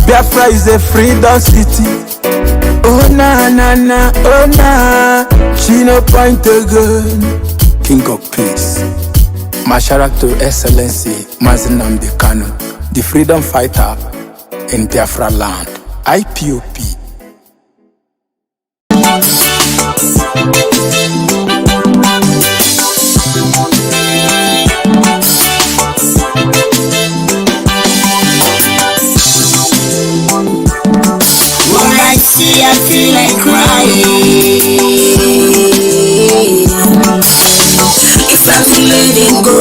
Biafra is a freedom city. Oh na na na, oh na. She no point again. King of peace. My shout out to Excellency Mazi Nnamdi Kanu, the freedom fighter in Biafra land. Ipob. I feel like crying. It's time to let it go.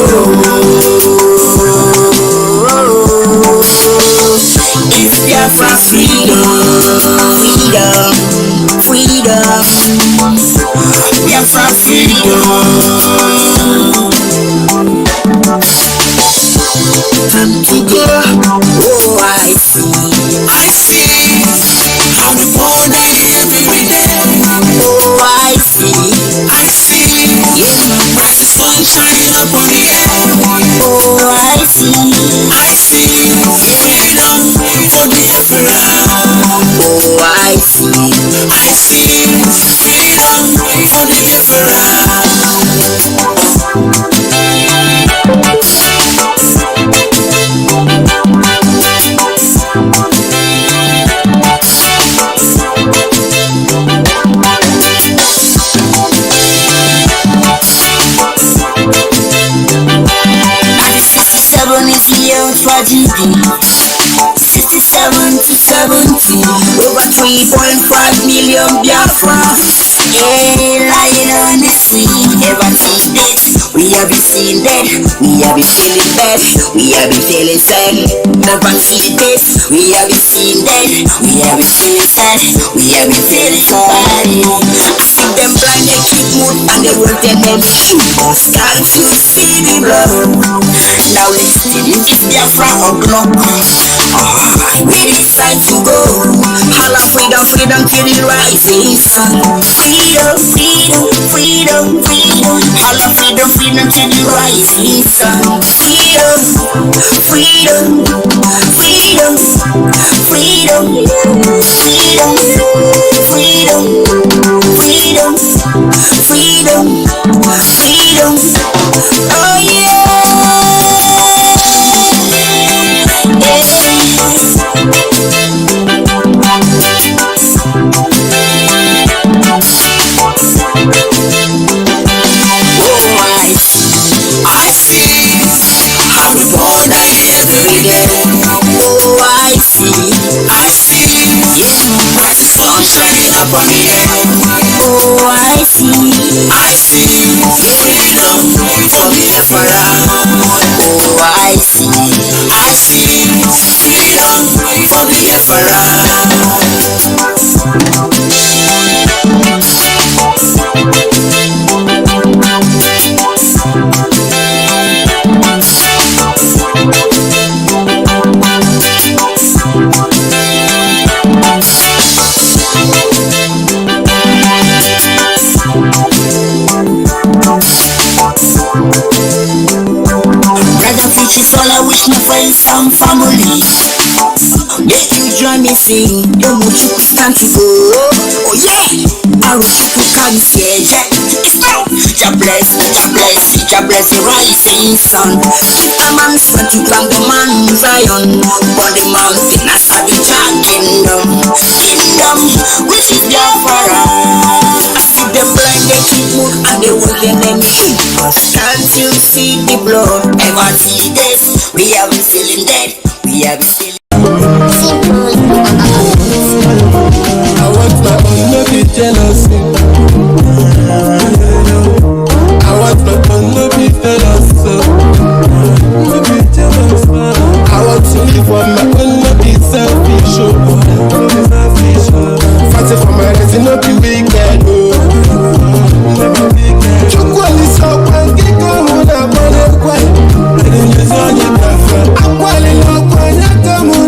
It's Biafra freedom, freedom, freedom. Biafra freedom. Time to go. Oh, I see how the poor die every day. Oh, I see, yeah, bright sun shining up on the air. Oh, I see, freedom for the Biafra. Oh, I see, freedom for the Biafra. Tragedy 67 to 70, over 3.5 million Biafra, yeah, lying on the sea. Never seen dead, we have been seen dead, we have been feeling bad, we have been feeling sad. Never seen dead, we have been seen dead, we have been feeling sad, we have been feeling sad. I see them blind, they keep mood and they will tell them, can't you see the blood? Now listen, it's Biafra o'clock. We decide to go. Holla freedom, freedom till the rising sun. Freedom, freedom, freedom, freedom. Holla freedom, freedom till the rising sun. Freedom, freedom, freedom, freedom, freedom, freedom, freedom, freedom, freedom. Oh yeah. I see how the poor die every day. Oh, I see, yeah, bright sun shining up on the air. Oh, I see, freedom for the Biafra. Oh, I see, freedom for the Biafra. It's all I wish my friends and family. Make you join me sing. Don't want you to stand to go. Oh yeah, I wish you could come here. It's now. Jah bless the rising sun. If the man sent to climb the man Zion, on the mountain I saw the Jah kingdom, which is Biafra. I see them blind, they keep mood and they want their name. Can't you see the blood? Ever see this? We have been feeling dead. We have been feeling. I want my own, no be jealousy. I want my own, no be jealous. No be jealous. I want to live on my own, no be selfish. Fighting for my rights, no be wicked. Chukwali so when get go on a bone. I didn't use on your girlfriend. I want to know when you come on.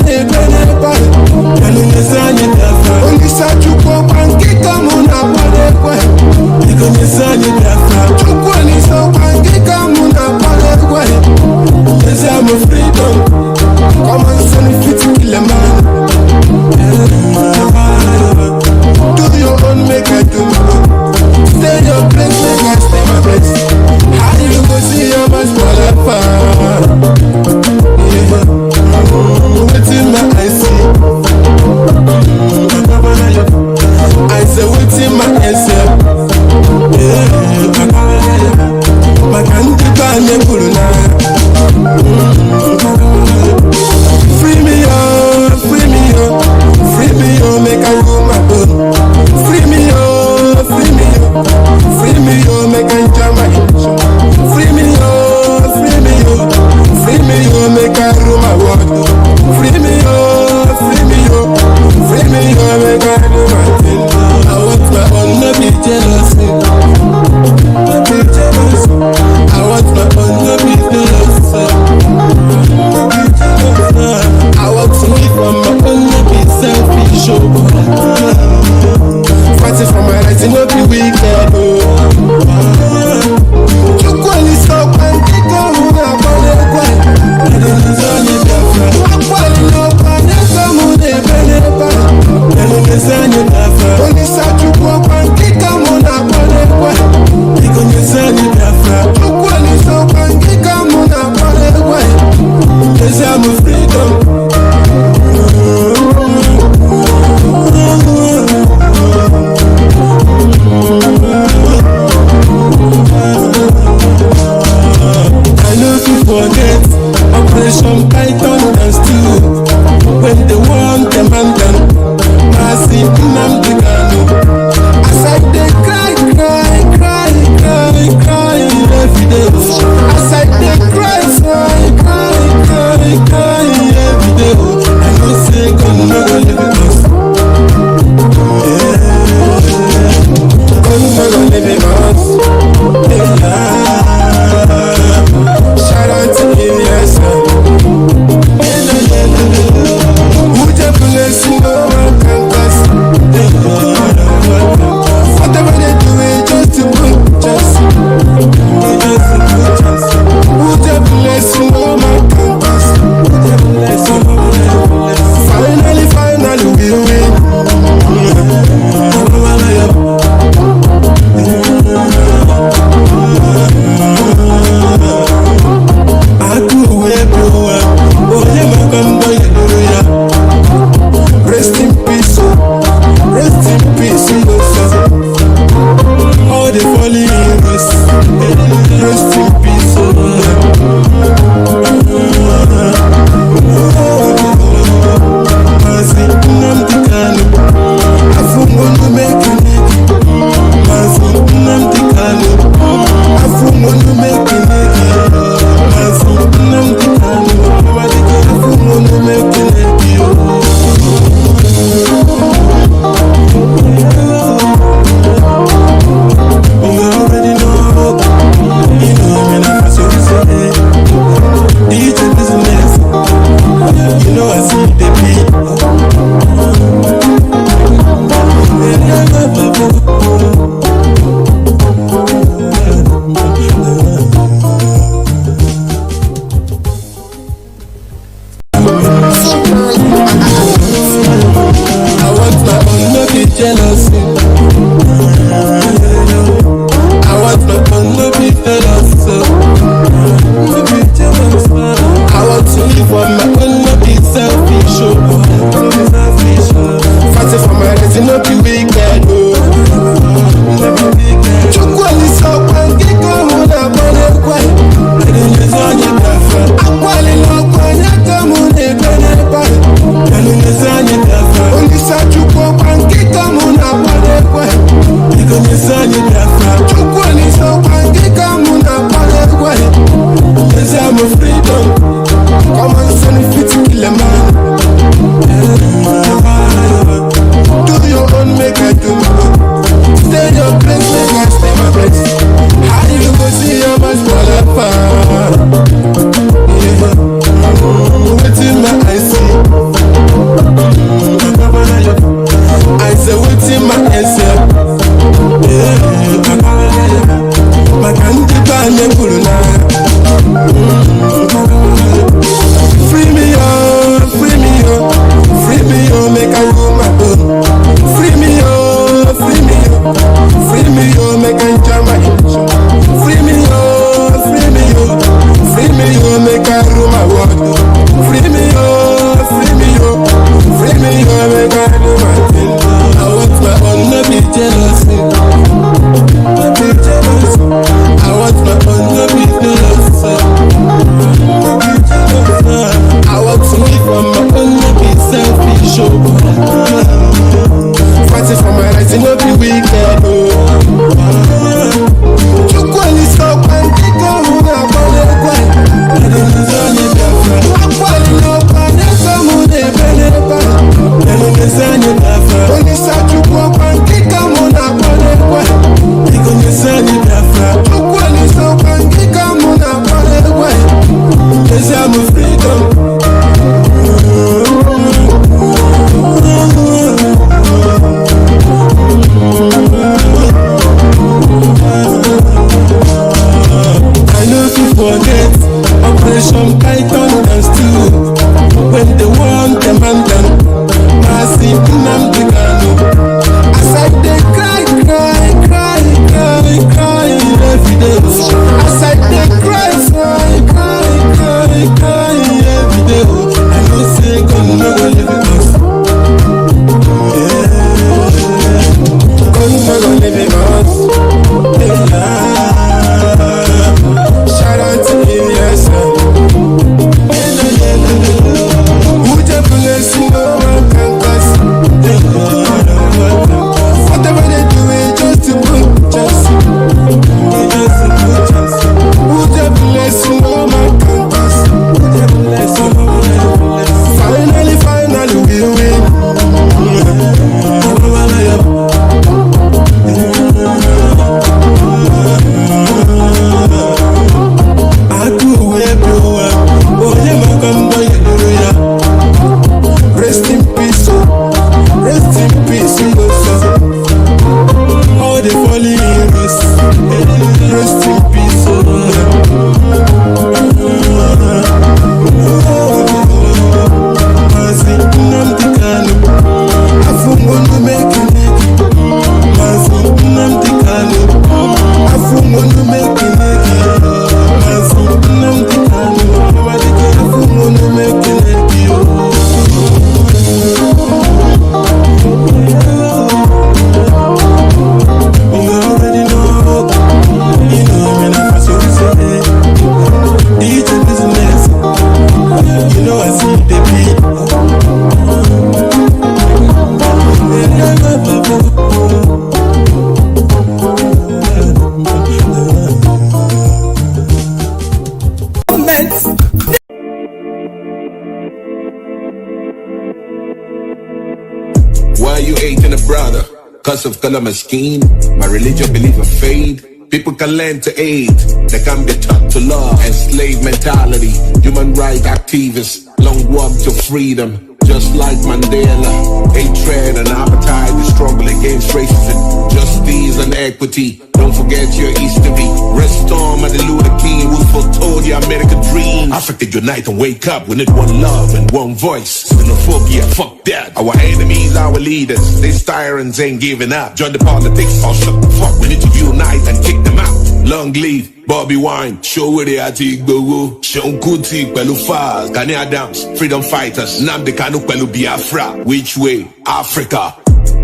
why you hating a brother. Cause of color my skin, my religion believe in faith. People can learn to aid, they can be taught to love. Enslaved mentality, human rights activists, long walk to freedom. Just like Mandela, hatred and appetite, the struggle against racism, justice and equity. Don't forget your history. Restore Martin Luther King, who foretold the American dream. Africa unite and wake up. We need one love and one voice. Xenophobia, fuck that. Our enemies, our leaders. These tyrants ain't giving up. Join the politics or shut the fuck. We need to unite and kick them out. Long live Bobby Wine, show where they are to Igbo, Sean Kuti, Pelu Faz, Gani Adams, freedom fighters, Nnamdi Kanu, Pelu Biafra. Which way? Africa.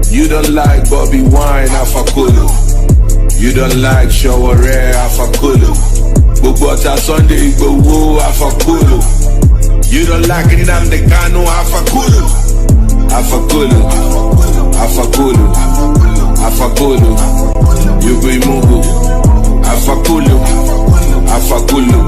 You don't like Bobby Wine, Afakulu. You don't like Shaware, Afakulu. Bubota Sunday, Igbo, Afakulu. You don't like Nnamdi Kanu, Afakulu. Afakulu. Afakulu. Afakulu. You be Mungu. Afakulu, Afakulu,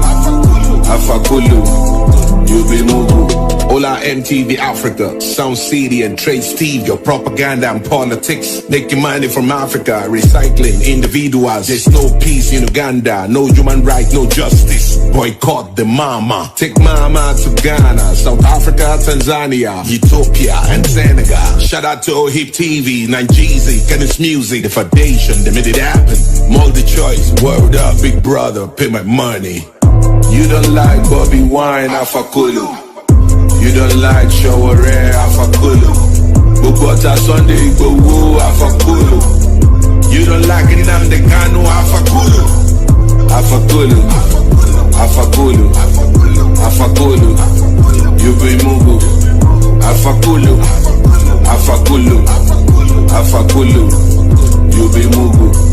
Afakulu, you be Mugu. Hola MTV Africa, Sound City and Trade Steve, your propaganda and politics. Making money from Africa, recycling individuals. There's no peace in Uganda, no human rights, no justice. Boycott the mama. Take mama to Ghana, South Africa, Tanzania, Ethiopia and Senegal. Shout out to OHIP TV, Nigeria, Kenneth Music, the foundation, they made it happen. Multi-choice, word up, big brother, pay my money. You don't like Bobby Wine, Afakulu. You don't like Shaware, Afakulu. Bubota Sunday, Igbo, Afakulu. You don't like Nnamdi Kanu, Afakulu. Afakulu. Afakulu. Afakulu. You be Mugu. Afakulu. Afakulu. Afakulu. You be Mugu.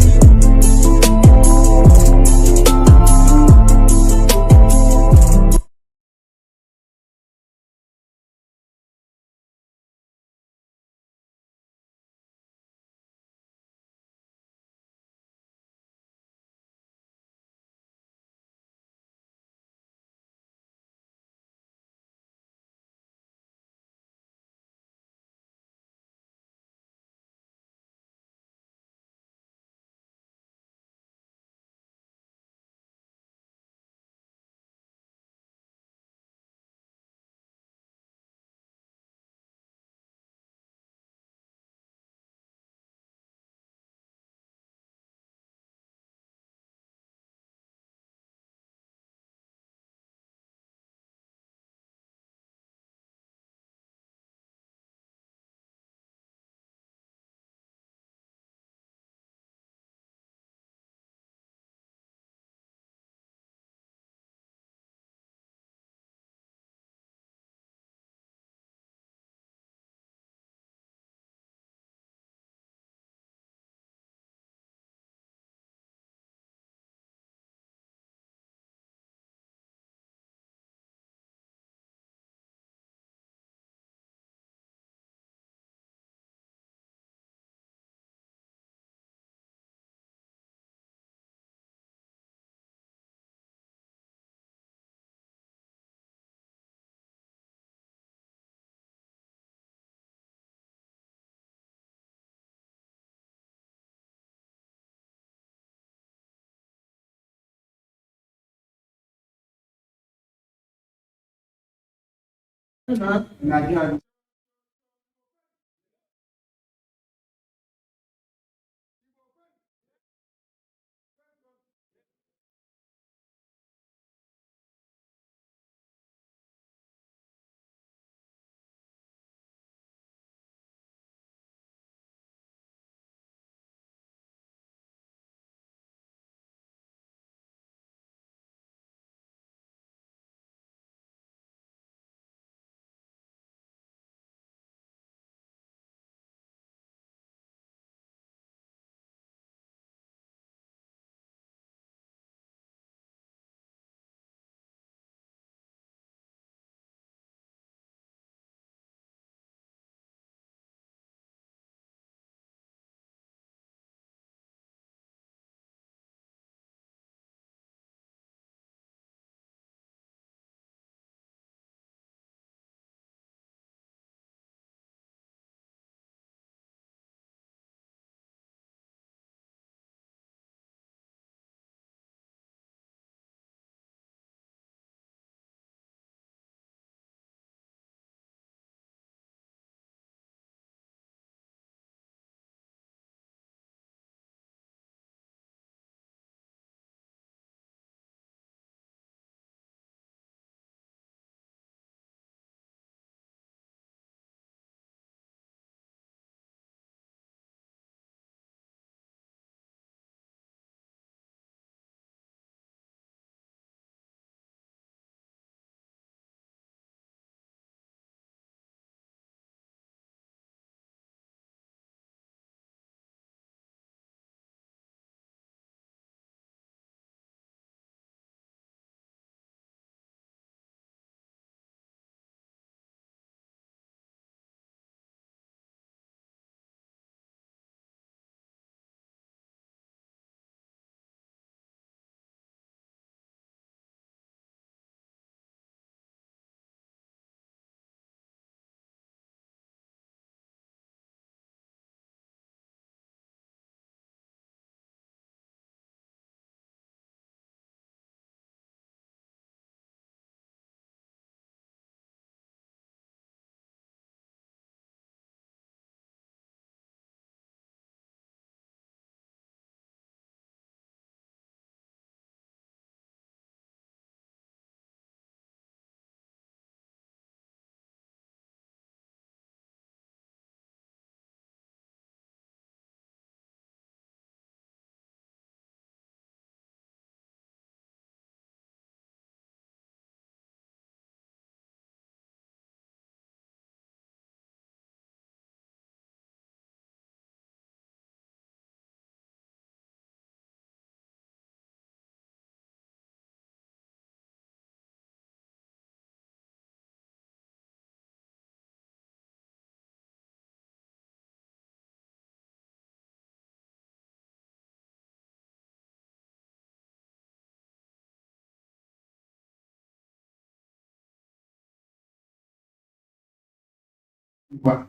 But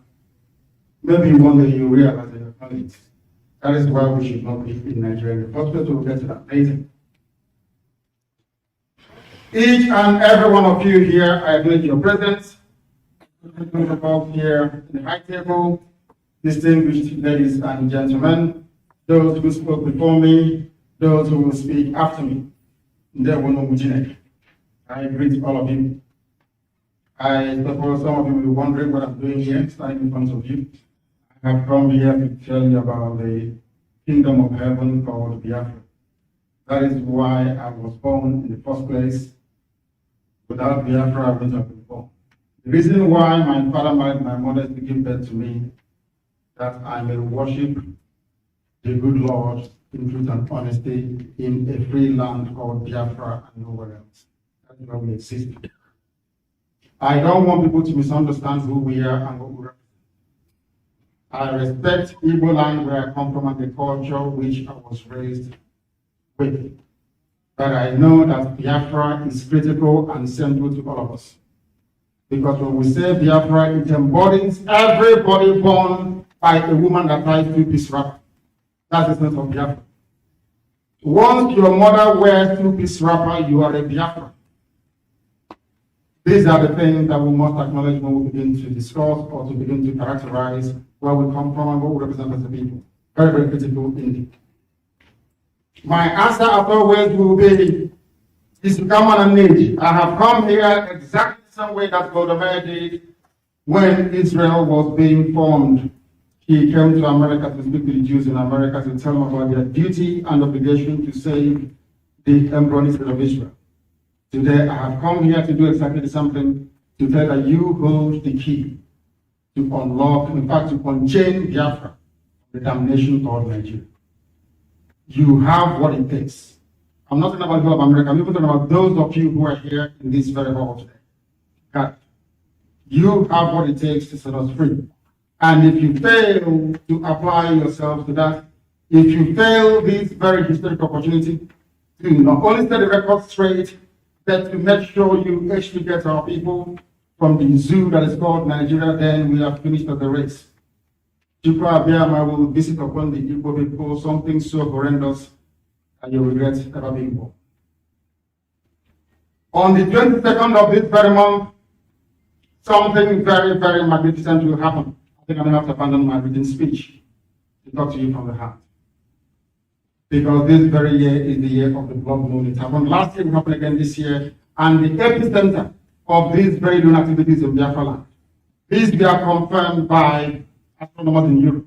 maybe one day you realize that you're not it. That is why we should not be in Nigeria. The first place we'll get to that later. Each and every one of you here, I acknowledge your presence. Above here in the high table, distinguished ladies and gentlemen, those who spoke before me, those who will speak after me. I greet all of you. I suppose some of you will be wondering what I'm doing here, standing in front of you. I have come here to tell you about the kingdom of heaven called Biafra. That is why I was born in the first place. Without Biafra, I wouldn't have been born. The reason why my father married my mother is to give birth to me, that I may worship the good Lord in truth and honesty in a free land called Biafra and nowhere else. That's where we exist. I don't want people to misunderstand who we are and what we represent. I respect Igbo land where I come from and the culture which I was raised with. But I know that Biafra is critical and central to all of us. Because when we say Biafra, it embodies everybody born by a woman that ties two-piece wrapper. That's the sense of Biafra. Once your mother wears two-piece wrapper, you are a Biafra. These are the things that we must acknowledge when we begin to discuss or to begin to characterize where we come from and what we represent as a people. Very, very critical indeed. My answer, as always, will be is to come on an age. I have come here exactly the same way that Golda Meir did when Israel was being formed. He came to America to speak to the Jews in America to tell them about their duty and obligation to save the embryonic state of Israel. Today, I have come here to do exactly the same thing, to tell that you hold the key to unlock, in fact, to unchain Biafra, the damnation called Nigeria. You have what it takes. I'm not talking about the people of America, I'm even talking about those of you who are here in this very hall today. God, you have what it takes to set us free. And if you fail to apply yourself to that, if you fail this very historic opportunity to not only set the record straight, but to make sure you actually get our people from the zoo that is called Nigeria, then we have finished the race. Chukwu Abiyama will visit upon the Ipob people something so horrendous that you regret ever being born. On the 22nd of this very month, something very, very magnificent will happen. I think I'm going to have to abandon my written speech to talk to you from the heart. Because this very year is the year of the blood moon. It happened last year, it happened again this year. And the epicenter of these very known activities in Biafra land. These were confirmed by astronomers in Europe.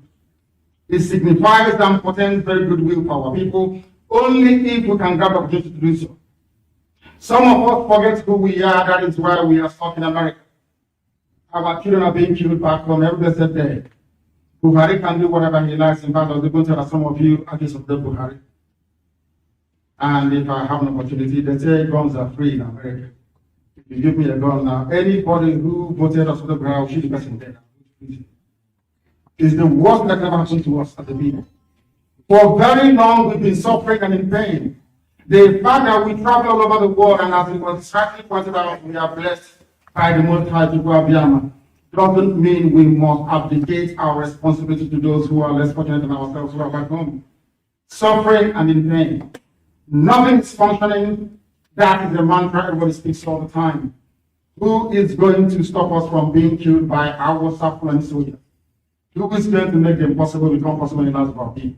It signifies and portends very good will for our people, only if we can grab the opportunity to do so. Some of us forget who we are, that is why we are stuck in America. Our children are being killed back home every blessed day. Buhari can do whatever he likes. In fact, I was going to tell some of you against of Buhari. And if I have an opportunity, they say guns are free in America. If you give me a gun now, anybody who voted us for the Buhari will shoot the person dead. It's the worst that ever happened to us as a people. For very long, we've been suffering and in pain. The fact that we travel all over the world, and as it was rightly pointed out, we are blessed by the Most High Chukwu Abiyama, doesn't mean we must abdicate our responsibility to those who are less fortunate than ourselves who are back home. Suffering and in pain. Nothing is functioning. That is the mantra everybody speaks all the time. Who is going to stop us from being killed by our suffering soldiers? Who is going to make the impossible become possible in the lives of our people?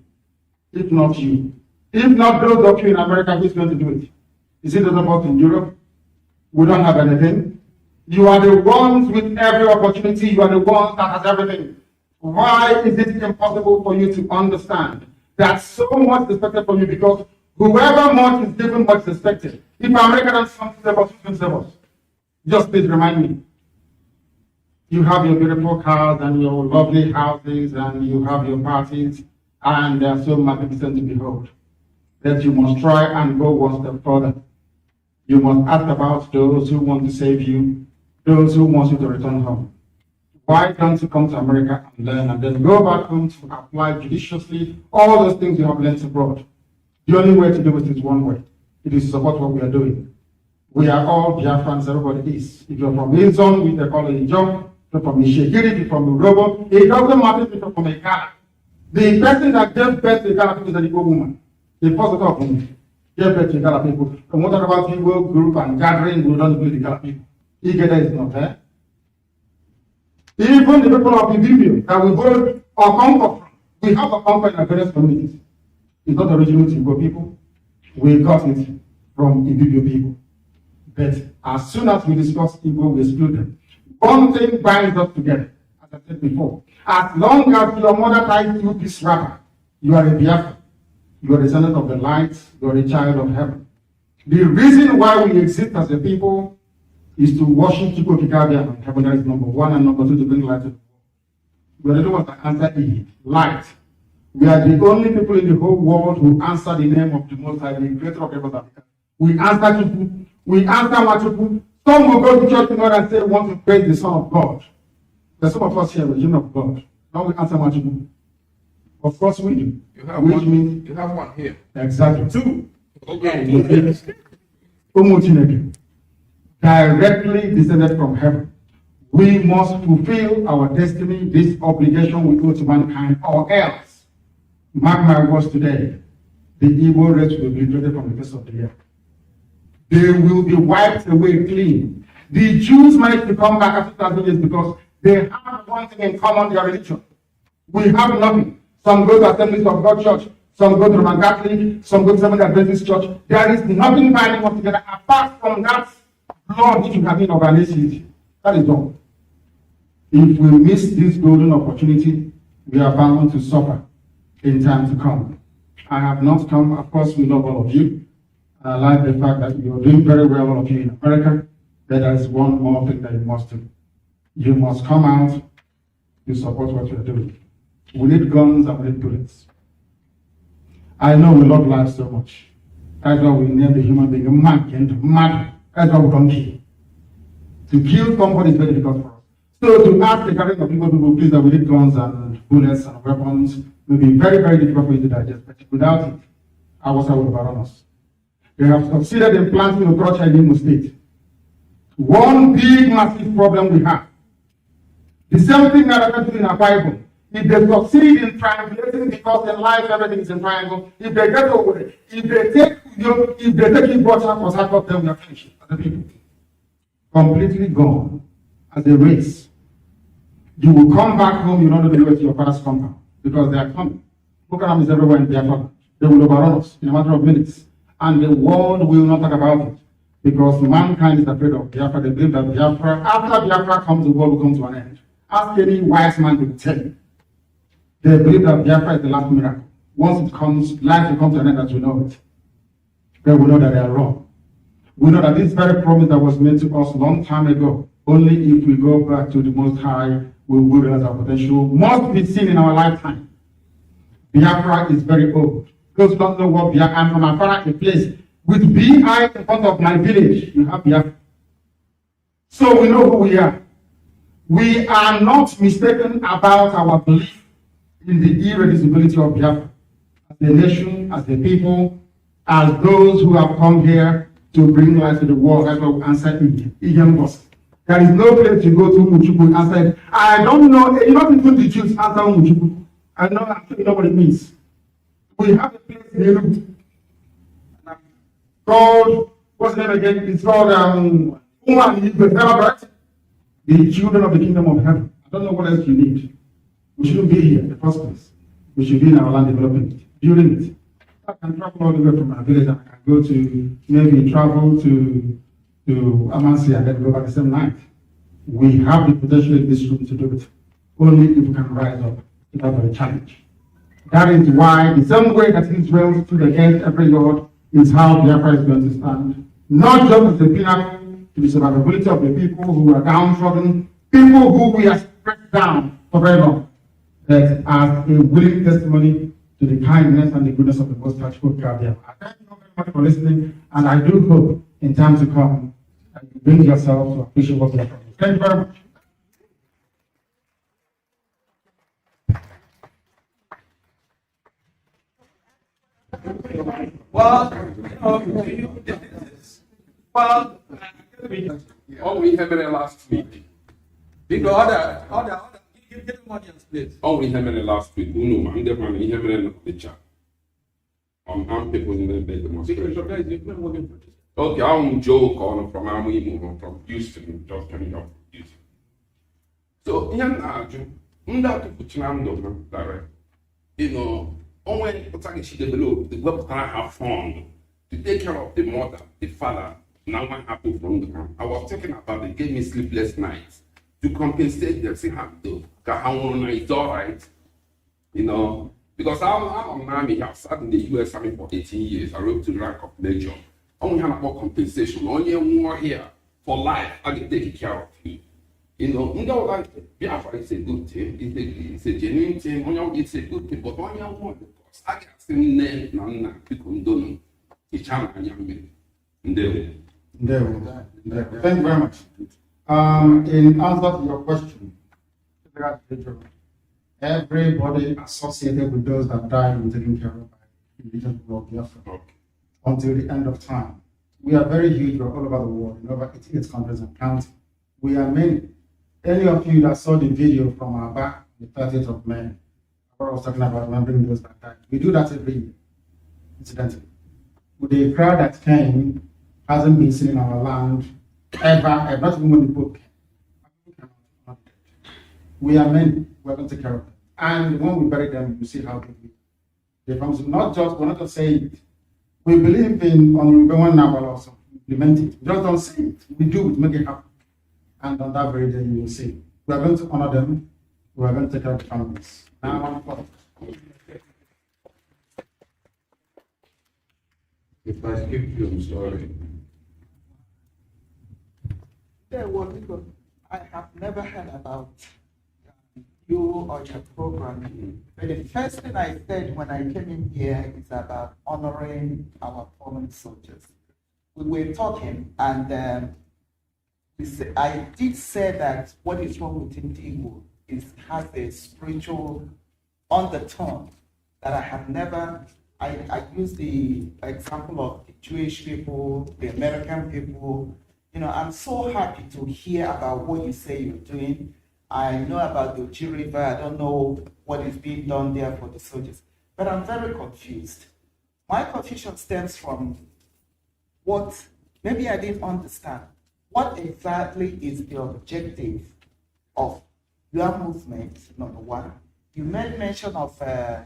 If not you. If not those of you in America, who's going to do it? Is it those of us in Europe? We don't have anything. You are the ones with every opportunity. You are the ones that has everything. Why is it impossible for you to understand that so much is expected from you? Because whoever much is given, much is expected. If America doesn't come to save us, who's going to save us? Just please remind me. You have your beautiful cars and your lovely houses and you have your parties and they are so magnificent to behold that you must try and go one step further. You must ask about those who want to save you, those who want you to return home. Why don't you come to America and learn and then go back home to apply judiciously all those things you have learned abroad? The only way to do it is one way. It is to support what we are doing. We are all Biafrans, everybody is. If you're from Wilson, we call it a job. from a Shekiri, from a Robo. It doesn't matter if it's from a Ghana. The person that gave birth to the Ghana people is an Igbo woman. The first of all, gave birth to the Ghana people. And what about Igbo group and gathering, we don't include the Ghana people. Igede is not there. Even the people of Ibibio that we borrow or conquer from, we have a conquer in various communities. It's not original to Igbo people. We got it from Ibibio people. But as soon as we discuss Igbo, we exclude them. One thing binds us together, as I said before. As long as your mother ties you this wrapper, you are a Biafra. You are a descendant of the light. You are a child of heaven. The reason why we exist as a people is to worship Chukwu Kikabia and heaven. That is number one, and number two, to bring light to the world. We are the ones that answer it, light. We are the only people in the whole world who answer the name of the Most High, the creator of everything. We answer Chukwu. We answer Chukwu. Some will go to church tomorrow and say, we want to praise the Son of God. There's some of us here, the children of God. Now we answer Chukwu. Of course we do. You have which one, means you have one here. exactly. Two. Directly descended from heaven. We must fulfill our destiny, this obligation we owe to mankind, or else, mark my words today, the evil race will be obliterated from the face of the earth. They will be wiped away clean. The Jews might come back after 2,000 years because they have one thing in common, their religion. We have nothing. Some go to Assemblies of God Church, some go to Roman Catholic, some go to Seventh Adventist Church. There is nothing binding us together apart from that blood which we have in our ethnicity. That is all. If we miss this golden opportunity, we are bound to suffer in time to come. I have not come, of course, we love all of you. I like the fact that you are doing very well, all of you in America. But there is one more thing that you must do. You must come out to support what you are doing. We need guns and we need bullets. I know we love life so much. That's why we name the human being a mad. That's why we don't kill. To kill somebody is very difficult for us. So to ask the gathering of people, please, that we need guns and bullets and weapons will be very, very difficult for you to digest. But without it, our will overrun us. They have succeeded in planting a culture in Imo State. One big, massive problem we have. The same thing that happened in our Bible. If they succeed in triangulating, because in life everything is in triangle, if they get away, if they take it for Sakop, then we are finished as a people. Completely gone as a race. You will come back home, you don't know the way to your father's compound, because they are coming. Boko Haram is everywhere in Biafra. They will overrun us in a matter of minutes. And the world will not talk about it. Because mankind is afraid of Biafra. They believe that Biafra, after Biafra comes, the world will come to an end. Ask any wise man to tell you. They believe that Biafra is the last miracle. Once it comes, life will come to an end as we know it. Then we know that they are wrong. We know that this very promise that was made to us a long time ago, only if we go back to the Most High, we will realize our potential must be seen in our lifetime. Biafra is very old. Those who don't know what Biafra, I'm from Afara, a place with BI in front of my village. You have Biafra. So we know who we are. We are not mistaken about our belief in the irreducibility of Biafra. As a nation, as a people, as those who have come here to bring life to the world, that's what we answer Iyambos. There is no place to go to Muchuku and say, I don't know, not even the Jews answer Muchuku. I know, I'm sure you know what it means. We have a place in Europe called, what's the name again? It's called the children of the kingdom of heaven. I don't know what else you need. We shouldn't be here in the first place. We should be in our land developing it, building it. I can travel all the way from my village and I can go to, maybe travel to Amansi and then go back the same night. We have the potential in this room to do it. Only if we can rise up to that very challenge. That is why the same way that Israel stood against every God is how Biafra is going to stand. Not just as a pinnacle to the survivability of the people who are downtrodden, people who we have pressed down for very long, but as a willing testimony to the kindness and the goodness of the Most High God. I thank you very much for listening, and I do hope in time to come that you bring yourself to appreciate what we are doing. Thank you very much. All we have in the last week Because other, give them audience, please. Oh, we had many last week. No, man, the man, he had many in the chat. I'm people in the demonstration. Okay, I'm Joe calling from Army, from Houston, just coming up from Houston. So, only she developed the web have fund to take care of the mother, the father. Now what happened from them? I was talking about they gave me sleepless nights to compensate them. See how to it's all right, because I'm an army. I've sat in the U.S. Army for 18 years. I wrote to the rank of major. Only have about compensation. Only more here for life. I can take care of you. Like Biafra is a good thing. It's a genuine thing. It's a good thing. But when you want, because I got seen name, people don't. It's a young man. Thank you very much. In answer to your question, everybody associated with those that died will be taken care of by indigenous people of Biafra until the end of time. We are very huge. We're all over the world, in over 88 countries and counting. We are many. Any of you that saw the video from our back, the 30th of May, I was talking about remembering those that died. We do that every year, incidentally. With the crowd that came, hasn't been seen in our land ever, not even when the Pope came. We are many. We're going to take care of them. And when we bury them, you see how they promise. We're not just saying it. We believe in on the one now, but also implement it. We just don't say it. We do it, make it happen. And on that very day, you will see. We are going to honor them. We are going to take care of the families. Now, If I skip you, I'm sorry. Yeah, well, because I have never heard about you or your program. But the first thing I said when I came in here is about honoring our fallen soldiers. We were talking, and I did say that what is wrong with Indigo has a spiritual undertone that I have never. I use the example of the Jewish people, the American people. I'm so happy to hear about what you say you're doing. I know about the Oji River. I don't know what is being done there for the soldiers, but I'm very confused. My confusion stems from what maybe I didn't understand. What exactly is the objective of your movement, number one? You made mention of the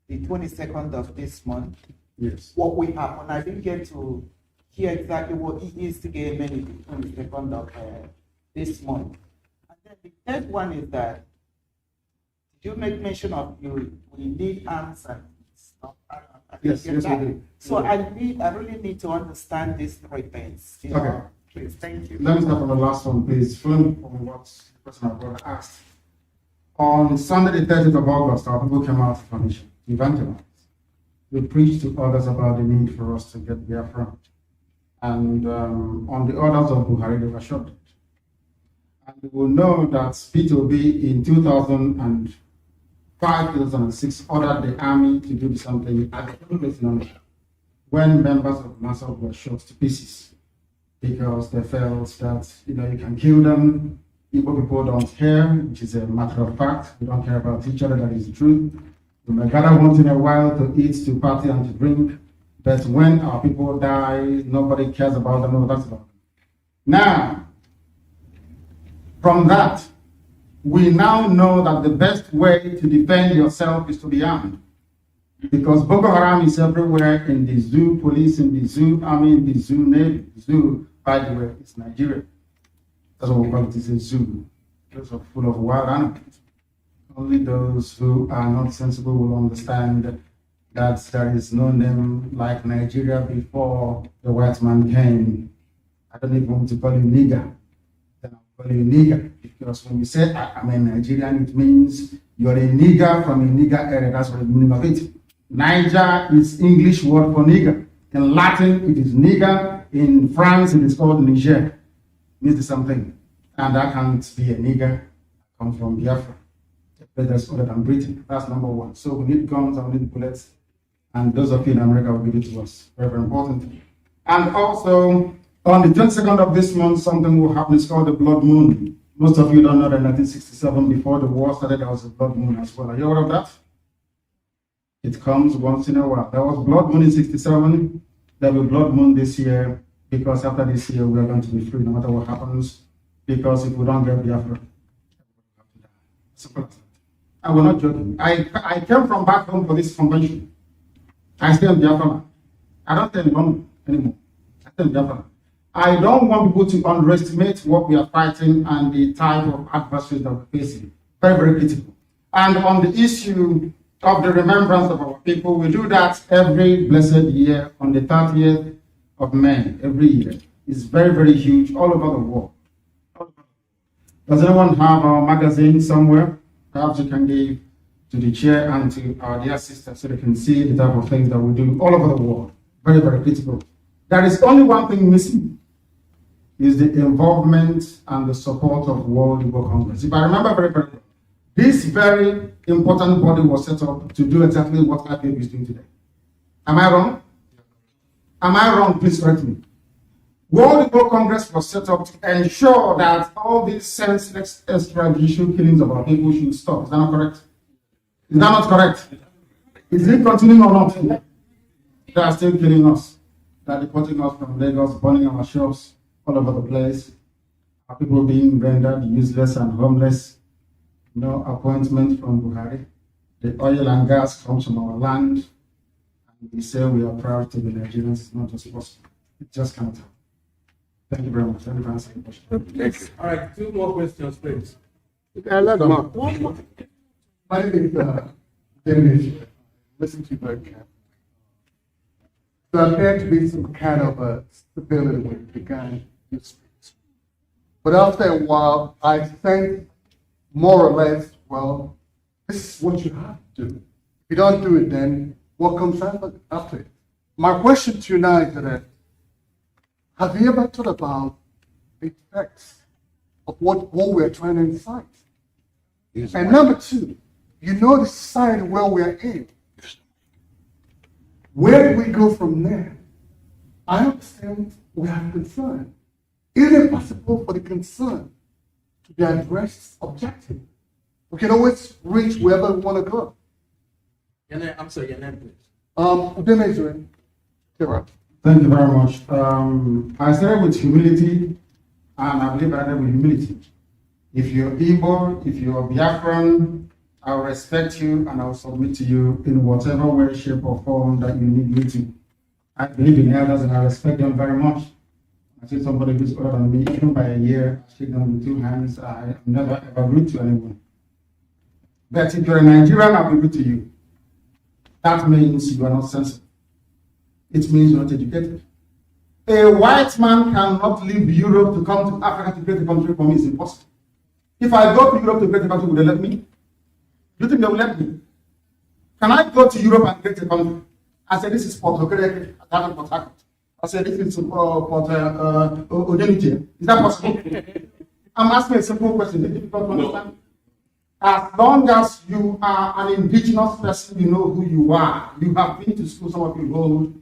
22nd of this month. yes. What will happen? I didn't get to hear exactly what it is to get many the 22nd of this month. And then the third one is that you make mention of we need arms and stuff. Yes, we do. So I really need to understand these three things. Okay. Please, thank you. Let me start from the last one, please. Following from what the person our brother asked. On Sunday, the 30th of August, our people came out for mission, evangelized. We preached to others about the need for us to get Biafra. And on the orders of Buhari, they were shot. And we will know that P2B in 2005, 2006 ordered the army to do something at the place in Onitsha when members of NASA were shot to pieces because they felt that you can kill them. Ipob people don't care, which is a matter of fact. We don't care about each other, that is the truth. We may gather once in a while to eat, to party, and to drink. But when our people die, nobody cares about them, nobody talks about them. Now, from that, we now know that the best way to defend yourself is to be armed. Because Boko Haram is everywhere, in the zoo, police in the zoo, army in the zoo, navy, zoo, by the way, it's Nigeria. That's what we call it, it's a zoo. Those are full of wild animals. Only those who are not sensible will understand that there is no name like Nigeria before the white man came. I don't even want to call you nigger. Then I'll call you nigger. Because when we say I'm a Nigerian, it means you're a nigger from a nigger area. That's what the meaning of it. Niger is English word for nigger. In Latin, it is nigger. In France, it is called Niger. It means the same thing. And I can't be a nigger. I come from Biafra. But that's other than Britain. That's number one. So we need guns and we need bullets. And those of you in America will give it to us. Very, very important. And also, on the 22nd of this month, something will happen. It's called the blood moon. Most of you don't know that in 1967, before the war started, there was a blood moon as well. Are you aware of that? It comes once in a while. There was blood moon in 67. There will be blood moon this year, because after this year, we are going to be free no matter what happens. Because if we don't get Biafra, simple as that. I will not joking. I came from back home for this convention. I stay in Biafra. I don't stay in London anymore. I stay in Biafra. I don't want people to underestimate what we are fighting and the type of adversaries that we're facing. Very, very critical. And on the issue of the remembrance of our people, we do that every blessed year on the 30th of May, every year. It's very, very huge all over the world. Does anyone have our magazine somewhere? Perhaps you can give to the chair and to our dear sisters so they can see the type of things that we do all over the world. Very, very critical. There is only one thing missing, is the involvement and the support of World Igbo Congress. If I remember very, very well, this very important body was set up to do exactly what Ipob is doing today. Am I wrong? Am I wrong? Please correct me. World Igbo Congress was set up to ensure that all these senseless extrajudicial killings of our people should stop. Is that not correct? Is that not correct? Is it continuing or not? They are still killing us. They are deporting us from Lagos, burning our shops all over the place. Our people being rendered useless and homeless. No appointment from Buhari. The oil and gas comes from our land. And we say we are proud to be Nigerians. It's not just possible. It just cannot happen. Thank you very much. Thank you for answering the question. Thank you. All right, 2 more questions, please. One more. My name is Dennis. Listen to you very carefully. There appeared to be some kind of a stability when you began your speech. But after a while, I think more or less, well, this is what you have to do. If you don't do it, then what comes after it? My question to you now is that, have you ever thought about the effects of what we're trying to incite? And number two, you know the society where we're in. Where do we go from there? I understand we have concern. Is it possible for the concern to be addressed objectively? We can always reach wherever we want to go. I'm sorry, your name, please. Udemezue. Thank you very much. I started with humility, and I believe I ended with humility. If you're Igbo, if you're Biafran, I will respect you and I will submit to you in whatever way, shape, or form that you need me to. I believe in elders and I respect them very much. I see somebody who's older than me, even by a year, I shake them with 2 hands. I am never ever rude to anyone. But if you're a Nigerian, I'll be rude to you. That means you are not sensible. It means you're not educated. A white man cannot leave Europe to come to Africa to create a country. For me, it's impossible. If I go to Europe to create a country, would they let me? Do you think they will let me? Can I go to Europe and create a country? I said, this is Port Harcourt. I said, this is Port Odenite. Is that possible? I'm asking a simple question. Is it difficult to understand? As long as you are an indigenous person, you know who you are. You have been to school, some of you hold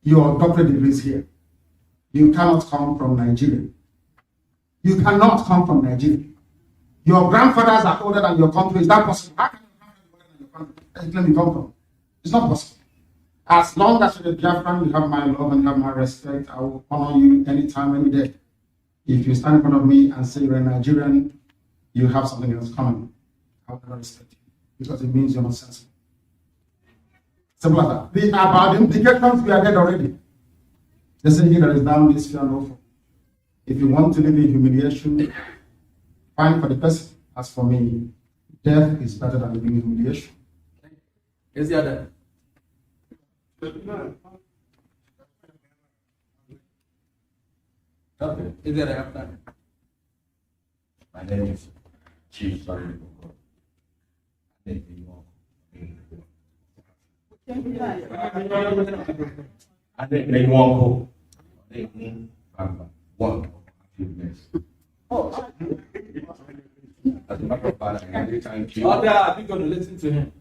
your doctorate degrees here. You cannot come from Nigeria. You cannot come from Nigeria. Your grandfathers are older than your country. Is that possible? How can your grandfathers be older than your country? That's the claim you come from. It's not possible. As long as you're a Biafran, you have my love and you have my respect. I will honor you anytime, any day. If you stand in front of me and say you're a Nigerian, you have something else coming. I will never respect you because it means you're not sensible. Simple as that. About the implications, we are dead already. They say he that is down this fear no fall. If you want to live in humiliation, fine for the person. As for me, death is better than living in humiliation. Is the other? Okay. Is there after? My name is Chief Sergeant. I think they want one. As a matter of fact, I really thank you. Other, are we going to listen to him?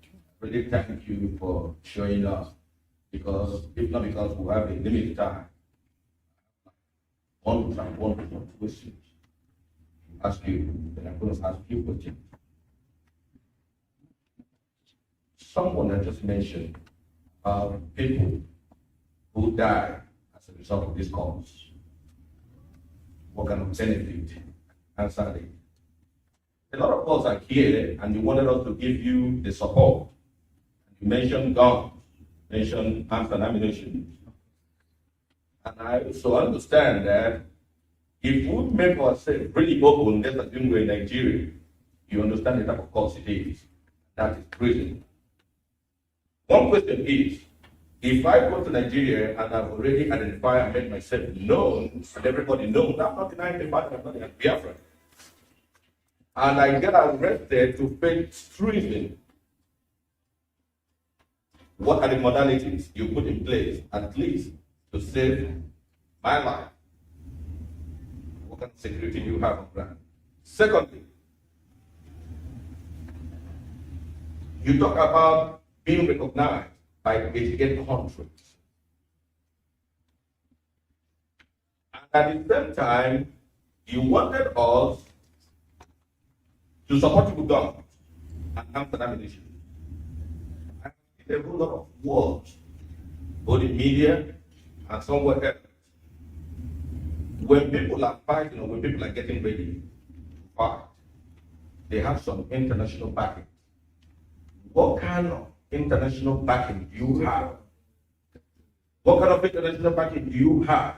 Really thank you for showing us, because if not because we have a limited time, one questions. ask you, and I'm going to ask you a question. Someone had just mentioned people who die as a result of this cause. What kind of benefit? Answer it. A lot of us are here, and you wanted us to give you the support. You mentioned guns, mentioned arms and ammunition. And I also understand that if we make ourselves really open, let's assume we're in Nigeria, you understand the type of cause it is. That is prison. One question is, if I go to Nigeria and I've already identified and made myself known, and everybody knows, I'm not denying the fact that I'm not in Biafra, and I get arrested to face treason, what are the modalities you put in place, at least to save my life? What kind of security do you have on ground? Secondly, you talk about being recognized by 88 countries. And at the same time, you wanted us to support you with guns and arms and ammunition. And a whole lot of words, both in media and somewhere else. When people are fighting or when people are getting ready to fight, they have some international backing. What kind of international backing do you have? What kind of international backing do you have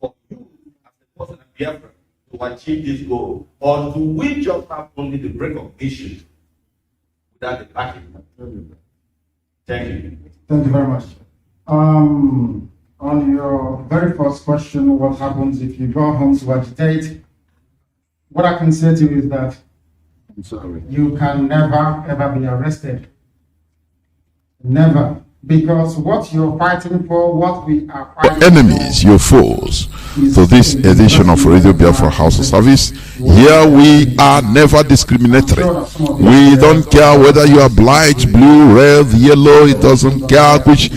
for you as a person in Biafra to achieve this goal? Or do we just have only the recognition without the backing? Thank you. Thank you very much. On your very first question, what happens if you go home to agitate? What I can say to you is that you can never ever be arrested. Never. Because what you're fighting for, what we are fighting enemies, your foes, to this edition of Radio Biafra House of Service. Here we are never discriminatory. We don't care whether you are black, blue, red, yellow, it doesn't care which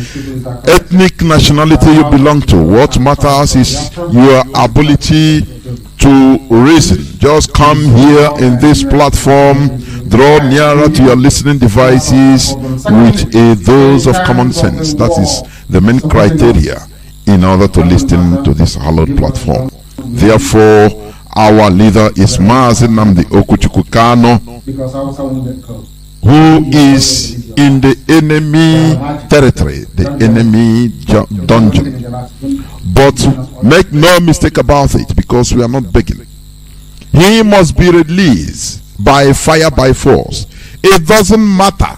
ethnic nationality you belong to. What matters is your ability to reason. Just come here in this platform, draw nearer to your listening devices with a dose of common sense. That is the main criteria in order to listen to this hallowed platform. Therefore, our leader is Mazi Nnamdi Kanu, who is in the enemy territory, the enemy dungeon. But make no mistake about it, because we are not begging. He must be released by fire, by force. It doesn't matter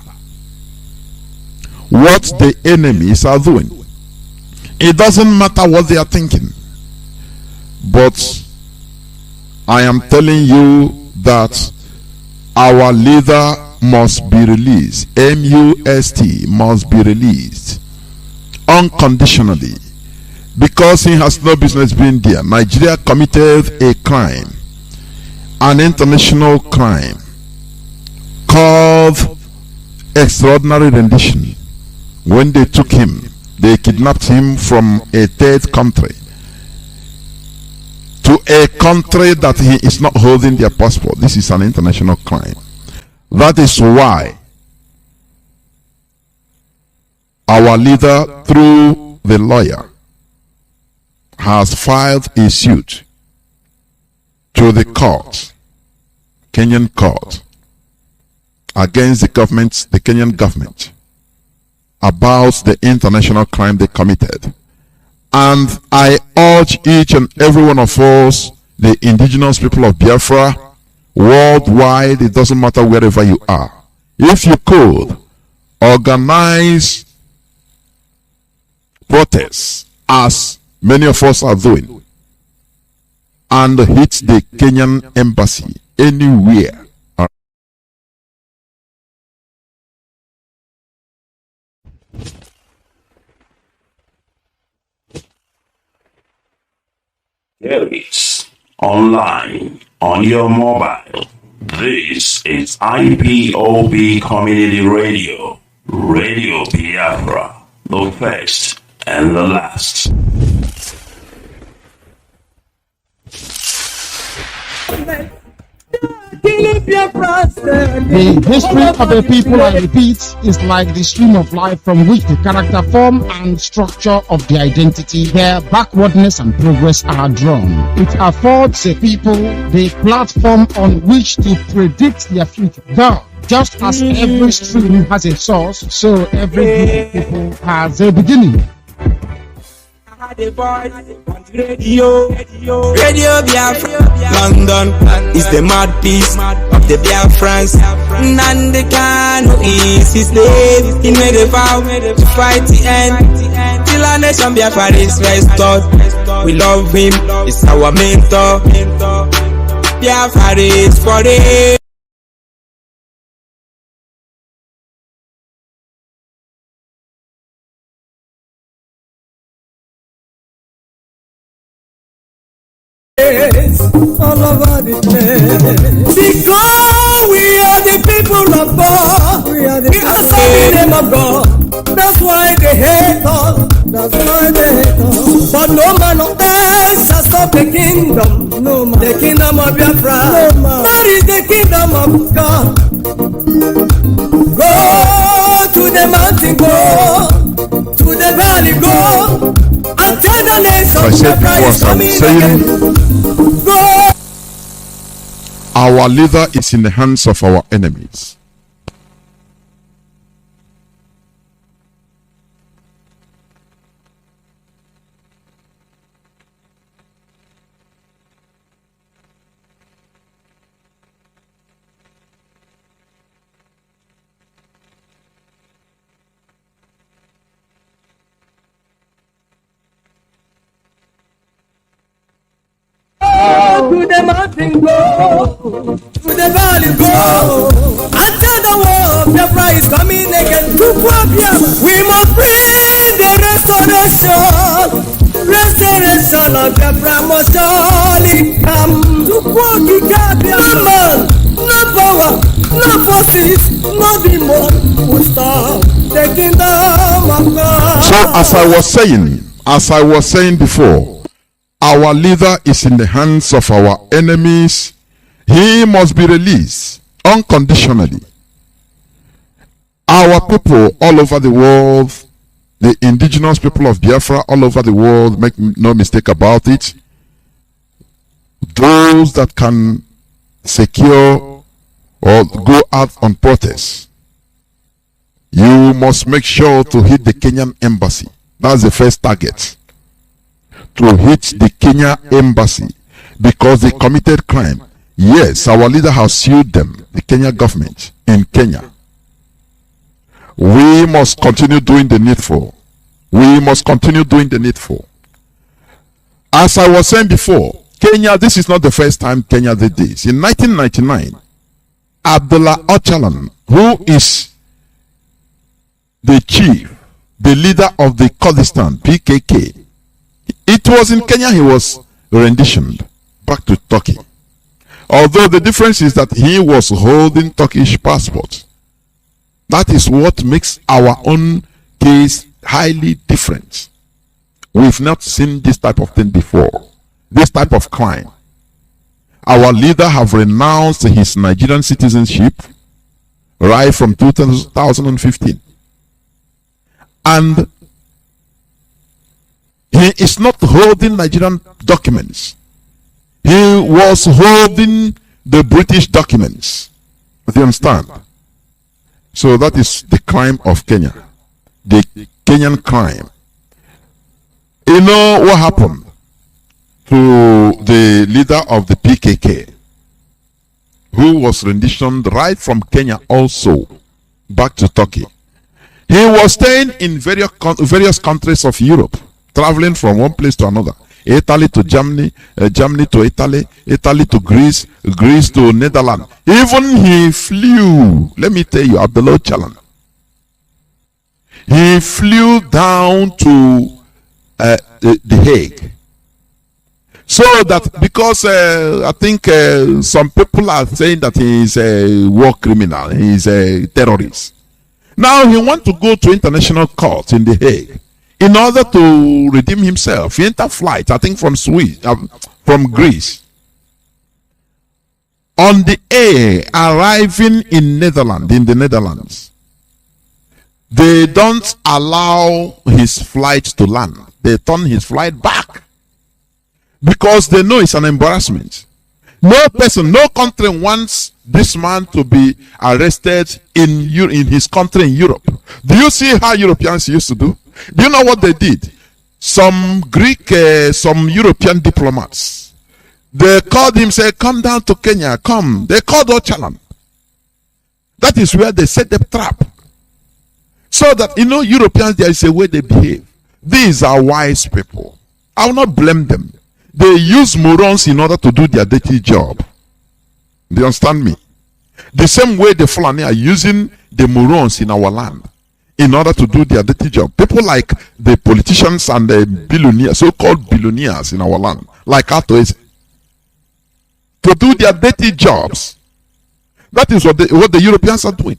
what the enemies are doing. It doesn't matter what they are thinking. But I am telling you that our leader must be released. MUST must be released unconditionally, because he has no business being there. Nigeria committed a crime, an international crime called extraordinary rendition. When they took him, they kidnapped him from a third country to a country that he is not holding their passport. This is an international crime. That is why our leader, through the lawyer, has filed a suit to the court, Kenyan court, against the government, the Kenyan government, about the international crime they committed. And I urge each and every one of us, the indigenous people of Biafra, worldwide, it doesn't matter wherever you are, if you could organize protests, as many of us are doing, and hit the Kenyan embassy anywhere. There is online on your mobile. This is IPOB Community Radio, Radio Biafra, the first and the last. The history of a people, I repeat, is like the stream of life from which the character, form, and structure of the identity, their backwardness and progress are drawn. It affords a people the platform on which to predict their future. Thus, just as every stream has a source, so every group of people has a beginning. Radio Biafra, London is the mouthpiece of the Biafrans. Nnamdi Kanu is his name. He made a vow to fight the end till our nation Biafra is restored. We love him, he's our mentor. Biafra is for it. All over the place. Because we are the people of God. We are the name of God. That's why they hate us. That's why they hate us. But no man on earth shall stop the kingdom. No man. The kingdom of Biafra. No man. That is the kingdom of God. Go to the mountain, go to the valley, go. And tell the nation Biafra is coming again. Our leader is in the hands of our enemies. To the mountain go, to the valley go, and tell the world Biafra is coming again. To Biafra, we must bring the restoration of Biafra must surely come. To Biafra, no power, no forces, no demon will stop the kingdom of God. So as I was saying before, our leader is in the hands of our enemies. He must be released unconditionally. Our people all over the world, the indigenous people of Biafra all over the world, make no mistake about it, those that can secure or go out on protest, you must make sure to hit the Kenyan embassy. That's the first target. To hit the Kenya embassy because they committed crime. Yes, our leader has sued them, the Kenya government in Kenya. We must continue doing the needful. We must continue doing the needful. As I was saying before, Kenya, this is not the first time Kenya did this. In 1999, Abdullah Öcalan, who is the chief, the leader of the Kurdistan, PKK, it was in Kenya he was renditioned back to Turkey. Although the difference is that he was holding Turkish passport. That is what makes our own case highly different. We've not seen this type of thing before. This type of crime. Our leader have renounced his Nigerian citizenship right from 2015. And he is not holding Nigerian documents. He was holding the British documents. Do you understand? So that is the crime of Kenya. The Kenyan crime. You know what happened to the leader of the PKK, who was renditioned right from Kenya also back to Turkey. He was staying in various countries of Europe, traveling from one place to another. Italy to Germany, Germany to Italy, Italy to Greece, Greece to Netherlands. Even he flew, let me tell you, Abdullah Öcalan. He flew down to the Hague. So that, because I think some people are saying that he is a war criminal, he is a terrorist. Now he wants to go to international court in the Hague in order to redeem himself. He entered flight, I think from Greece. on the air, arriving in the Netherlands, they don't allow his flight to land. They turn his flight back because they know it's an embarrassment. No person, no country wants this man to be arrested in his country in Europe. Do you see how Europeans used to do? Do you know what they did? Some some European diplomats, they called him, said, come down to Kenya, come. They called Ocalan. That is where they set the trap. So that, Europeans, there is a way they behave. These are wise people. I will not blame them. They use morons in order to do their dirty job. Do you understand me? The same way the Fulani are using the morons in our land in order to do their dirty job. People like the politicians and the billionaires, so-called billionaires in our land, like Atoese, to do their dirty jobs. That is what the Europeans are doing.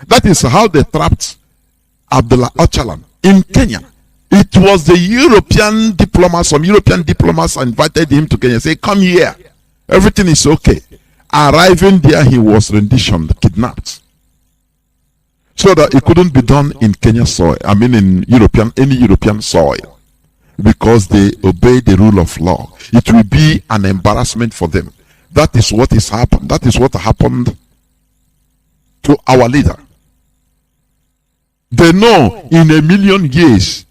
That is how they trapped Abdullah Ocalan in Kenya. It was the European diplomats, some European diplomats invited him to Kenya, say, come here, everything is okay. Arriving there, he was renditioned, kidnapped. So that it couldn't be done in Kenya soil, in any European soil, because they obey the rule of law. It will be an embarrassment for them. That is what is happened. That is what happened to our leader. They know in a million years,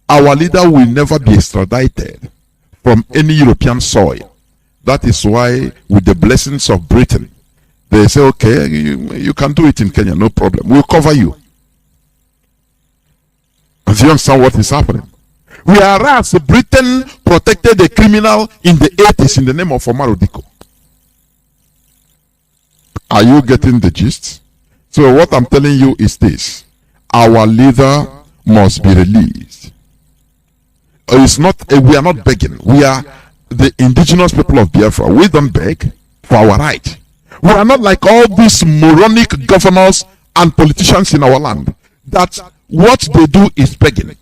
our leader will never be extradited from any European soil. That is why, with the blessings of Britain, they say, okay, you can do it in Kenya, no problem. We'll cover you. Do you understand what is happening? Whereas Britain protected a criminal in the 80s in the name of Omar Odiko. Are you getting the gist? So what I'm telling you is this. Our leader must be released. We are not begging. We are the indigenous people of Biafra. We don't beg for our right. We are not like all these moronic governors and politicians in our land that what they do is begging.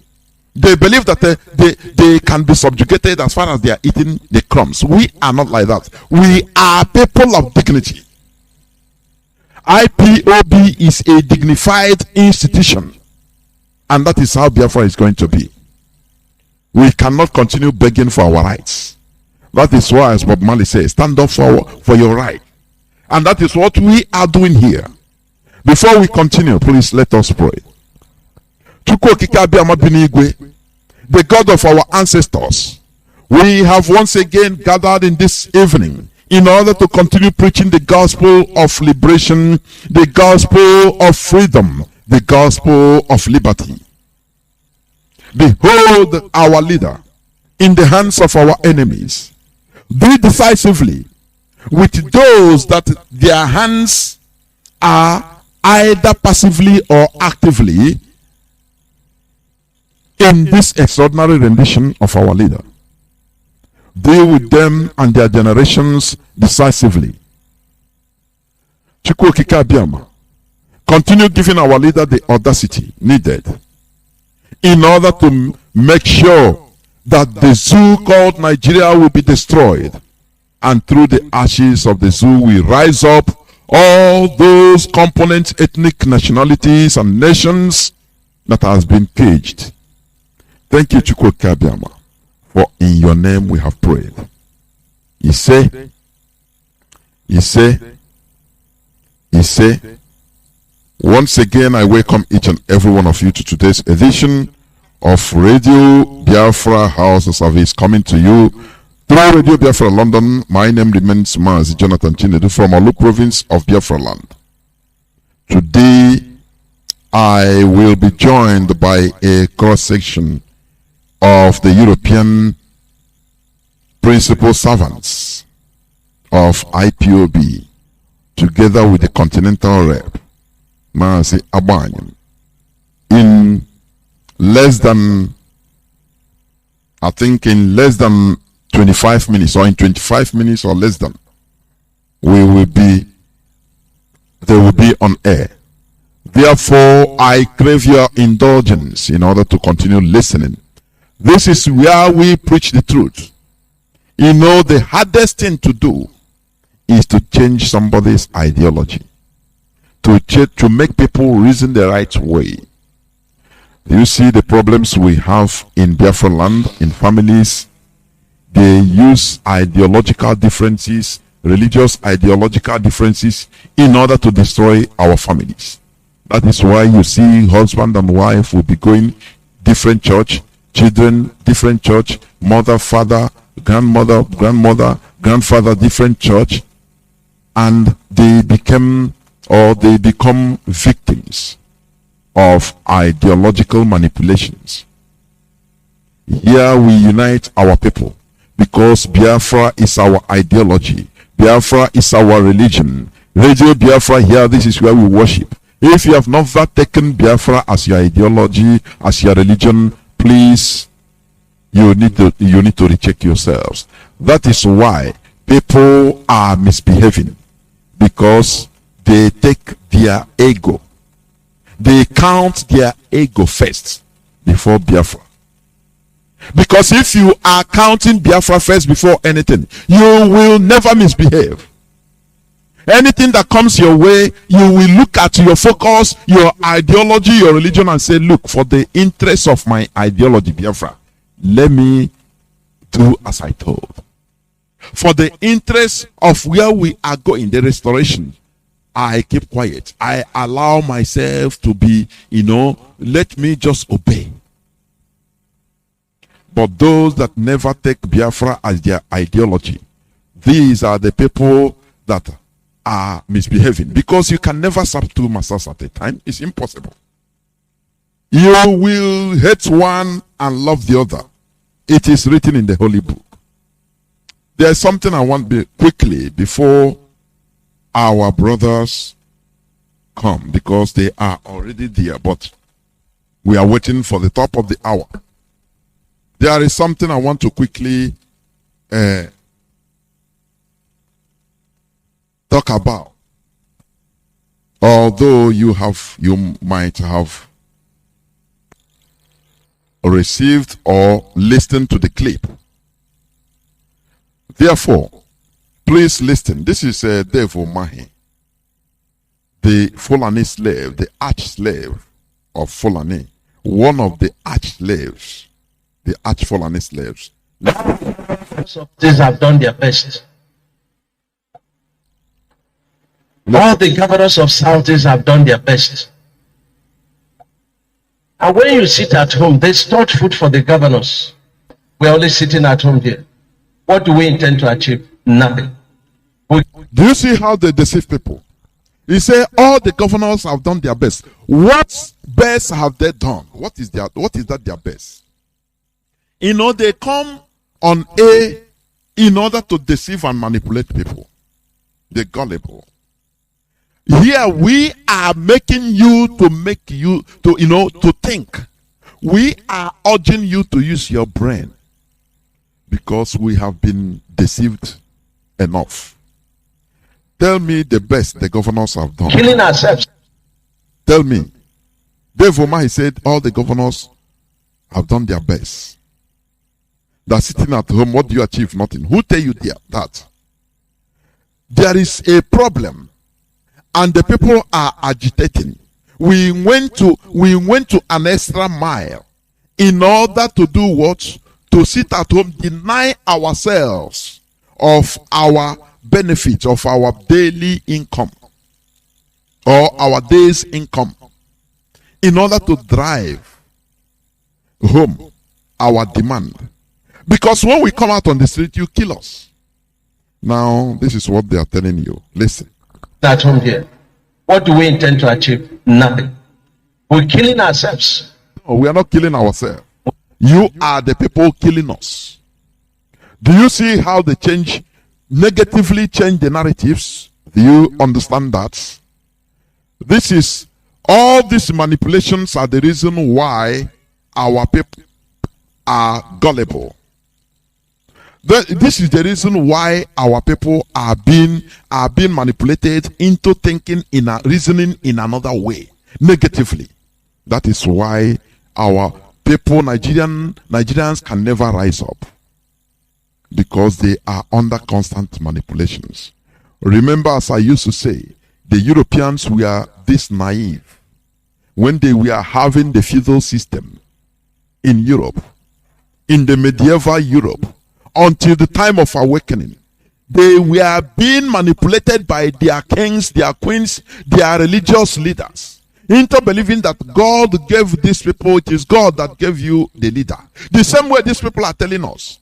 They believe that they can be subjugated as far as they are eating the crumbs. We are not like that. We are people of dignity. IPOB is a dignified institution, and that is how Biafra is going to be. We cannot continue begging for our rights. That is why, as Bob Marley says, stand up for your right. And that is what we are doing here. Before we continue, please let us pray. The God of our ancestors, we have once again gathered in this evening in order to continue preaching the gospel of liberation, the gospel of freedom, the gospel of liberty. Behold our leader in the hands of our enemies. Do decisively with those that their hands are either passively or actively in this extraordinary rendition of our leader. Deal with them and their generations decisively. Chukwokika Biama, continue giving our leader the audacity needed in order to make sure that the zoo called Nigeria will be destroyed, and through the ashes of the zoo will rise up all those component ethnic nationalities and nations that has been caged. Thank you, Chukwokika Biama, for in your name we have prayed. He say, once again, I welcome each and every one of you to today's edition of Radio Biafra House of Service, coming to you through Radio Biafra London. My name remains Mazi Chinedu from Olu province of Biafra land. Today, I will be joined by a cross-section of the European principal servants of IPOB, together with the continental rep, Mazi Abanyam. In less than 25 minutes, or in 25 minutes or less than, they will be on air. Therefore, I crave your indulgence in order to continue listening. This is where we preach the truth. The hardest thing to do is to change somebody's ideology, to make people reason the right way. You see the problems we have in Biafra land, in families. They use ideological differences, religious ideological differences, in order to destroy our families. That is why you see husband and wife will be going different church, children different church, mother, father, grandmother, grandfather different church, and they become victims of ideological manipulations. Here we unite our people because Biafra is our ideology. Biafra is our religion. Radio Biafra here, this is where we worship. If you have never taken Biafra as your ideology, as your religion, please, you need to recheck yourselves. That is why people are misbehaving, because they take their ego. They count their ego first before Biafra. Because if you are counting Biafra first before anything, you will never misbehave. Anything that comes your way, you will look at your focus, your ideology, your religion, and say, look, for the interest of my ideology, Biafra, let me do as I told. For the interest of where we are going, the restoration, I keep quiet. I allow myself to be, let me just obey. But those that never take Biafra as their ideology, these are the people that are misbehaving, because you can never serve two masters at a time. It's impossible. You will hate one and love the other. It is written in the Holy Book. There's something I want quickly before our brothers come, because they are already there, but we are waiting for the top of the hour. There is something I want to quickly talk about. Although you might have received or listened to the clip. Therefore, please listen. This is Devo Mahi, the Fulani slave, the arch-slave of Fulani, one of the arch-slaves, the arch-Fulani slaves. These have done their best. All the governors of Southeast have done their best. And when you sit at home, they stored food for the governors. We're only sitting at home here. What do we intend to achieve? Nothing. Do you see how they deceive people? He said all the governors have done their best. What best have they done? What is that their best? They come on in order to deceive and manipulate people. They're gullible. Here we are making you to think. We are urging you to use your brain, because we have been deceived enough. Tell me the best the governors have done. Killing ourselves. Tell me. Dave Omah said all the governors have done their best. They're sitting at home. What do you achieve? Nothing. Who tell you that? There is a problem, and the people are agitating. We went to an extra mile in order to do what? To sit at home, deny ourselves of our benefits, of our daily income or our day's income, in order to drive home our demand. Because when we come out on the street, you kill us. Now, this is what they are telling you. Listen. At home here, what do we intend to achieve? Nothing. We're killing ourselves. No, we are not killing ourselves. You are the people killing us. Do you see how they negatively change the narratives? Do you understand that? All these manipulations are the reason why our people are gullible. This is the reason why our people are being manipulated into thinking reasoning in another way, negatively. That is why our people, Nigerians can never rise up, because they are under constant manipulations. Remember, as I used to say, the Europeans were this naive when they were having the feudal system in Europe, in the medieval Europe, until the time of awakening. They were being manipulated by their kings, their queens, their religious leaders, into believing that God gave these people, it is God that gave you the leader. The same way these people are telling us.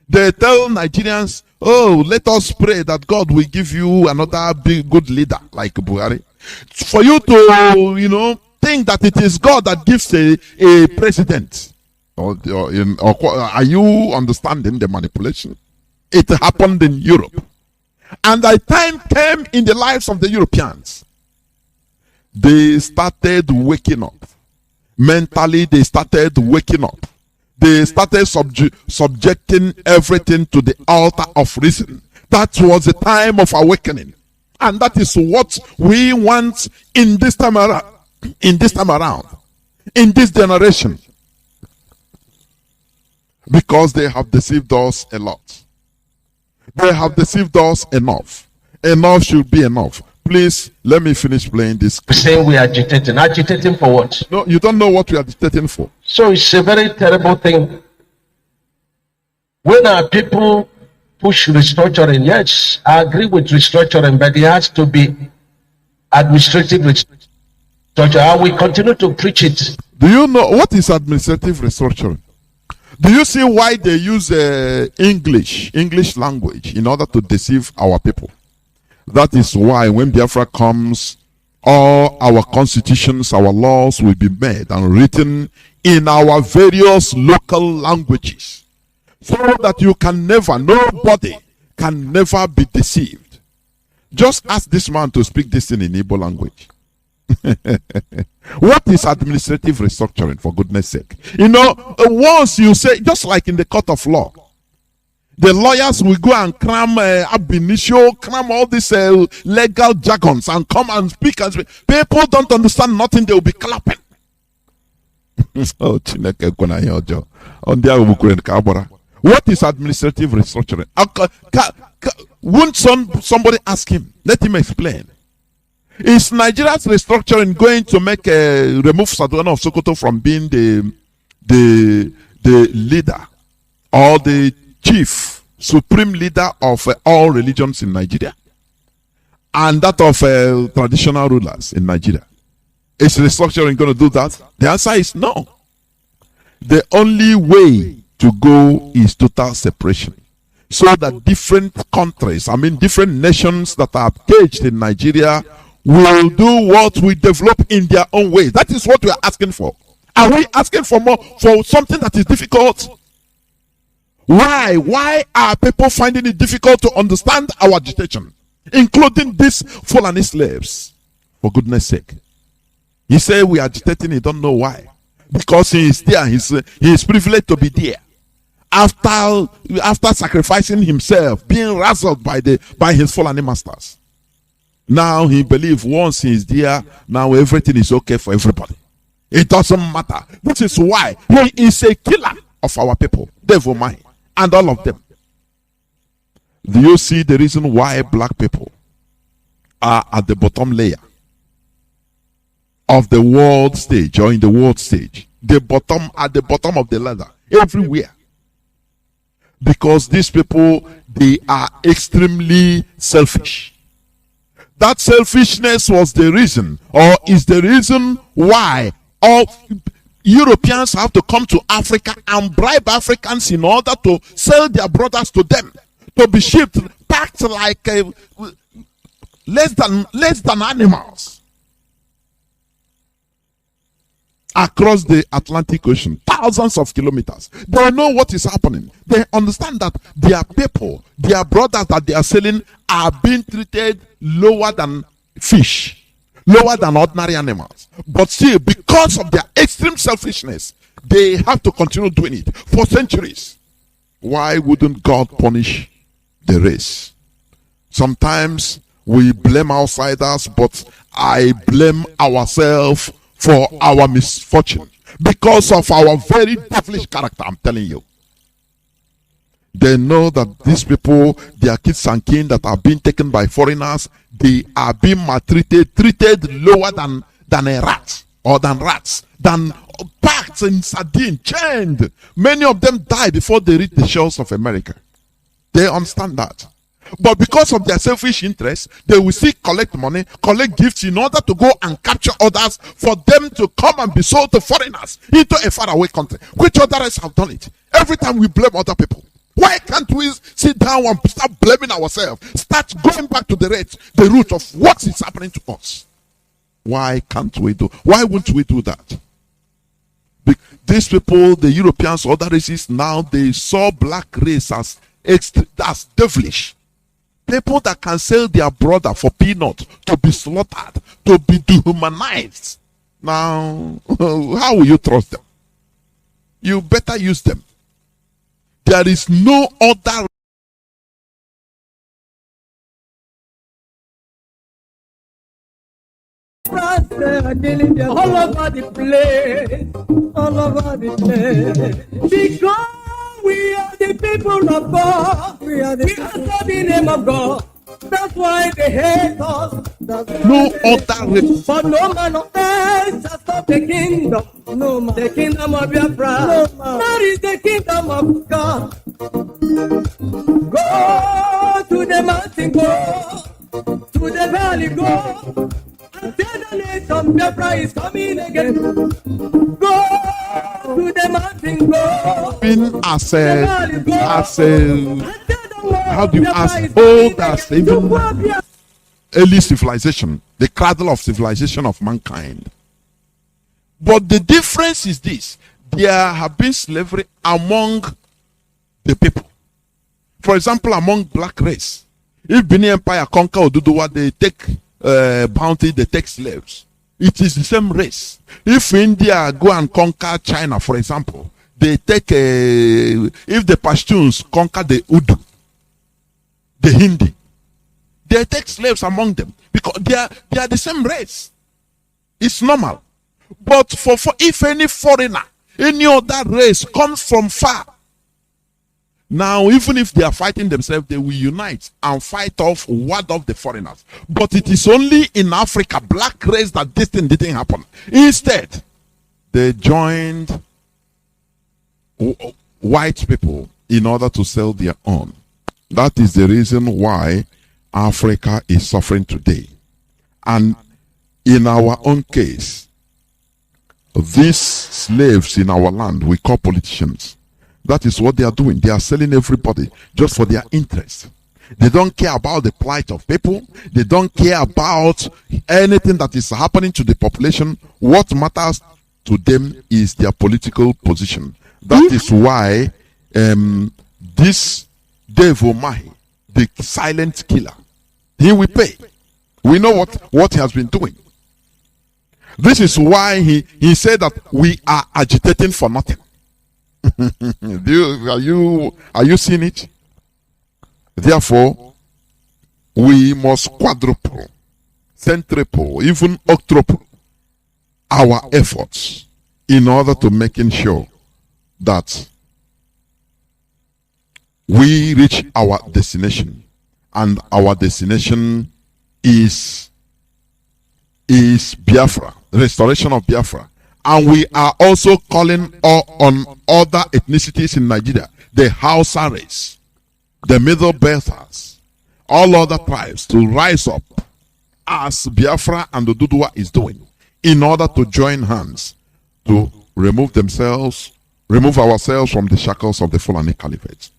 They tell Nigerians, oh, let us pray that God will give you another big good leader like Buhari. For you to, think that it is God that gives a president. Are you understanding the manipulation? It happened in Europe. And the time came in the lives of the Europeans. They started waking up. Mentally, they started waking up. They started subjecting everything to the altar of reason. That was the time of awakening. And that is what we want in this time around. In this generation. Because they have deceived us a lot. They have deceived us enough. Enough should be enough. Please, let me finish playing this. Saying we are agitating. Agitating for what? No, you don't know what we are agitating for. So it's a very terrible thing. When our people push restructuring, yes, I agree with restructuring, but it has to be administrative restructuring. I will continue to preach it. Do you know what is administrative restructuring? Do you see why they use English language in order to deceive our people? That is why when Biafra comes, all our constitutions, our laws will be made and written in our various local languages, so that nobody can never be deceived. Just ask this man to speak this in Igbo language. What is administrative restructuring, for goodness sake? Once you say, just like in the court of law, the lawyers will go and cram ab initio, cram all these legal jargons and come and speak. People don't understand nothing, they will be clapping. What is administrative restructuring? Won't somebody ask him? Let him explain. Is Nigeria's restructuring going to remove Sadwana of Sokoto from being the leader or the chief, supreme leader of all religions in Nigeria, and that of traditional rulers in Nigeria? Is restructuring going to do that? The answer is no. The only way to go is total separation, so that different countries, different nations that are caged in Nigeria, will do what we develop in their own way. That is what we are asking for. Are we asking for more, for something that is difficult? Why are people finding it difficult to understand our agitation, including these Fulani slaves? For goodness sake. He said we are agitating, he don't know why. Because he is there, he is privileged to be there. After sacrificing himself, being razzled by his Fulani masters. Now he believes once he is there, now everything is okay for everybody. It doesn't matter. This is why he is a killer of our people, devil mind, and all of them. Do you see the reason why black people are at the bottom layer of the world stage, or in the world stage? At the bottom of the ladder, everywhere. Because these people, they are extremely selfish. That selfishness was the reason, or is the reason why all Europeans have to come to Africa and bribe Africans in order to sell their brothers to them, to be shipped, packed like less than animals across the Atlantic Ocean, thousands of kilometers. They know what is happening. They understand that their people, their brothers that they are selling, are being treated lower than fish, lower than ordinary animals. But still, because of their extreme selfishness, they have to continue doing it for centuries. Why wouldn't God punish the race? Sometimes we blame outsiders, but I blame ourselves for our misfortune because of our very devilish character. I'm telling you. They know that these people, their kids and kin that are being taken by foreigners, they are being maltreated, treated lower than a rat or than rats, than packed in sardine, chained. Many of them die before they reach the shores of America. They understand that. But because of their selfish interests, they will still collect money, collect gifts in order to go and capture others for them to come and be sold to foreigners into a faraway country, which others have done it. Every time we blame other people. Why can't we sit down and start blaming ourselves? Start going back to the root of what is happening to us. Why can't we do? Why won't we do that? These people, the Europeans, other races, now they saw black race as devilish. People that can sell their brother for peanut, to be slaughtered, to be dehumanized. Now, how will you trust them? You better use them. There is no other. All over the place, all over the place. Because we are the people of God, we are the name of God. That's why they hate us. No other race. But no man on earth shall stop the kingdom. No man. The kingdom of Biafra. No man. That is the kingdom of God. Go to the mountain, go to the valley, go. And tell the nation Biafra is coming again. Go to the mountain, go. Been as a how do you ask old as even early civilization, the cradle of civilization of mankind. But the difference is this: there have been slavery among the people. For example, among black race, if Benin Empire conquer Oduduwa, they take bounty, they take slaves. It is the same race. If India go and conquer China, for example, they take if the Pashtuns conquer the Urdu, the Hindi, they take slaves among them because they are the same race. It's normal. But for if any foreigner, any other race comes from far, now even if they are fighting themselves, they will unite and ward off the foreigners. But it is only in Africa, black race, that this thing didn't happen. Instead, they joined white people in order to sell their own. That is the reason why Africa is suffering today. And in our own case, these slaves in our land, we call politicians. That is what they are doing. They are selling everybody just for their interest. They don't care about the plight of people. They don't care about anything that is happening to the population. What matters to them is their political position. That is why this Dave Omahi, the silent killer, he will pay. We know what he has been doing. This is why he said that we are agitating for nothing. Are you seeing it? Therefore, we must quadruple, centuple, even octuple our efforts in order to making sure that we reach our destination, and our destination is Biafra, restoration of Biafra. And we are also calling on other ethnicities in Nigeria, the Hausa race, the Middle Belters, all other tribes to rise up as Biafra and Oduduwa is doing, in order to join hands to remove ourselves from the shackles of the Fulani Caliphate.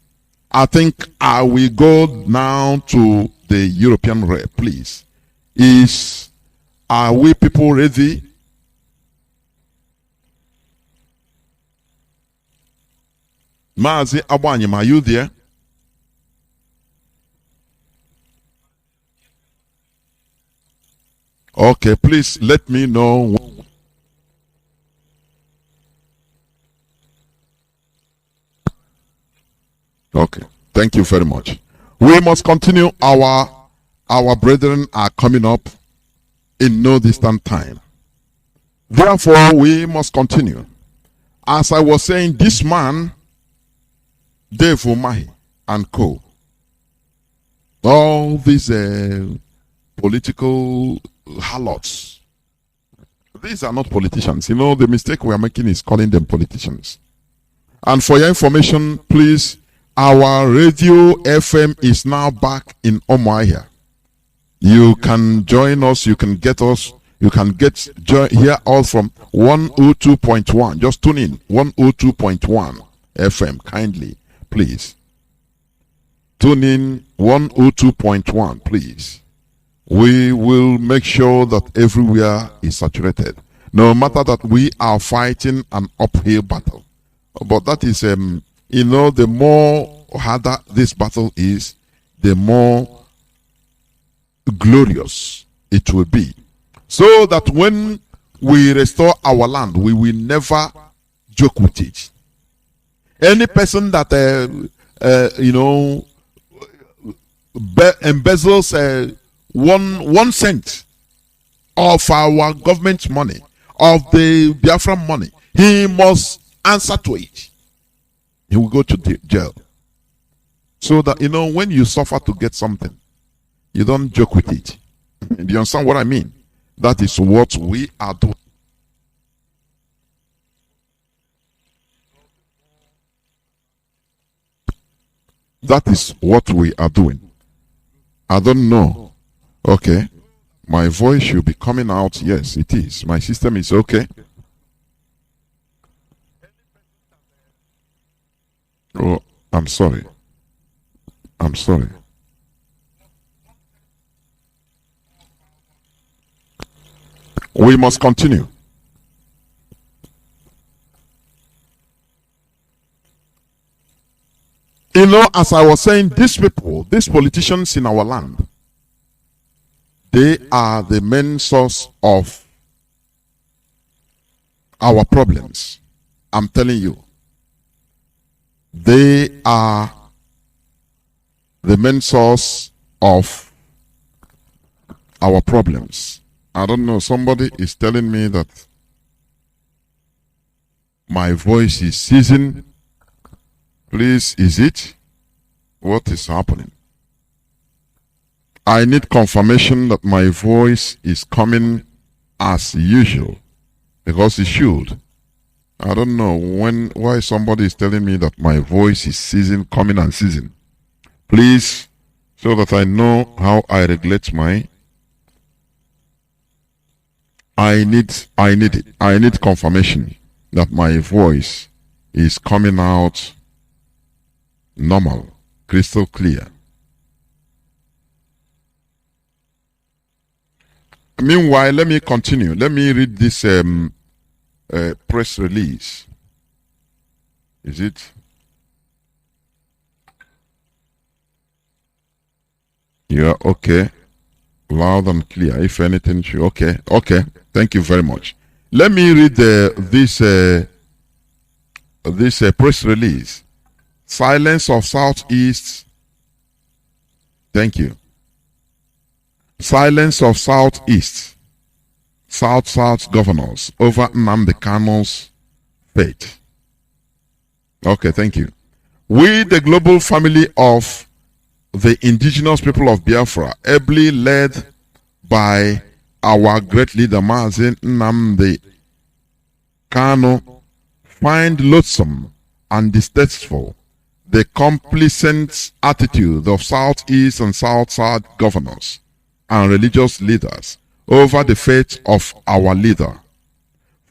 I think I will go now to the European rep, please. Are we people ready? Mazi Abanyim, are you there? Okay, please let me know. Okay, thank you very much. We must continue. Our brethren are coming up in no distant time. Therefore, we must continue. As I was saying, this man, Dave Omahi, and co. All these political harlots. These are not politicians. You know, the mistake we are making is calling them politicians. And for your information, please, our radio FM is now back in Omoahia. You can join us, you can get us, you can hear us from 102.1. Just tune in, 102.1 FM, kindly, please. Tune in 102.1, please. We will make sure that everywhere is saturated. No matter that we are fighting an uphill battle. But that is, you know, the more harder this battle is, the more glorious it will be. So that when we restore our land, we will never joke with it. Any person that, you know, embezzles 1 cent of our government money, of the Biafra money, he must answer to it. He will go to jail. So that, you know, when you suffer to get something, you don't joke with it. Do you understand what I mean? That is what we are doing. That is what we are doing. I don't know. Okay. My voice should be coming out. Yes, it is. My system is okay. Oh, I'm sorry. I'm sorry. We must continue. You know, as I was saying, these people, these politicians in our land, they are the main source of our problems. I'm telling you. They are the main source of our problems. I don't know, somebody is telling me that my voice is ceasing. Please, is it? What is happening? I need confirmation that my voice is coming as usual, because it should. I don't know why somebody is telling me that my voice is ceasing, coming and ceasing. Please, so that I know how I regulate my. I need it. I need confirmation that my voice is coming out normal, crystal clear. Meanwhile, let me continue. Let me read this press release. Is it? Yeah, okay. Loud and clear. If anything, okay. Okay. Thank you very much. Let me read this press release. Silence of Southeast. Thank you. Silence of Southeast. South governors over Nnamdi Kanu's fate. Okay, thank you. We, the global family of the indigenous people of Biafra, ably led by our great leader Mazi Nnamdi Kanu, find loathsome and distasteful the complacent attitude of Southeast and South governors and religious leaders over the fate of our leader,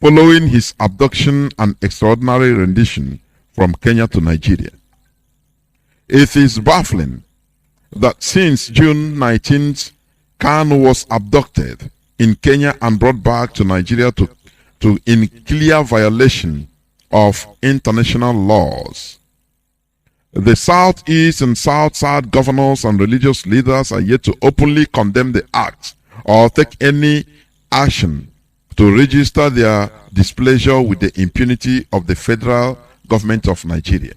following his abduction and extraordinary rendition from Kenya to Nigeria. It is baffling that since June 19th, Kanu was abducted in Kenya and brought back to Nigeria in clear violation of international laws. The Southeast and South governors and religious leaders are yet to openly condemn the act or take any action to register their displeasure with the impunity of the federal government of Nigeria.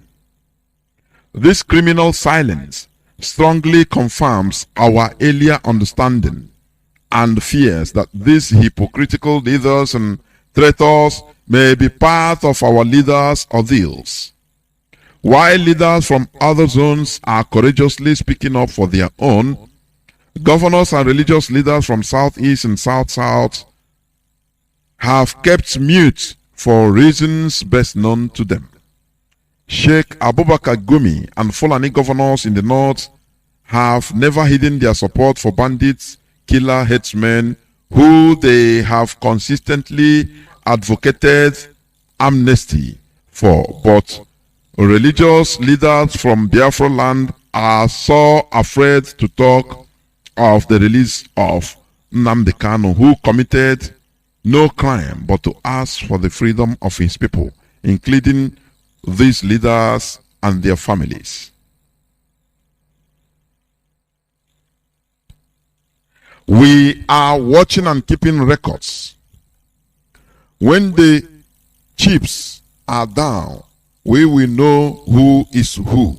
This criminal silence strongly confirms our earlier understanding and fears that these hypocritical leaders and traitors may be part of our leaders' ordeals. While leaders from other zones are courageously speaking up for their own, governors and religious leaders from Southeast and South-South have kept mute for reasons best known to them. Sheikh Abubakar Gumi and Fulani governors in the north have never hidden their support for bandits, killer headsmen who they have consistently advocated amnesty for. But religious leaders from Biafra land are so afraid to talk of the release of Nnamdi Kanu, who committed no crime but to ask for the freedom of his people, including these leaders and their families. We are watching and keeping records. When the chips are down, we will know who is who.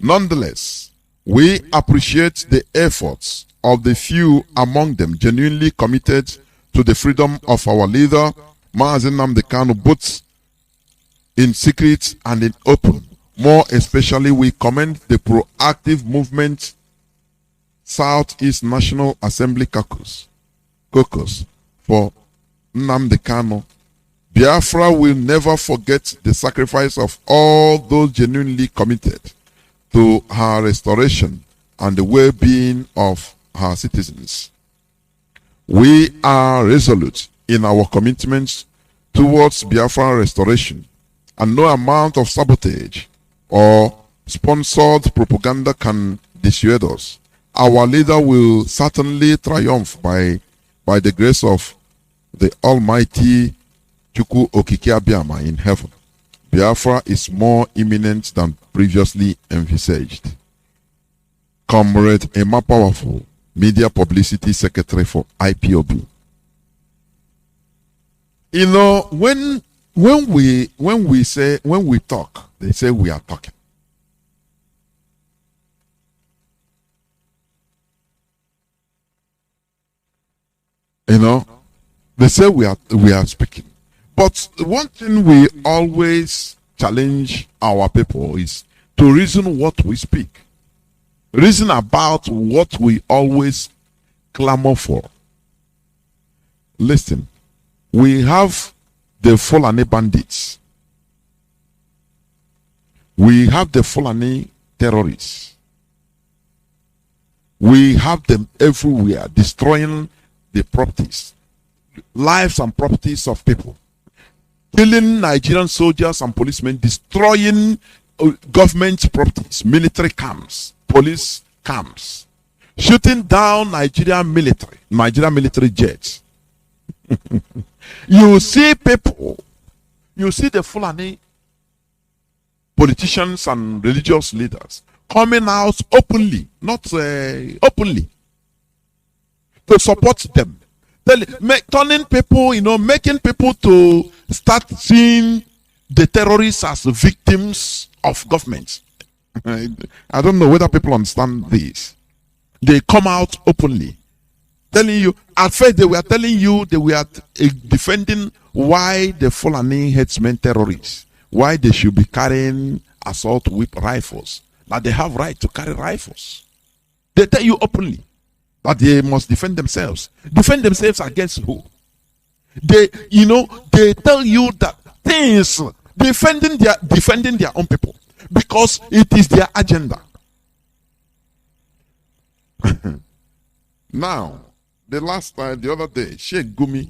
Nonetheless, we appreciate the efforts of the few among them genuinely committed to the freedom of our leader, Mazi Nnamdi Kanu, both in secret and in open. More especially, we commend the proactive movement Southeast National Assembly caucus for Nnamdi Kanu. Biafra will never forget the sacrifice of all those genuinely committed to her restoration and the well-being of her citizens. We are resolute in our commitments towards Biafra restoration, and no amount of sabotage or sponsored propaganda can dissuade us. Our leader will certainly triumph by the grace of the Almighty Chukwu Okike Abiyama in heaven. Biafra is more imminent than previously envisaged. Comrade Emma Powerful, Media Publicity Secretary for IPOB. You know, when we talk, they say we are talking. You know, they say we are speaking. But one thing we always challenge our people is to reason what we speak. Reason about what we always clamor for. Listen, we have the Fulani bandits. We have the Fulani terrorists. We have them everywhere, destroying the properties, lives and properties of people, killing Nigerian soldiers and policemen, destroying government properties, military camps, police camps, shooting down Nigerian military jets. You see people, you see the Fulani politicians and religious leaders coming out openly, not openly, to support them, turning people, making people to start seeing the terrorists as victims of government. I don't know whether people understand this. They come out openly, telling you, at first they were telling you they were defending why the Fulani headsmen terrorists, why they should be carrying assault whip rifles, that they have right to carry rifles. They tell you openly that they must defend themselves. Defend themselves against who? They tell you that things defending their own people because it is their agenda. Now, the other day, Sheikh Gumi,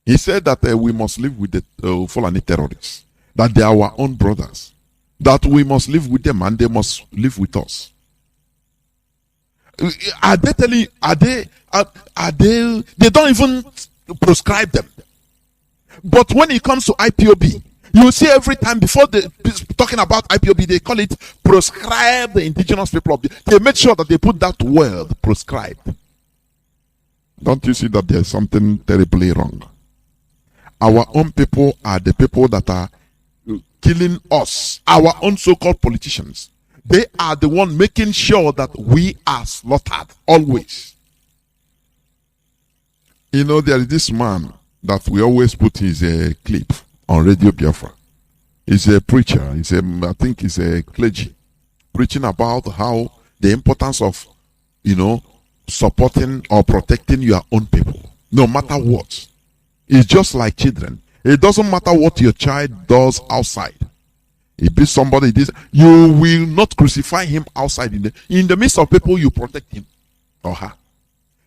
he said that we must live with the Fulani terrorists, that they are our own brothers, that we must live with them and they must live with us. Are they telling you, they don't even proscribe them. But when it comes to IPOB, you see every time before they talking about IPOB, they call it proscribe the indigenous people of they make sure that they put that word proscribed. Don't you see that there's something terribly wrong? Our own people are the people that are killing us, our own so-called politicians. They are the one making sure that we are slaughtered always. There is this man that we always put his clip on Radio Biafra. He's a preacher. I think he's a clergy, preaching about how the importance of, supporting or protecting your own people, no matter what. It's just like children. It doesn't matter what your child does outside. If it's somebody, you will not crucify him outside. In the midst of people, you protect him or her.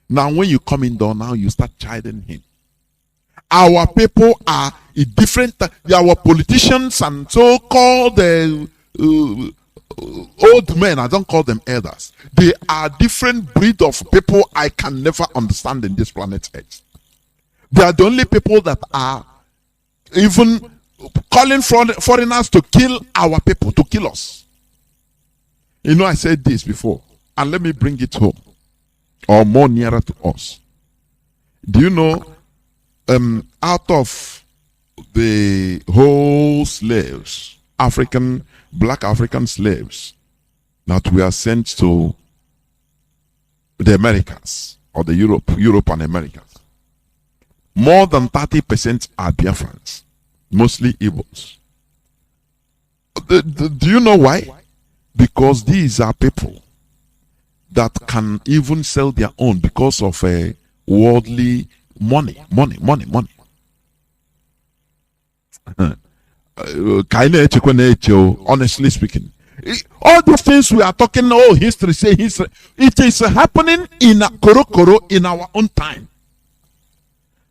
Now, when you come indoor, now you start chiding him. Our people are different. Our politicians and so-called old men, I don't call them elders. They are different breed of people I can never understand in this planet Earth. They are the only people that are even calling foreigners to kill our people, to kill us. I said this before, and let me bring it home, or more nearer to us. Do you know, out of the whole slaves, black African slaves that were sent to the Americas, or the Europe and Americas, more than 30% are Biafrans, mostly Ibos. Do you know why? Because these are people that can even sell their own because of worldly money. Honestly speaking, all these things we are talking, history, it is happening in Korokoro in our own time.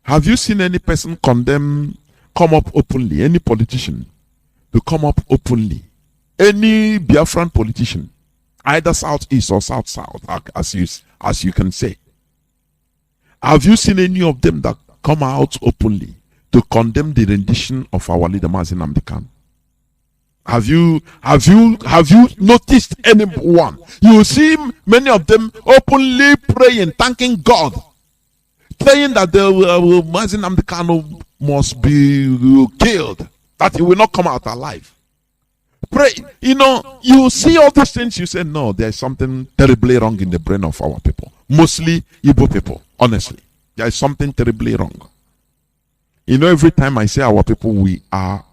Have you seen any person come up openly, any politician to come up openly, any Biafran politician, either southeast or south, as you can say? Have you seen any of them that come out openly to condemn the rendition of our leader Mazi Nnamdi Kanu? Have you noticed anyone? You see many of them openly praying, thanking God, saying that Mazi Nnamdi Kanu must be killed, that he will not come out alive. Pray. You see all these things, you say, no, there's something terribly wrong in the brain of our people, mostly Igbo people. Honestly, there is something terribly wrong. Every time I say our people, we are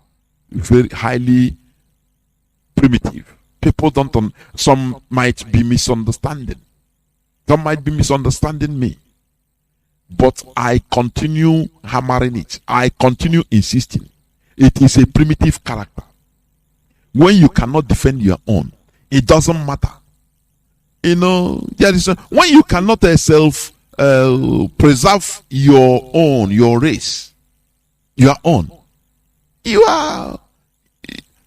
very highly primitive. People don't, some might be misunderstanding. Some might be misunderstanding me. But I continue hammering it. I continue insisting. It is a primitive character. When you cannot defend your own, it doesn't matter. When you cannot preserve your own, your race, your own, you are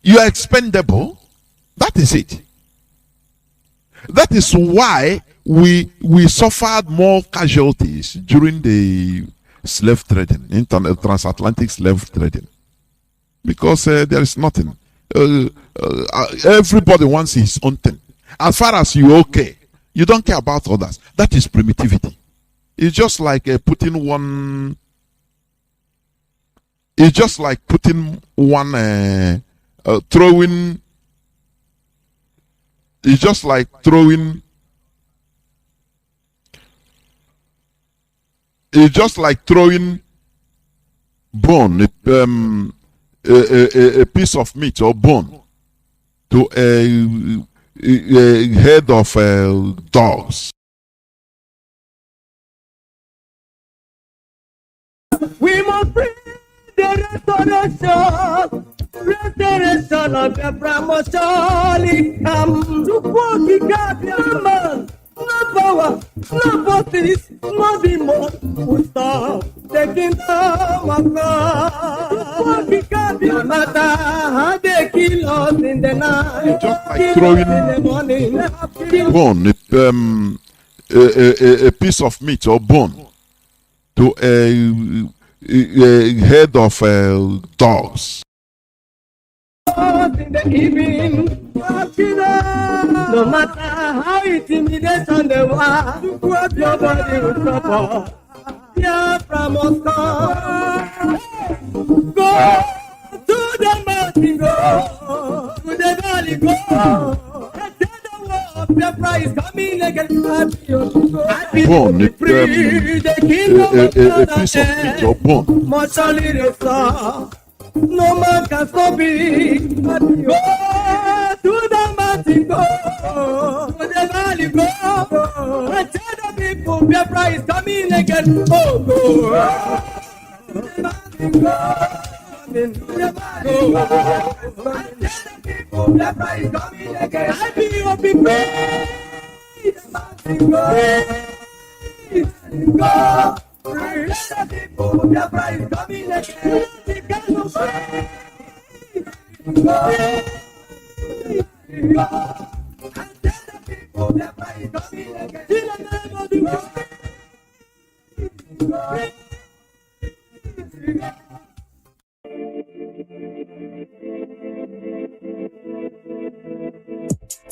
expendable. That is it. That is why we suffered more casualties during the slave trading, transatlantic slave trading, because there is nothing. Everybody wants his own thing. As far as you're okay, you don't care about others. That is primitivity. It's just like putting one. It's just like putting one throwing. It's just like throwing. It's just like throwing bone, a piece of meat or bone to a head of dogs. We must bring the restoration of the promotion come to work the man. No power, no forces, no demon will stop the kingdom of God. No matter how they kill us in the night, just like throwing in the morning, bone, a piece of meat or bone to a head of dogs. In the evening, no matter how intimidation they were, nobody will suffer. Biafra must come. Go to the mountain, go to the valley, go. The war of Biafra is coming against bone, a piece of meat or bone. Must only restore. No man can stop it. Go to the mountain, go to the valley, go. And tell the people Biafra is coming again. Oh, go to the mountain, go. To the valley, go. And tell the people Biafra is coming again. I be up in praise. The mountain, go. Go. And tell the people Biafra is coming again. The kind of praise. Go.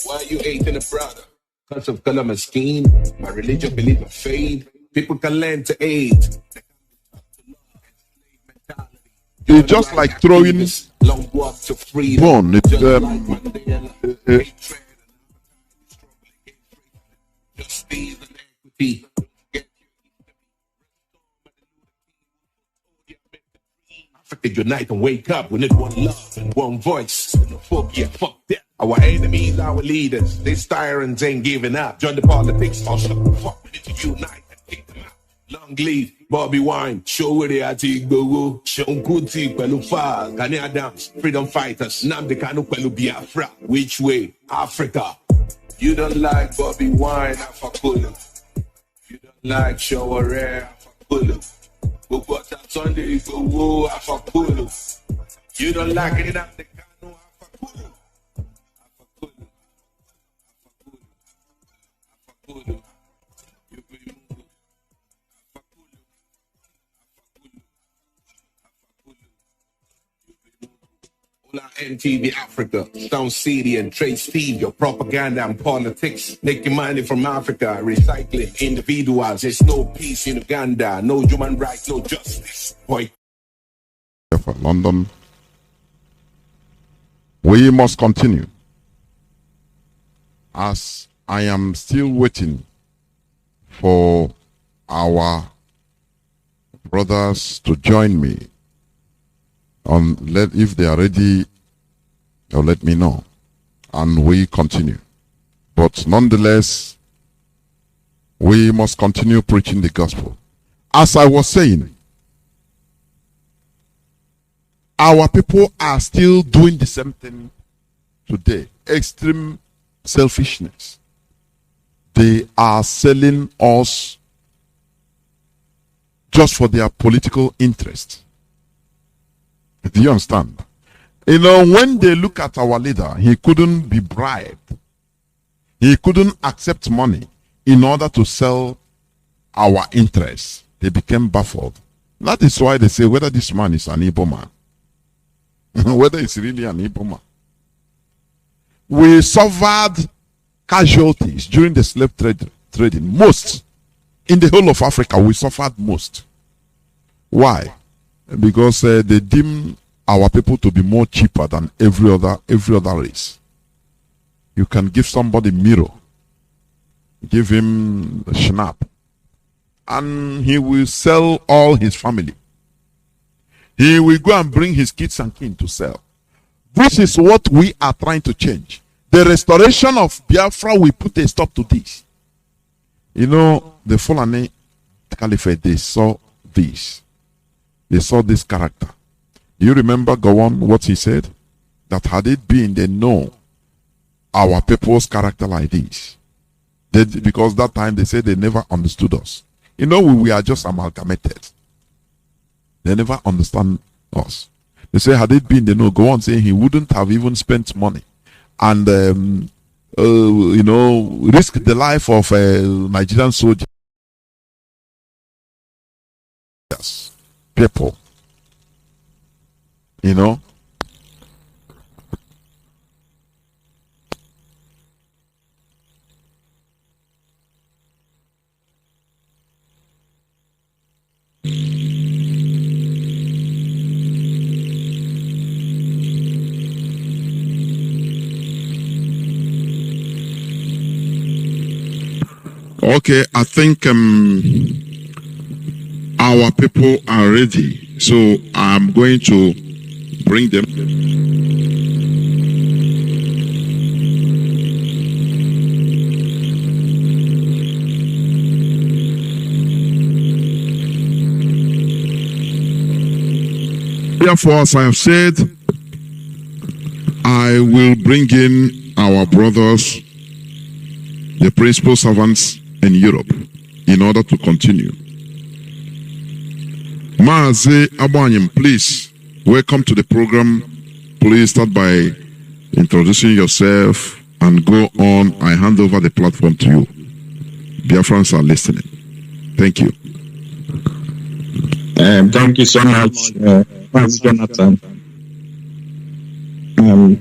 Why you hating a brother? Cause of color, my scheme, my religion, belief, my faith. People can learn to aid. It's just like throwing bone. Africa unite and wake up. We need one love and one voice. Fuck yeah, fuck that. Our enemies, our leaders, they tyrants ain't giving up. Join the politics, or shut the fuck. We need to unite and kick them out. Long live Bobby Wine, show where they are to go. Sean Kuti, Pelu Faz, Ghanaian Adams, freedom fighters, Nnamdi Kanu, Pelu Biafra. Which way? Africa. You don't like Bobby Wine, Afakulu. You don't like Shaware, Afakulu. But what that Sunday is go whoa, Afakulu. You don't like it, Nnamdi Kanu, Afakulu. Afakulu. MTV Africa, Stone City and Trade Steve, your propaganda and politics, making money from Africa, recycling individuals. There's no peace in Uganda, no human rights, no justice. Boy. For London, we must continue. As I am still waiting for our brothers to join me. If they are ready, they'll let me know, and we continue. But nonetheless, we must continue preaching the gospel. As I was saying, our people are still doing the same thing today. Extreme selfishness. They are selling us just for their political interest. Do you understand? You know, when they look at our leader, he couldn't be bribed. He couldn't accept money in order to sell our interests. They became baffled. That is why they say whether this man is an Ipob man. Whether it's really an Ipob man. We suffered casualties during the slave trading. Most. In the whole of Africa, we suffered most. Why? Because they deem our people to be more cheaper than every other race. You can give somebody mirror, give him a schnapp, and he will sell all his family. He will go and bring his kids and kin to sell. This is what we are trying to change. The restoration of Biafra will put a stop to this. You know, the Fulani Caliphate, they saw this. They saw this character. You remember, go on, what he said? That had it been, they know our people's character like this. Because that time they said they never understood us. You know, we are just amalgamated. They never understand us. They say, had it been, they know, go on saying he wouldn't have even spent money. And, you know, risk the life of a Nigerian soldier. Yes. People, you know, okay, I think our people are ready, so I'm going to bring them. Therefore, as I have said, I will bring in our brothers, the principal servants in Europe, in order to continue. Mazi Abanyim, please, welcome to the program. Please start by introducing yourself and go on. I hand over the platform to you. Biafrans are listening. Thank you. Thank you so much, Mazi Jonathan.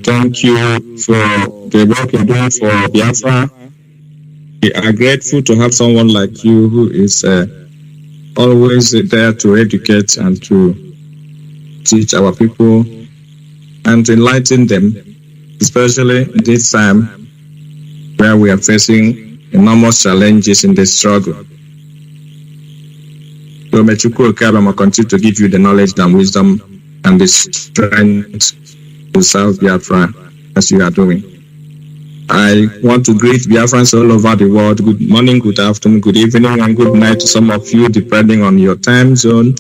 Thank you for the work you're doing for Biafra. We are grateful to have someone like you who is always there to educate and to teach our people and to enlighten them, especially this time where we are facing enormous challenges in the struggle. So may Chukwu Okabama continue to give you the knowledge and wisdom and the strength to serve Biafra as you are doing. I want to greet Biafrans all over the world. Good morning, good afternoon, good evening, and good night to some of you, depending on your time zone.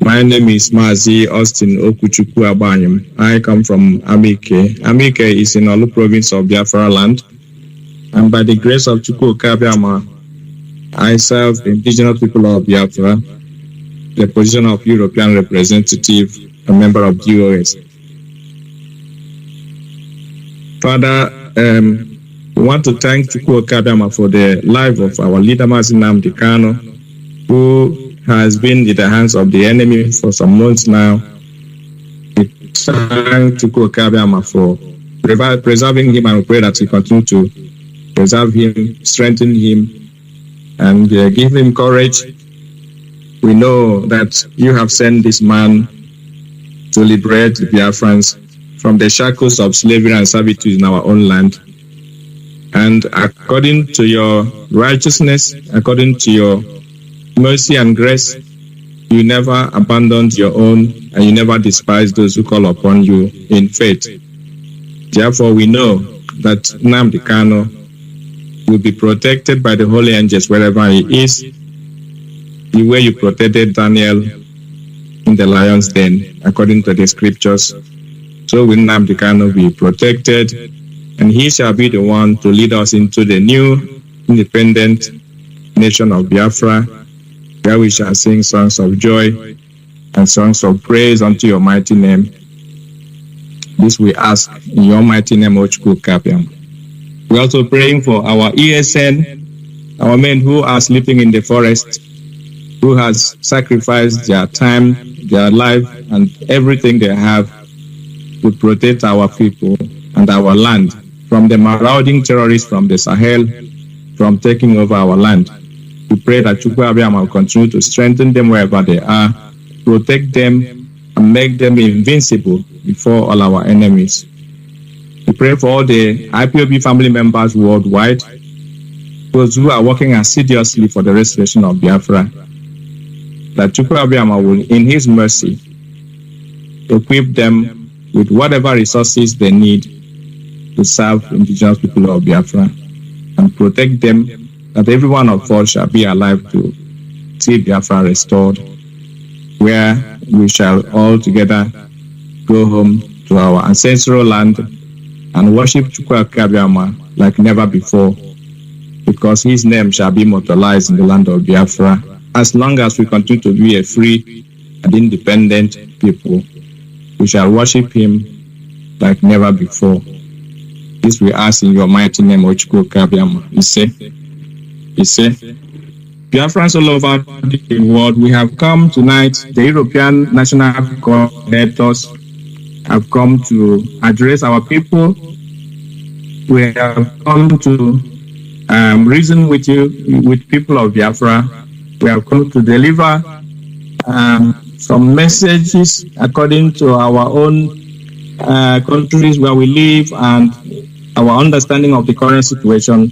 My name is Mazi Austin Okuchukwu Abanyim. I come from Amike. Amike is in Olu province of Biafra land. And by the grace of Chukwu Okabama, I serve the indigenous people of Biafra, the position of European representative, a member of GOS. Father, we want to thank Chukwu Okabama for the life of our leader Mazi Nnamdi Kanu, who has been in the hands of the enemy for some months now. We thank Chukwu Okabama for preserving him, and we pray that he continue to preserve him, strengthen him, and give him courage. We know that you have sent this man to liberate the Biafrans from the shackles of slavery and servitude in our own land. And according to your righteousness, according to your mercy and grace, you never abandoned your own, and you never despised those who call upon you in faith. Therefore, we know that Nnamdi Kanu will be protected by the holy angels wherever he is, the way you protected Daniel in the lion's den, according to the scriptures. So will Nnamdi Kanu be protected, and he shall be the one to lead us into the new independent nation of Biafra, where we shall sing songs of joy and songs of praise unto your mighty name. This we ask in your mighty name, O Chukwu Okabama. We're also praying for our ESN, our men who are sleeping in the forest, who has sacrificed their time, their life, and everything they have to protect our people and our land from the marauding terrorists from the Sahel, from taking over our land. We pray that Chukwu Okabama will continue to strengthen them wherever they are, protect them, and make them invincible before all our enemies. We pray for all the IPOB family members worldwide, those who are working assiduously for the restoration of Biafra, that Chukwu Okabama will, in his mercy, equip them with whatever resources they need to serve indigenous people of Biafra and protect them, that every one of us shall be alive to see Biafra restored, where we shall all together go home to our ancestral land and worship Chukwu Okabama like never before, because his name shall be immortalized in the land of Biafra as long as we continue to be a free and independent people. We shall worship him like never before. This we ask in your mighty name, O Chukwu Okabama. He said, Biafrans all over the world, we have come tonight, the European national coordinators have come to address our people. We have come to reason with you, with people of Biafra. We have come to deliver some messages according to our own countries where we live and our understanding of the current situation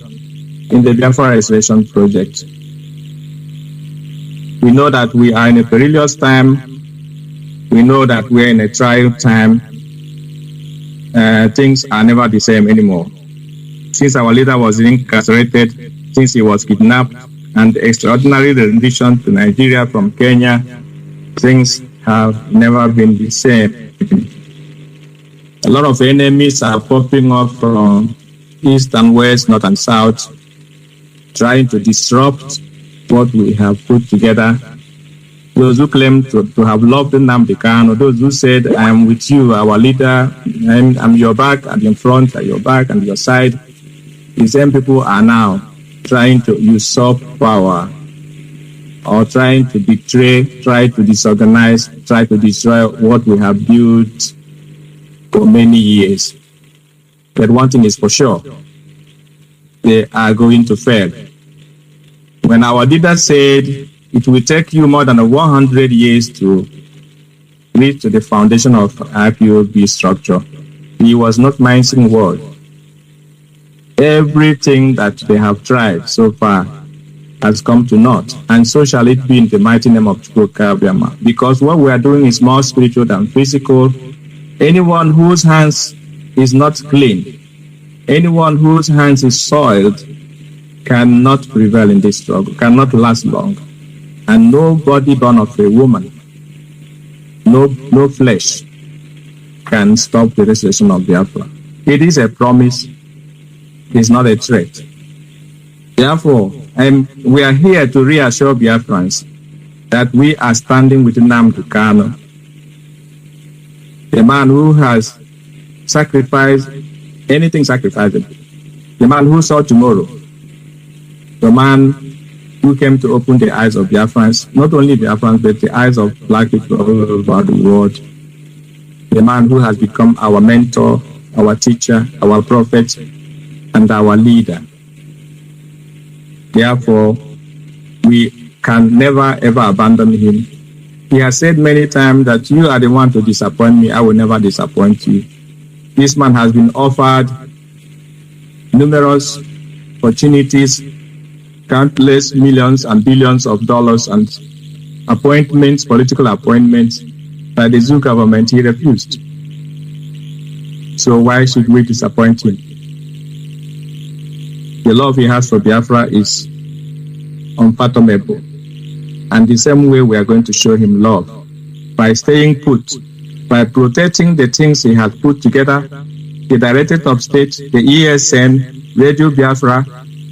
in the Biafra Restoration Project. We know that we are in a perilous time we know that we're in a trial time. Things are never the same anymore. Since our leader was incarcerated, since he was kidnapped, and extraordinary rendition to Nigeria from Kenya, things have never been the same. A lot of enemies are popping up from east and west, north and south, trying to disrupt what we have put together. Those who claim to have loved Nnamdi Kanu, those who said, I am with you, our leader, I'm your back and in front, at your back and your side. The same people are now trying to usurp power or trying to betray, try to disorganize, try to destroy what we have built for many years. But one thing is for sure, they are going to fail. When our leader said it will take you more than 100 years to reach to the foundation of IPOB structure, he was not mincing words. Everything that they have tried so far has come to naught, and so shall it be in the mighty name of Chukwuka. Because what we are doing is more spiritual than physical. Anyone whose hands is not clean, anyone whose hands is soiled, cannot prevail in this struggle, cannot last long. And no body born of a woman, no flesh can stop the restoration of Biafra. It is a promise, it's not a threat. Therefore, we are here to reassure Biafrans that we are standing with Nnamdi Kanu, the man who has sacrificed anything sacrificable, the man who saw tomorrow, the man who came to open the eyes of Biafrans, not only Biafrans, but the eyes of black people all over the world, the man who has become our mentor, our teacher, our prophet, and our leader. Therefore, we can never ever abandon him. He has said many times that you are the one to disappoint me, I will never disappoint you. This man has been offered numerous opportunities, countless millions and billions of dollars and appointments, political appointments by the Zoo government. He refused. So why should we disappoint him? The love he has for Biafra is unfathomable. And the same way we are going to show him love, by staying put, by protecting the things he has put together, the Directorate of State, the ESN, Radio Biafra,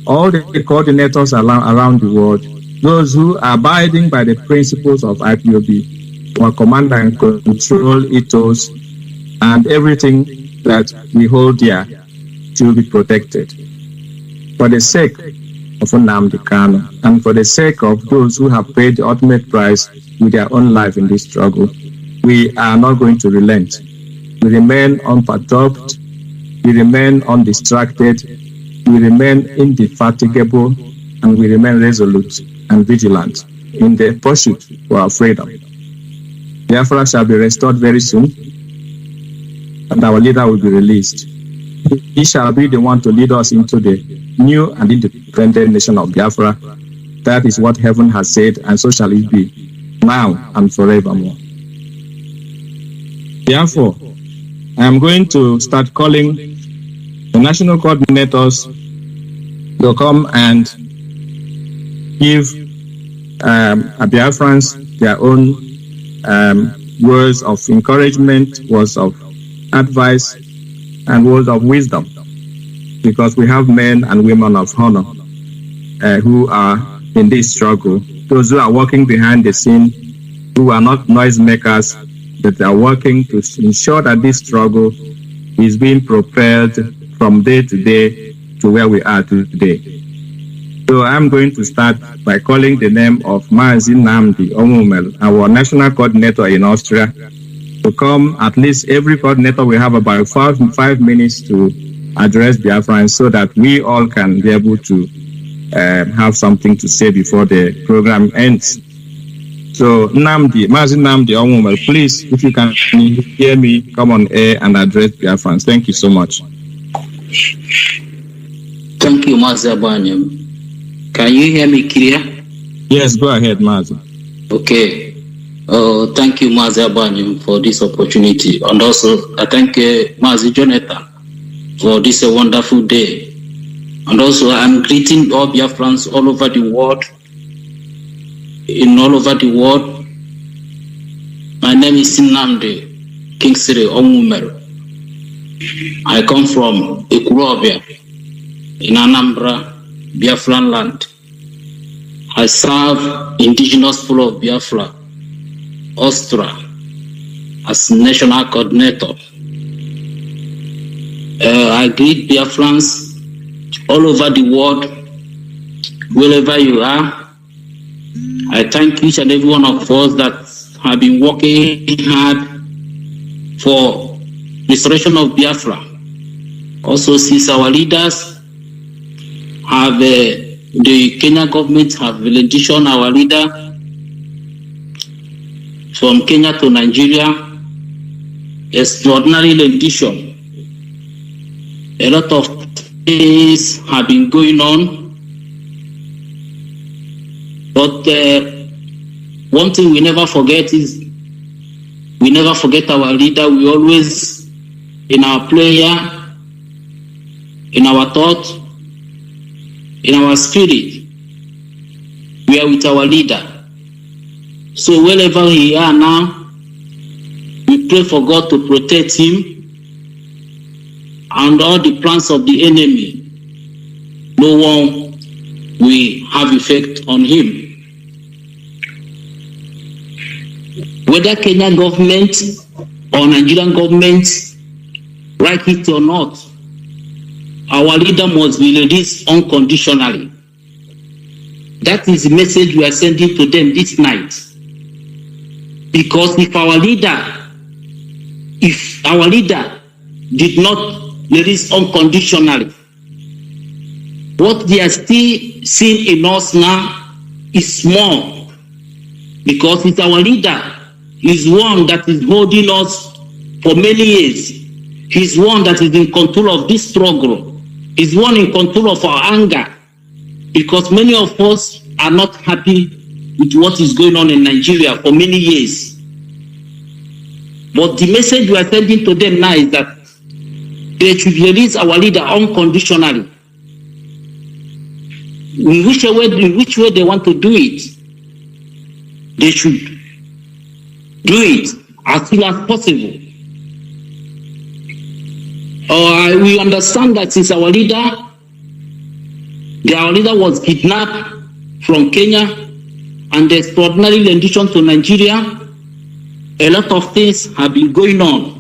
all the coordinators around the world, those who are abiding by the principles of IPOB, our command and control ethos, and everything that we hold dear to be protected. For the sake of Nnamdi Kanu, and for the sake of those who have paid the ultimate price with their own life in this struggle, we are not going to relent. We remain unperturbed, we remain undistracted, we remain indefatigable, and we remain resolute and vigilant in the pursuit for our freedom. Biafra shall be restored very soon, and our leader will be released. He shall be the one to lead us into the new and independent nation of Biafra. That is what heaven has said, and so shall it be, now and forevermore. Therefore, I am going to start calling the national coordinators to come and give Biafrans their own words of encouragement, words of advice, and words of wisdom, because we have men and women of honor who are in this struggle, those who are working behind the scene, who are not noisemakers, but they are working to ensure that this struggle is being propelled from day to day to where we are today. So I'm going to start by calling the name of Mazi Nnamdi Kanu, our national coordinator in Austria, to come. At least every coordinator will have about 5 minutes to address Biafrans so that we all can be able to have something to say before the program ends. So Mazi Nnamdi Kanu, please, if you can hear me, come on air and address Biafrans. Thank you so much. Thank you, Mazi Abanyam. Can you hear me clear? Yes, go ahead, Mazi. Okay. Thank you, Mazi Abanyam, for this opportunity. And also, I thank Mazi Jonathan for this wonderful day. And also, I'm greeting all Biafrans all over the world. All over the world. My name is Nnamdi Kingsley Onwumeru. I come from Ipob in Anambra, Biafran land. I serve indigenous people of Biafra, Austria, as national coordinator. I greet Biafrans all over the world, wherever you are. I thank each and every one of us that have been working hard for restoration of Biafra. Also, since our leaders have, the Kenya government have renditioned our leader from Kenya to Nigeria, extraordinary rendition. A lot of things have been going on, but one thing we never forget is we never forget our leader. We always, in our prayer, in our thought, in our spirit, we are with our leader. So wherever he are now, we pray for God to protect him and all the plans of the enemy. No one will have effect on him. Whether Kenyan government or Nigerian government like it or not, our leader must be released unconditionally. That is the message we are sending to them this night. Because if our leader did not release unconditionally, what they are still seeing in us now is small. Because it's our leader is one that is holding us for many years. He's one that is in control of this struggle. He's one in control of our anger. Because many of us are not happy with what is going on in Nigeria for many years. But the message we are sending to them now is that they should release our leader unconditionally. In which way they want to do it, they should do it as soon as possible. We understand that since our leader was kidnapped from Kenya and extraordinary rendition to Nigeria, a lot of things have been going on.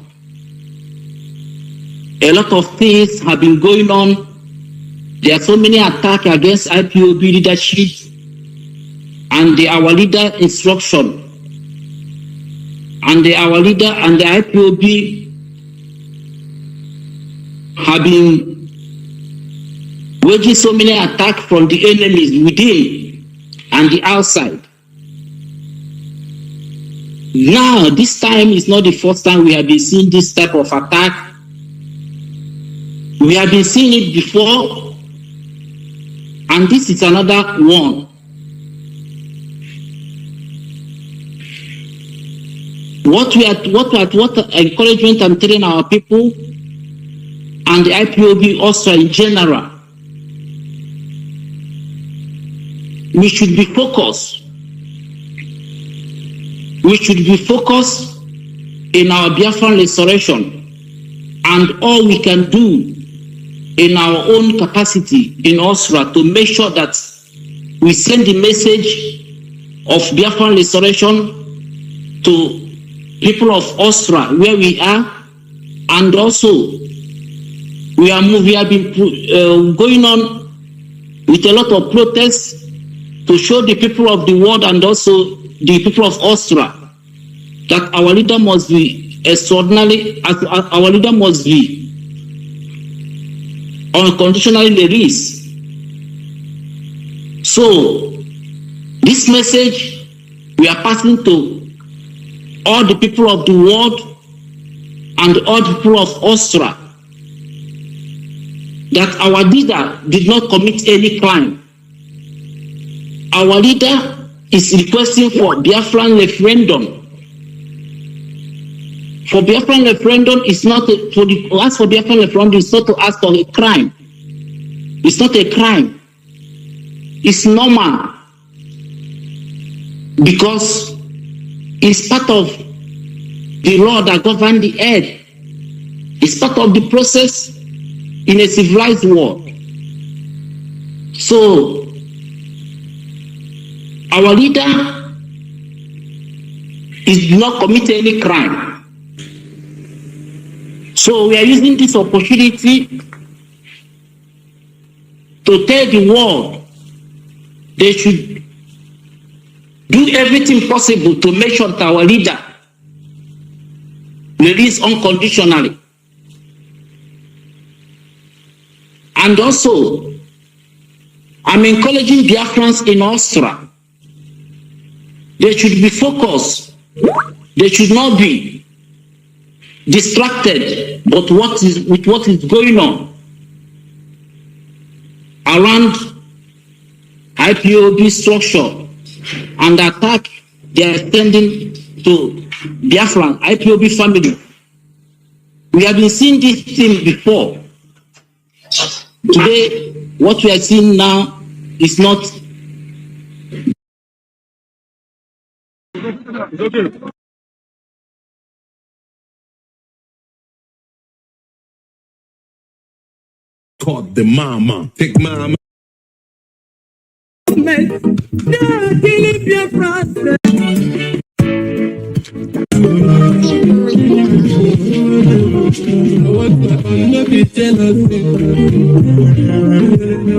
A lot of things have been going on. There are so many attacks against IPOB leadership and our leader instruction. And our leader and the IPOB have been waging so many attacks from the enemies within and the outside. Now, this time is not the first time we have been seeing this type of attack. We have been seeing it before, and this is another one. What encouragement I'm telling our people and the IPOB also in general, we should be focused. We should be focused in our Biafran restoration and all we can do in our own capacity in Austria to make sure that we send the message of Biafran restoration to people of Austria where we are, and also we have been going on with a lot of protests to show the people of the world and also the people of Austria that our leader must be extraordinarily, our leader must be unconditionally released. So this message we are passing to all the people of the world and all the people of Austria that our leader did not commit any crime. Our leader is requesting for Biafran referendum For Biafran referendum is not to ask for Biafran referendum is not to ask for a crime. It's not a crime. It's normal because it's part of the law that governs the earth. It's part of the process in a civilized world. So our leader is not committing any crime. So we are using this opportunity to tell the world they should do everything possible to make sure that our leader release unconditionally. And also, I'm encouraging Biafrans in Austria. They should be focused. They should not be distracted with what is going on around IPOB structure and attack they are sending to Biafran, IPOB family. We have been seeing this thing before. Today, what we are seeing now is not. It's okay. Caught the mama. Take mama.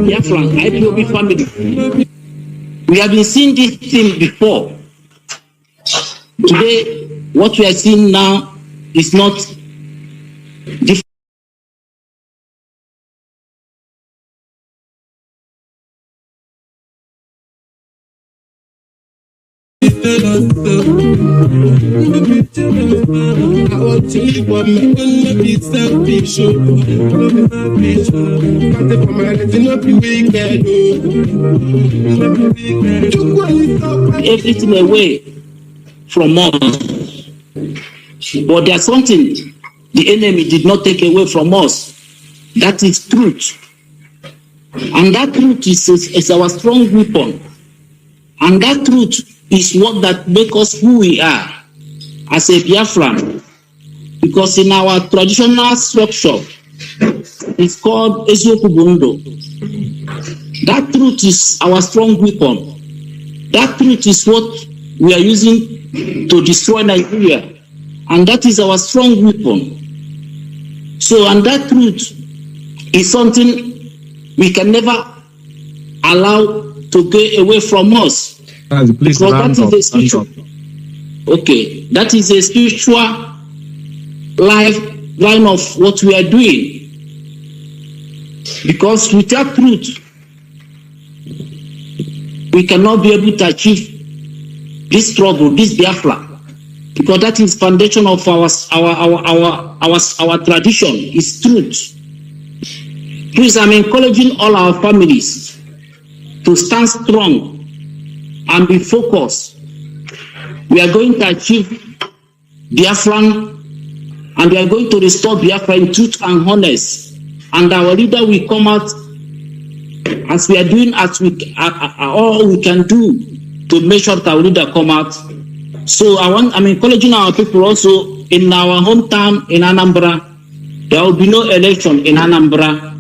Biafran, IPOB family. We have been seeing this thing before. Today, what we are seeing now is not different. Everything away from us, but there's something the enemy did not take away from us. That is truth, and that truth is our strong weapon, and that truth is what that makes us who we are as a Biafran. Because in our traditional structure, it's called Eziokubundo. That truth is our strong weapon. That truth is what we are using to destroy Nigeria. And that is our strong weapon. So, and that truth is something we can never allow to get away from us. Because that is a spiritual. Okay, that is a spiritual line of what we are doing. Because without truth, we cannot be able to achieve this struggle, this Biafra. Because that is foundation of our tradition, is truth. Please, I'm encouraging all our families to stand strong and be focused. We are going to achieve Biafran, and we are going to restore Biafra in truth and honest. And our leader will come out as we are doing, all we can do to make sure that our leader come out. So I'm encouraging our people also in our hometown in Anambra. There will be no election in Anambra.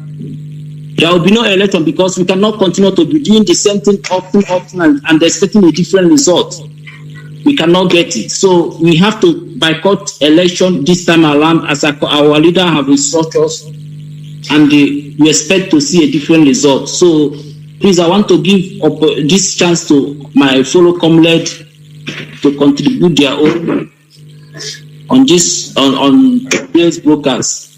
There will be no election because we cannot continue to be doing the same thing often and expecting a different result. We cannot get it. So we have to boycott election this time around as our leader have instructed us, and we expect to see a different result. So please, I want to give this chance to my fellow comrades to contribute their own on this on today's broadcast.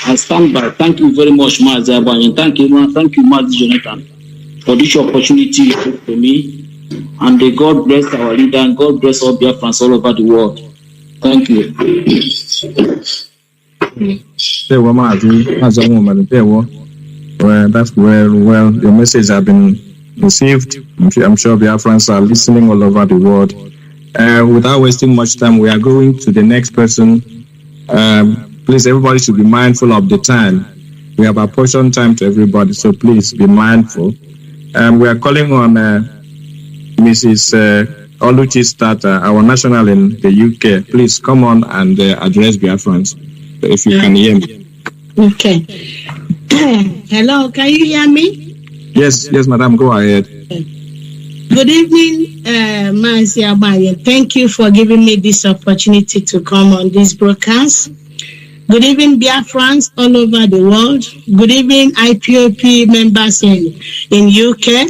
I stand by. Thank you very much, Mazi Nnamdi. Thank you, Mazi Jonathan, for this opportunity you gave to me. And God bless our leader, and God bless all Biafrans all over the world. Thank you. Well, that's well. Your message has been received. I'm sure Biafrans are listening all over the world. Without wasting much time, we are going to the next person. Please, everybody should be mindful of the time. We have apportioned time to everybody, so please be mindful. We are calling on Mrs. Oluchi Stata, our national in the UK. Please come on and address Biafrans, if you can hear me. Okay. Hello, can you hear me? Yes, madam, go ahead. Good evening, Mazi Abaye. Thank you for giving me this opportunity to come on this broadcast. Good evening, Biafrans all over the world. Good evening, IPOP members in UK.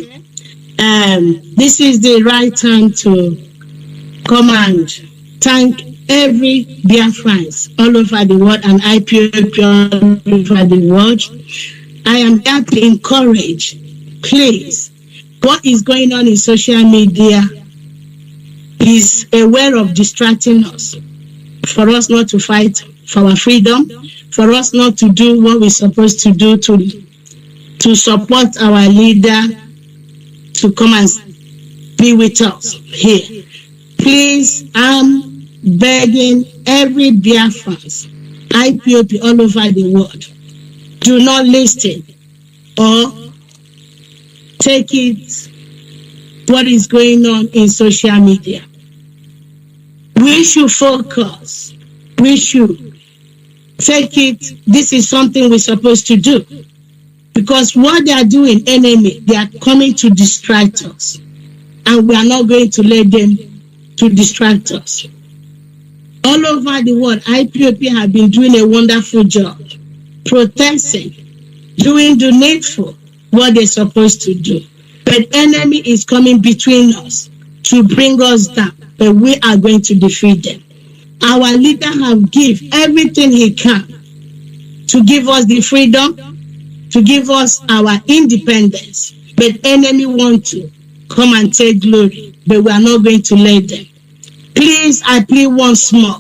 This is the right time to come and thank every Biafrans all over the world and IPOP all over the world. I am here to encourage, please, what is going on in social media is a way of distracting us, for us not to fight for our freedom, for us not to do what we're supposed to do to support our leader to come and be with us here. Please, I'm begging every Biafrans, IPOP all over the world, do not listen or take it what is going on in social media. We should focus. We should take it. This is something we're supposed to do. Because what they are doing, enemy, they are coming to distract us. And we are not going to let them to distract us. All over the world, IPOP have been doing a wonderful job, protesting, doing the needful, what they're supposed to do. But enemy is coming between us to bring us down, but we are going to defeat them. Our leader have given everything he can to give us the freedom, to give us our independence. But enemy want to come and take glory, but we are not going to let them. Please, I plead once more,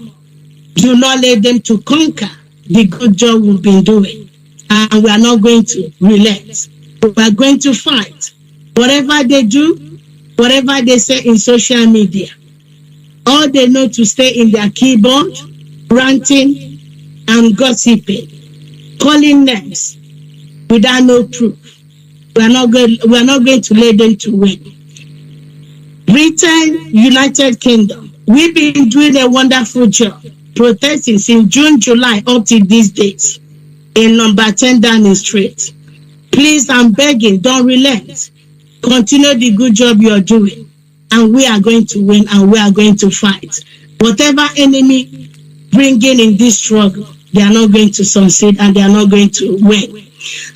do not let them to conquer the good job we've been doing. And we are not going to relent. We are going to fight. Whatever they do, whatever they say in social media, all they know to stay in their keyboard, ranting and gossiping, calling names without no proof. We are not going to let them to win. Britain, United Kingdom, we've been doing a wonderful job protesting since June, July up to these days in number 10 Downing Street. Please, I'm begging, don't relent. Continue the good job you're doing. And we are going to win and we are going to fight. Whatever enemy bringing in this struggle, they are not going to succeed and they are not going to win.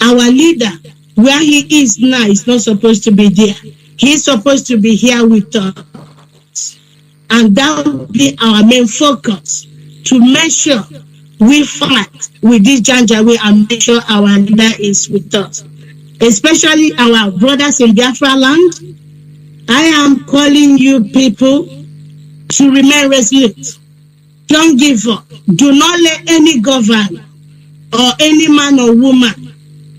Our leader, where he is now, is not supposed to be there. He's supposed to be here with us. And that will be our main focus, to make sure we fight with this Janjaweed and make sure our leader is with us. Especially our brothers in Biafra land. I am calling you people to remain resilient. Don't give up. Do not let any governor or any man or woman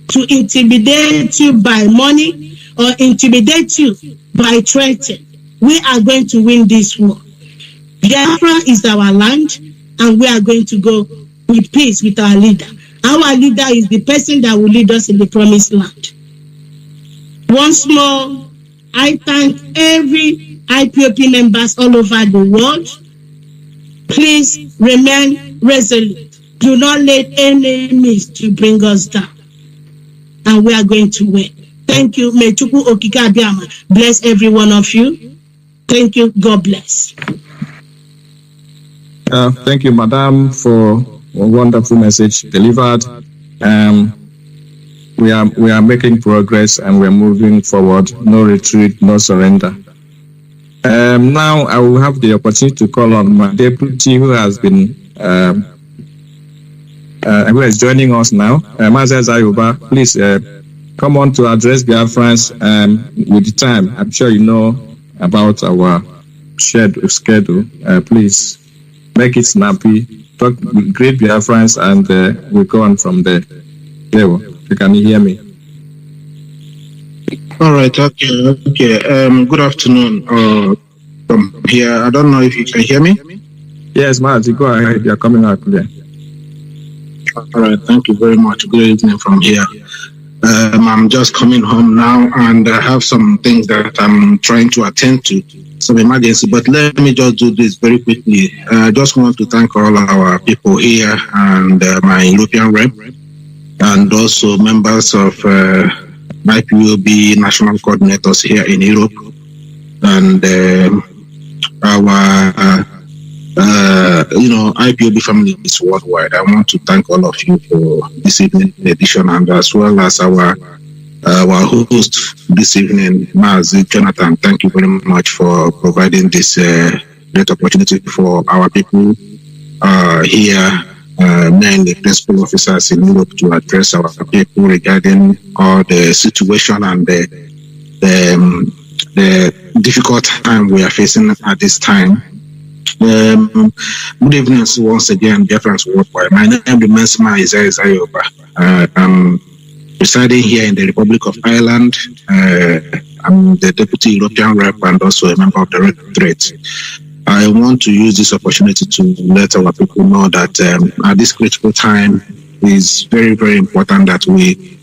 to intimidate you by money or intimidate you by threatening. We are going to win this war. Biafra is our land and we are going to go with peace with our leader. Our leader is the person that will lead us in the promised land. Once more, I thank every IPOP members all over the world. Please remain resolute. Do not let enemies to bring us down. And we are going to win. Thank you. May Chukwu Okike Abiyama bless every one of you. Thank you. God bless. Thank you, madam, for a wonderful message delivered. We are making progress and we are moving forward. No retreat, no surrender. Now I will have the opportunity to call on my deputy who has been who is joining us now. Mazi Nnamdi, please come on to address Biafrans with the time. I'm sure you know about our schedule. Please make it snappy. Talk with great Biafrans and we'll go on from there. There we go. Can you hear me? All right. Okay. Good afternoon, from here. I don't know if you can hear me. Yes, Mazi, go ahead. You're coming out clear. All right, thank you very much. Good evening from here. I'm just coming home now, and I have some things that I'm trying to attend to, some emergency. But let me just do this very quickly. I just want to thank all our people here and my European rep, and also members of IPOB national coordinators here in Europe, and our IPOB families worldwide. I want to thank all of you for this evening edition, and as well as our host this evening, Mazi Jonathan. Thank you very much for providing this great opportunity for our people here, mainly principal officers in Europe, to address our people regarding all the situation and the difficult time we are facing at this time. Good evening once again, dear friends worldwide. My name remains Mazi Nnamdi. I'm residing here in the Republic of Ireland. I'm the Deputy European Rep and also a member of the Directorate. I want to use this opportunity to let our people know that at this critical time, it's very, very important that we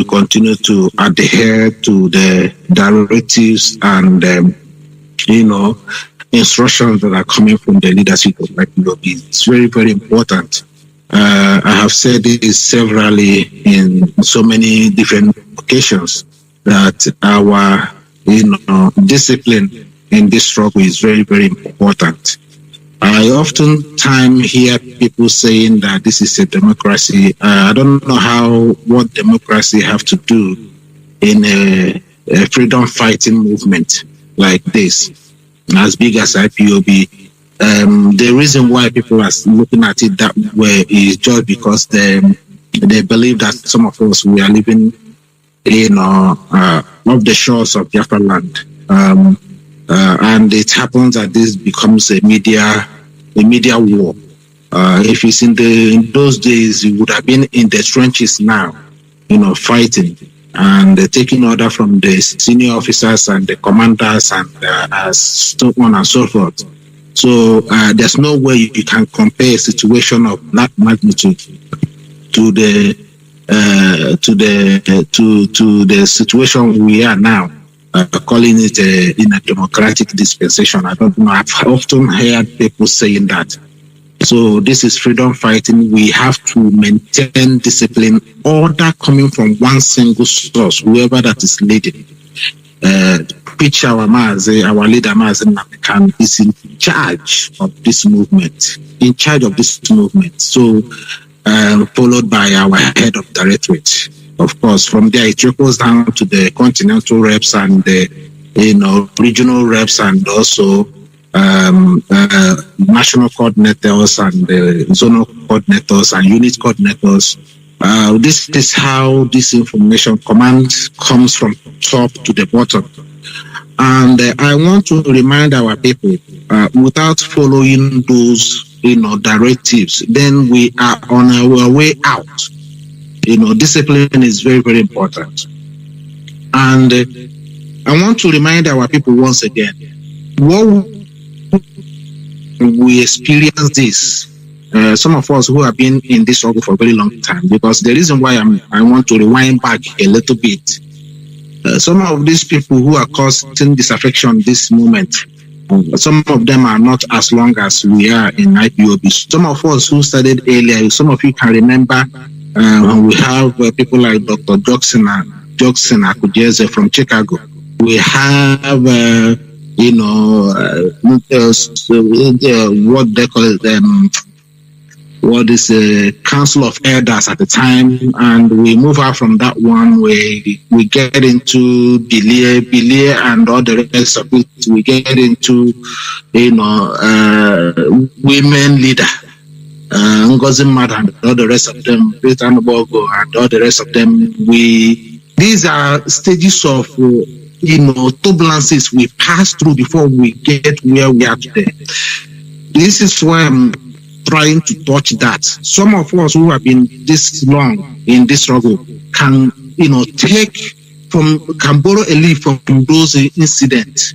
continue to adhere to the directives and instructions that are coming from the leadership of IPOB. It's very, very important. I have said this severally in so many different occasions that our discipline in this struggle is very, very important. I oftentimes hear people saying that this is a democracy. I don't know what democracy have to do in a freedom fighting movement like this, as big as IPOB. The reason why people are looking at it that way is just because they believe that some of us, we are living off the shores of Biafra land. And it happens that this becomes a media war. If it's in those days, you would have been in the trenches now, fighting and taking order from the senior officers and the commanders and so on and so forth. So there's no way you can compare a situation of that magnitude to the situation we are now, calling it in a democratic dispensation. I don't know. I've often heard people saying that. So this is freedom fighting. We have to maintain discipline, order coming from one single source, whoever that is leading. Which our leader Mazi Nnamdi Kanu is in charge of this movement. So followed by our head of directorate. Of course, from there it trickles down to the continental reps and the regional reps and also national coordinators and the zonal coordinators and unit coordinators. This is how this information command comes from top to the bottom. And I want to remind our people, without following those directives, then we are on our way out. Discipline is very, very important. And I want to remind our people once again, what we experience this, some of us who have been in this struggle for a very long time, because the reason why I want to rewind back a little bit, some of these people who are causing disaffection this moment, some of them are not as long as we are in IPOB. Some of us who started earlier, some of you can remember when we have people like Dr. Jackson Akujeze from Chicago. We have, what they call it, what is a council of elders at the time, and we move out from that one. We get into Bilie and all the rest of it. We get into women leader, Ngozi Mada and all the rest of them, Britain Bogo and all the rest of them. These are stages of turbulences we pass through before we get where we are today. This is why I'm trying to touch that. Some of us who have been this long in this struggle can, can borrow a leaf from those incidents.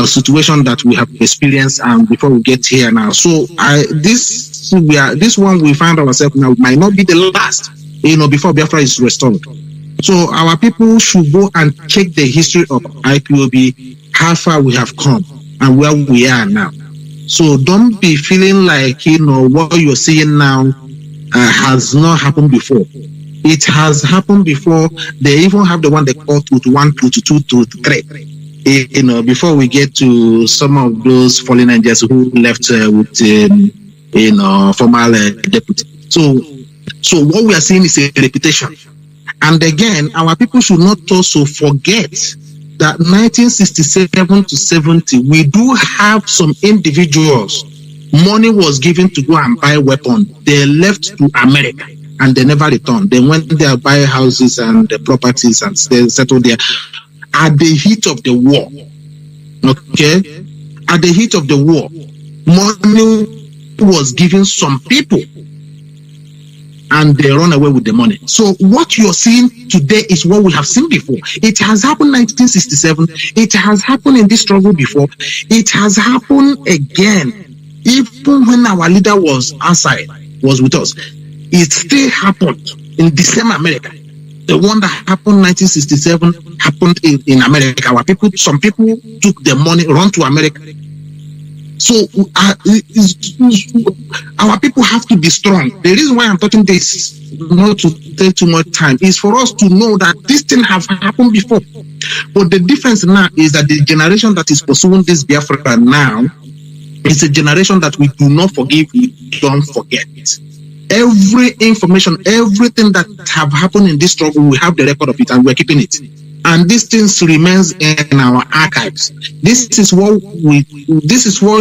situation that we have experienced before we get here now. So this one we find ourselves now might not be the last, before Biafra is restored. So our people should go and check the history of IPOB, how far we have come and where we are now. So don't be feeling like, what you're seeing now has not happened before. It has happened before. They even have the one they call Truth 1, Truth 2, Truth 3. Before we get to some of those fallen angels who left with, formal deputy. So what we are seeing is a repetition. And again, our people should not also forget that 1967 to 70, we do have some individuals. Money was given to go and buy weapons. They left to America and they never returned. They went there, buy houses and properties and settled there. At the heat of the war, okay? At the heat of the war, money was given some people and they run away with the money. So what you're seeing today is what we have seen before. It has happened in 1967. It has happened in this struggle before. It has happened again. Even when our leader was outside, was with us, it still happened in the same America. The one that happened in 1967 happened in America. Some people took the money, run to America. So our people have to be strong. The reason why I'm talking this, not to take too much time, is for us to know that this thing have happened before. But the difference now is that the generation that is pursuing this Biafra now is a generation that we do not forgive, we don't forget. Every information, everything that have happened in this struggle, we have the record of it and we're keeping it. And these things remains in our archives. This is what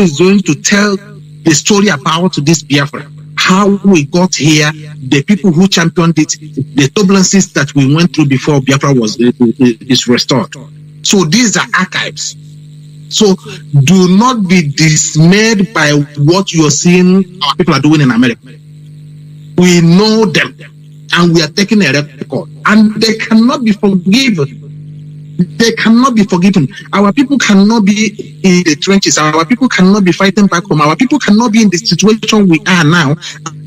is going to tell the story about this Biafra. How we got here, the people who championed it, the turbulences that we went through before Biafra is restored. So these are archives. So do not be dismayed by what you're seeing our people are doing in America. We know them and we are taking a record and they cannot be forgiven. They cannot be forgiven. Our people cannot be in the trenches. Our people cannot be fighting back home. Our people cannot be in the situation we are now.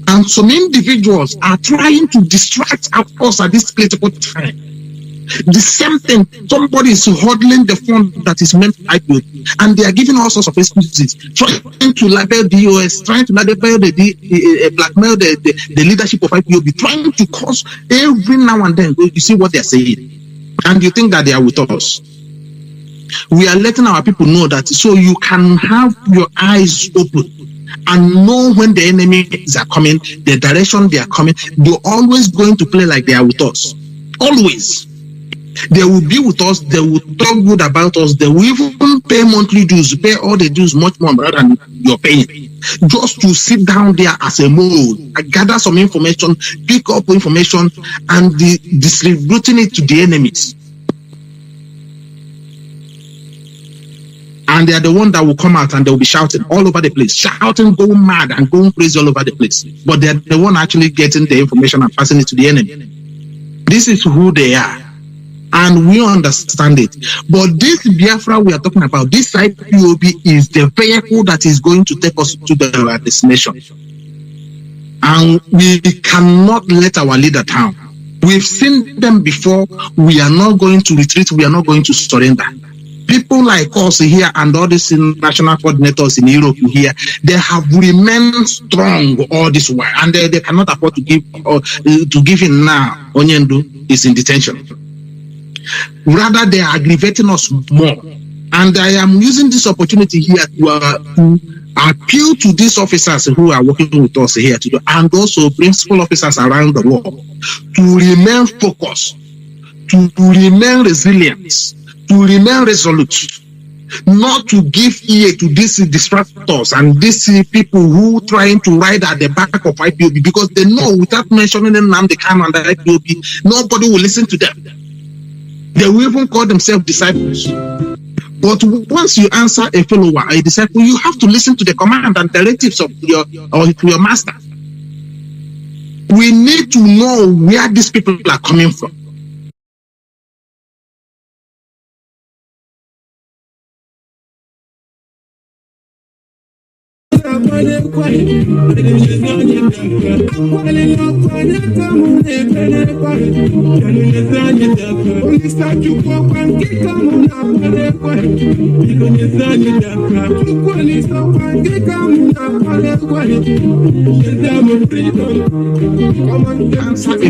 And some individuals are trying to distract us at this critical time. The same thing, somebody is holding the fund that is meant for IPOB, and they are giving all sorts of excuses, trying to label DOS, trying to label blackmail the leadership of IPOB, trying to cause every now and then. You see what they are saying, and you think that they are with us. We are letting our people know that so you can have your eyes open and know when the enemies are coming, the direction they are coming. They're always going to play like they are with us. Always. They will be with us, they will talk good about us, they will even pay monthly dues, pay all the dues much more than you're paying. Just to sit down there as a mole, gather some information, pick up information, and distributing it to the enemies. And they are the one that will come out and they will be shouting all over the place, shouting, going mad and going crazy all over the place. But they're the one actually getting the information and passing it to the enemy. This is who they are. And we understand it. But this Biafra we are talking about, this IPOB is the vehicle that is going to take us to the destination. And we cannot let our leader down. We've seen them before. We are not going to retreat. We are not going to surrender. People like us here and all these national coordinators in Europe here, they have remained strong all this while. And they cannot afford to give in now. Onyendu is in detention. Rather, they are aggravating us more. And I am using this opportunity here to appeal to these officers who are working with us here today, and also principal officers around the world, to remain focused, to remain resilient, to remain resolute, not to give ear to these distractors and these people who trying to ride at the back of IPOB, because they know without mentioning Nnamdi Kanu and the IPOB, nobody will listen to them. They will even call themselves disciples. But once you answer a follower, a disciple, you have to listen to the command and directives of your master. We need to know where these people are coming from.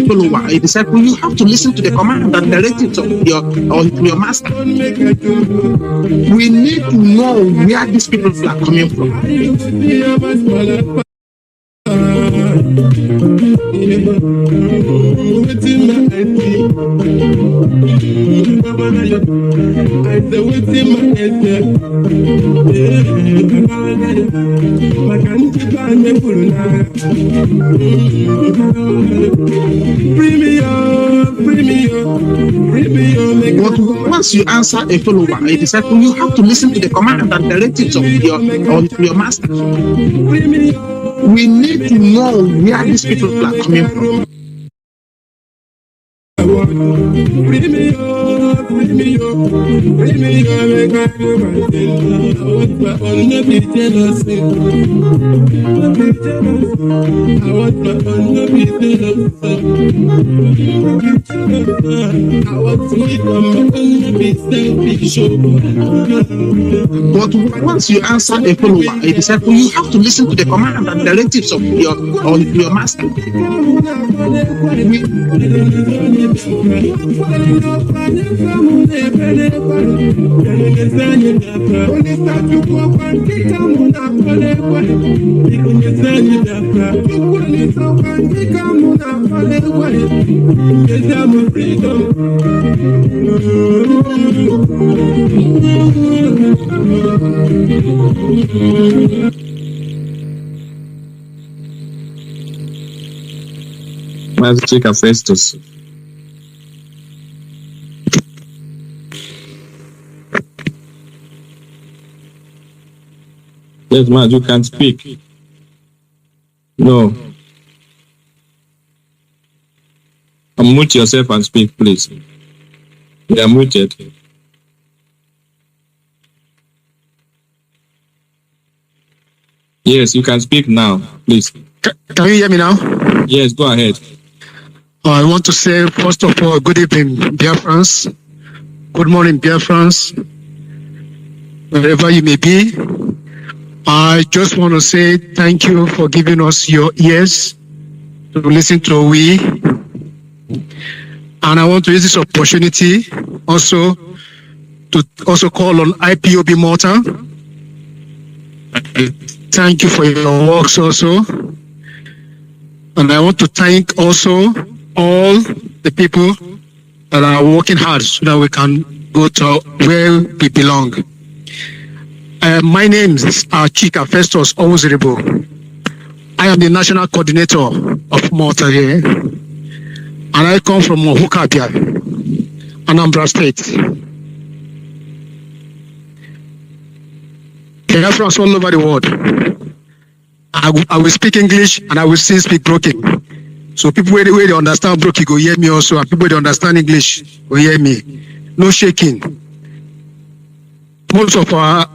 follower, a disciple, you have to listen to the command and directives of your master. We need to know where these people are coming from. But once you answer a follower, a disciple, you have to listen to the command and directives of your master. We need to know where these people are coming from. But once you answer a follower, a disciple, you have to listen to the command and directives of your master. Let's take a Festus. Yes, man, you can speak. No. Unmute yourself and speak, please. You are muted. Yes, you can speak now, please. Can you hear me now? Yes, go ahead. I want to say, first of all, good evening, Biafrans. Good morning, Biafrans. Wherever you may be, I just want to say thank you for giving us your ears to listen to we. And I want to use this opportunity also to call on IPOB Malta. Thank you for your works also. And I want to thank also all the people that are working hard so that we can go to where we belong. My name is Chika Festus Owuziribo. I am the national coordinator of Malta here. And I come from Hukabia, Anambra State. Biafrans all over the world. I will speak English and I will still speak broken. So people where they understand broken go hear me also, and people that understand English go hear me. No shaking. Most of our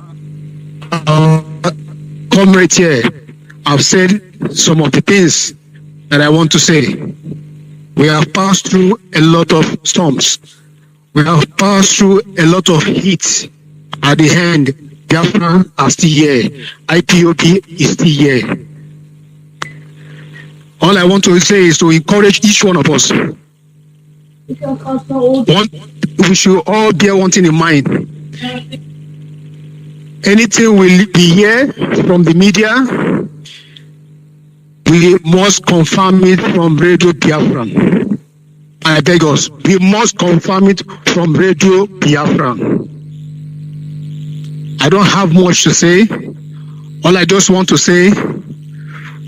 comrades here have said some of the things that I want to say. We have passed through a lot of storms. We have passed through a lot of heat. At the end, Biafra are still here. IPOB is still here. All I want to say is to encourage each one of us. We should all bear one thing in mind. Anything will be here from the media, we must confirm it from Radio Biafra. I beg us, we must confirm it from Radio Biafra. I don't have much to say. All I just want to say,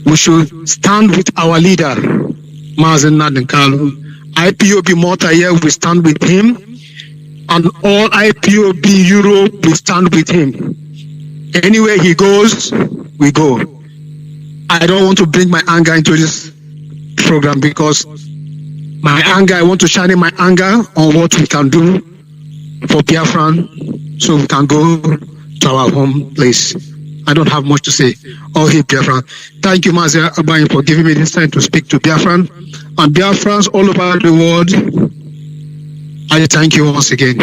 we should stand with our leader, Mazi Nnamdi Kanu. IPOB Malta here, we stand with him. And all IPOB Europe, we stand with him. Anywhere he goes, we go. I don't want to bring my anger into this program because I want to channel my anger on what we can do for Biafran so we can go to our home place. I don't have much to say. Oh, hey, Biafra. Thank you, Mazi Nnamdi, for giving me this time to speak to Biafran and Biafrans all over the world. I thank you once again.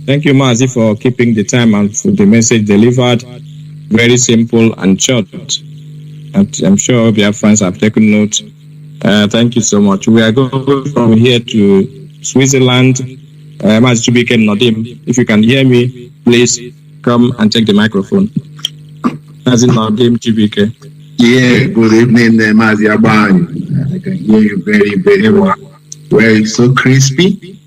Thank you, Mazi, for keeping the time and for the message delivered. Very simple and short. And I'm sure Biafrans have taken note. Thank you so much. We are going from here to Switzerland. Mazi Nnamdi, if you can hear me, please come and take the microphone. Mazi Nnamdi. Yeah, good evening, Mazi Nnamdi. I can hear you very, very well. Well, it's so crispy.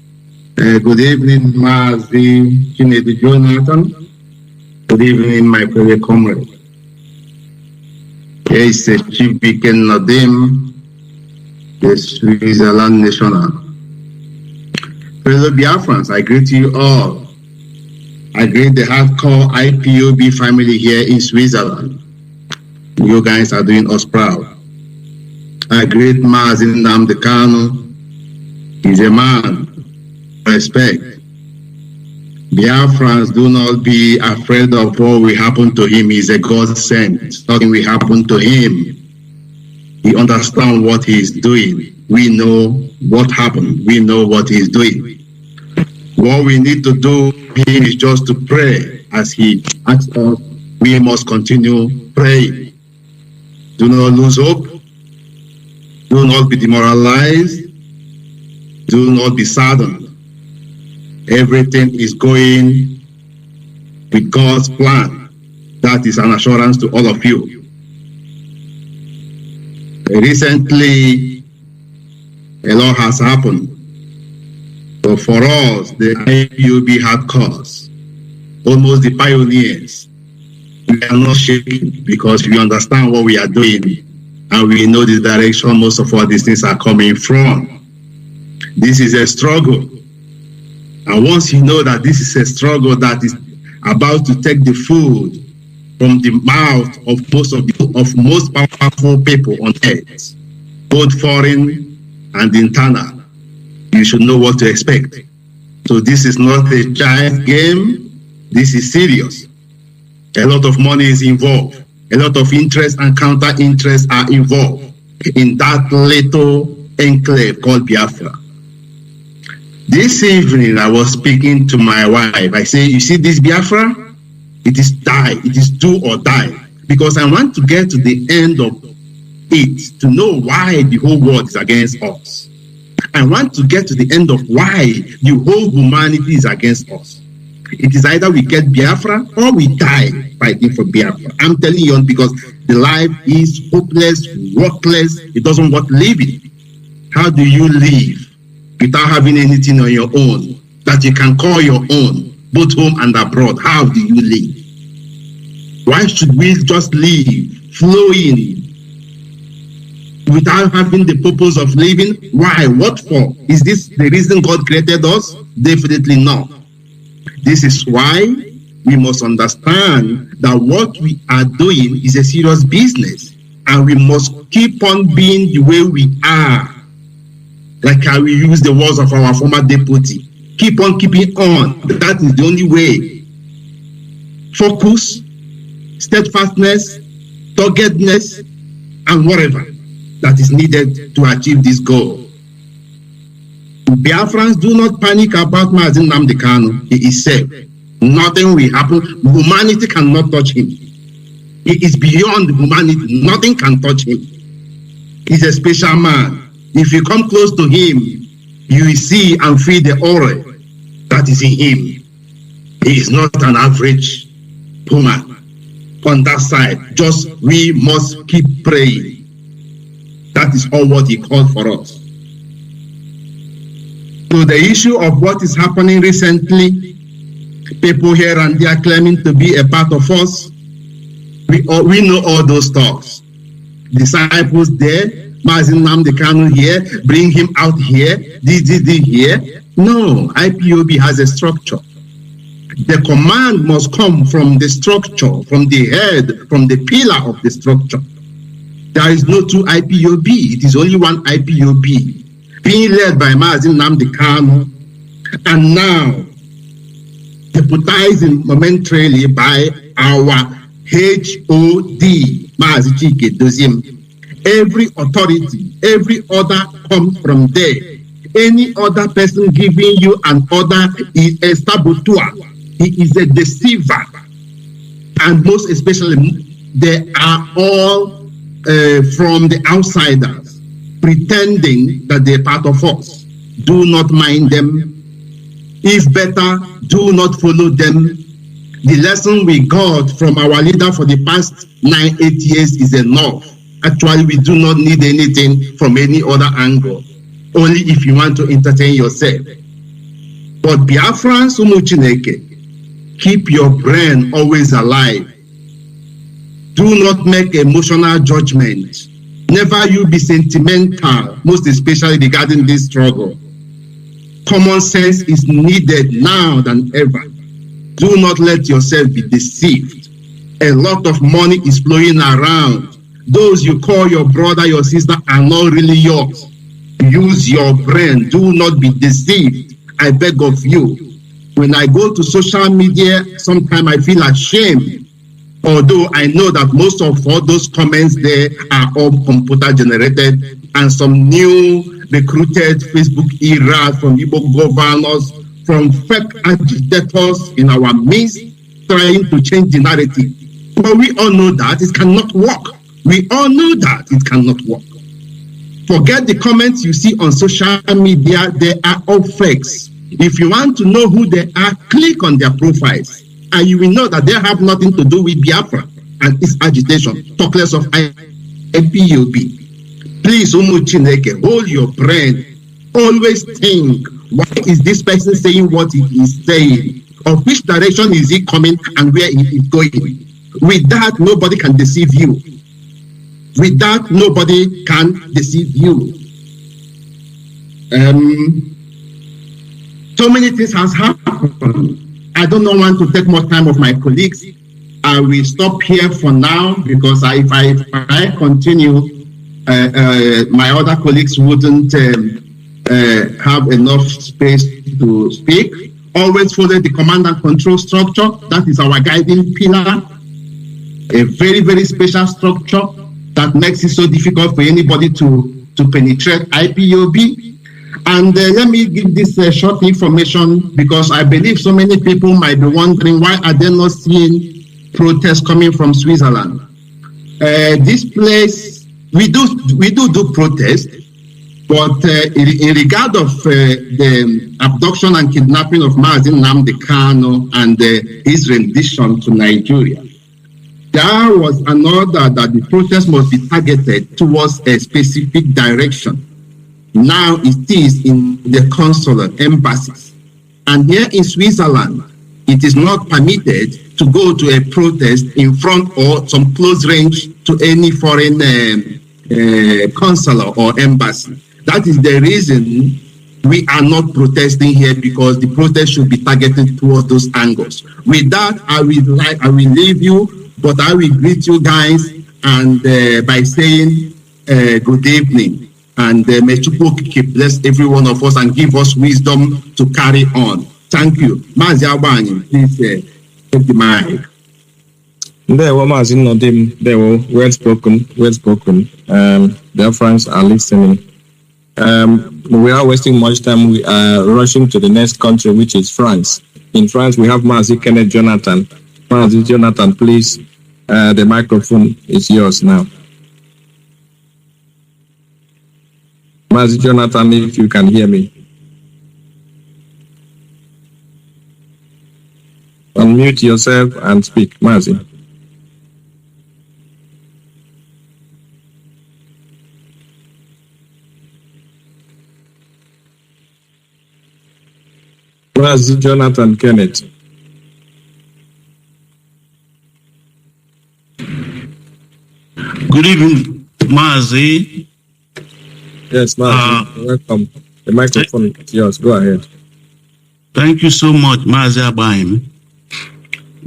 Good evening, Mazi Jonathan. Good evening, my fellow comrade. It's a Chief Nadim, the Switzerland National. Fellow Biafrans, I greet you all. I greet the hardcore IPOB family here in Switzerland. You guys are doing us proud. I greet Mazi Nnamdi Kanu. He's a man. Respect. Biafrans, do not be afraid of what will happen to him. He's a God sent. Nothing will happen to him. He understands what he's doing. We know what happened. We know what he's doing. What we need to do here is just to pray as he asks us. We must continue praying. Do not lose hope. Do not be demoralized. Do not be saddened. Everything is going with God's plan. That is an assurance to all of you. Recently, a lot has happened. But for us, the IPOB hardcores, almost the pioneers, we are not shaking because we understand what we are doing and we know the direction most of all these things are coming from. This is a struggle. And once you know that this is a struggle that is about to take the food from the mouth of most powerful people on earth, both foreign and internal, you should know what to expect. So this is not a giant game. This is serious. A lot of money is involved. A lot of interest and counter-interest are involved in that little enclave called Biafra. This evening, I was speaking to my wife. I say, you see this Biafra? It is die. It is do or die. Because I want to get to the end of it to know why the whole world is against us. I want to get to the end of why the whole humanity is against us. It is either we get Biafra or we die fighting for Biafra. I'm telling you because the life is hopeless, worthless. It doesn't worth living. How do you live without having anything on your own that you can call your own, both home and abroad? How do you live? Why should we just live flowing without having the purpose of living? Why? What for? Is this the reason God created us? Definitely not. This is why we must understand that what we are doing is a serious business and we must keep on being the way we are. Like how we use the words of our former deputy. Keep on keeping on. That is the only way. Focus, steadfastness, doggedness, and whatever that is needed to achieve this goal. Biafrans, do not panic about Mazi Nnamdi Kanu. He is safe. Nothing will happen. Humanity cannot touch him. He is beyond humanity. Nothing can touch him. He's a special man. If you come close to him, you will see and feel the aura that is in him. He is not an average human. On that side, just we must keep praying. That is all what he called for us. So the issue of what is happening recently, people here and there claiming to be a part of us, we know all those talks. Disciples there, Mazi Nnamdi Kanu here, bring him out here, this here. No, IPOB has a structure. The command must come from the structure, from the head, from the pillar of the structure. There is no two IPOB, it is only one IPOB, being led by Mazi Nnamdi Kanu. And now, deputized momentarily by our HOD, Mazi Chike Doziem. Every authority, every order comes from there. Any other person giving you an order is a saboteur. He is a deceiver. And most especially, they are all from the outsiders, pretending that they're part of us. Do not mind them. If better, do not follow them. The lesson we got from our leader for the past 9-8 years is enough. Actually, we do not need anything from any other angle, only if you want to entertain yourself. But Biafrans, Umuchineke, keep your brain always alive. Do not make emotional judgment. Never you be sentimental, most especially regarding this struggle. Common sense is needed now than ever. Do not let yourself be deceived. A lot of money is flowing around. Those you call your brother, your sister are not really yours. Use your brain. Do not be deceived. I beg of you. When I go to social media, sometimes I feel ashamed. Although I know that most of all those comments there are all computer generated and some new recruited Facebook era from Igbo governors, from fake agitators in our midst, trying to change the narrative. But we all know that it cannot work. We all know that it cannot work. Forget the comments you see on social media, they are all fakes. If you want to know who they are, click on their profiles, and you will know that they have nothing to do with Biafra and its agitation. Talk less of IPOB. Please, Umuchineke, hold your brain. Always think, why is this person saying what he is saying? Of which direction is he coming and where he is going? With that, nobody can deceive you. With that, nobody can deceive you. So many things has happened. I don't want to take more time of my colleagues. I will stop here for now because if I continue, my other colleagues wouldn't have enough space to speak. Always follow the command and control structure. That is our guiding pillar. A very, very special structure that makes it so difficult for anybody to penetrate IPOB. And let me give this short information because I believe so many people might be wondering why are they not seeing protests coming from Switzerland. This place, we do protests, but in regard of the abduction and kidnapping of Mazi Nnamdi Kanu and his rendition to Nigeria, there was an order that the protest must be targeted towards a specific direction. Now it is in the consular embassies. And here in Switzerland, it is not permitted to go to a protest in front or some close range to any foreign consular or embassy. That is the reason we are not protesting here, because the protest should be targeted towards those angles. With that, I will leave you, but I will greet you guys and by saying good evening. And may Chukwu bless every one of us and give us wisdom to carry on. Thank you. Mazi Abani, please take the mic. There were Mazi Nnamdi, there were well spoken. Their friends are listening. We are wasting much time. We are rushing to the next country, which is France. In France, we have Mazi Kenneth Jonathan. Mazi Jonathan, please, the microphone is yours now. Mazi Jonathan, if you can hear me. Unmute yourself and speak, Mazi. Mazi Jonathan Kenneth. Good evening, Mazi. Yes, Mazi, welcome. The microphone is yours. Go ahead. Thank you so much, Mazi Abaim.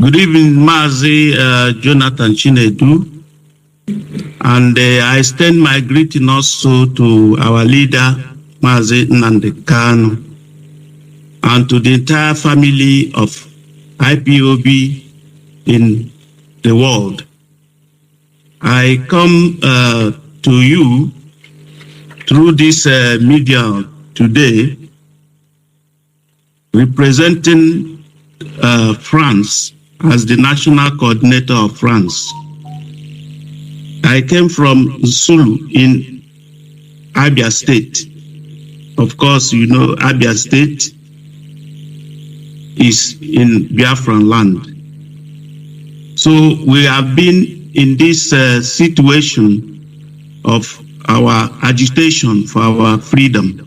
Good evening, Mazi Jonathan Chinedu. And I extend my greeting also to our leader, Mazi Nnamdi Kanu, and to the entire family of IPOB in the world. I come to you through this media today, representing France as the national coordinator of France. I came from Sulu in Abia State. Of course, you know Abia State is in Biafran land. So we have been in this situation of our agitation for our freedom,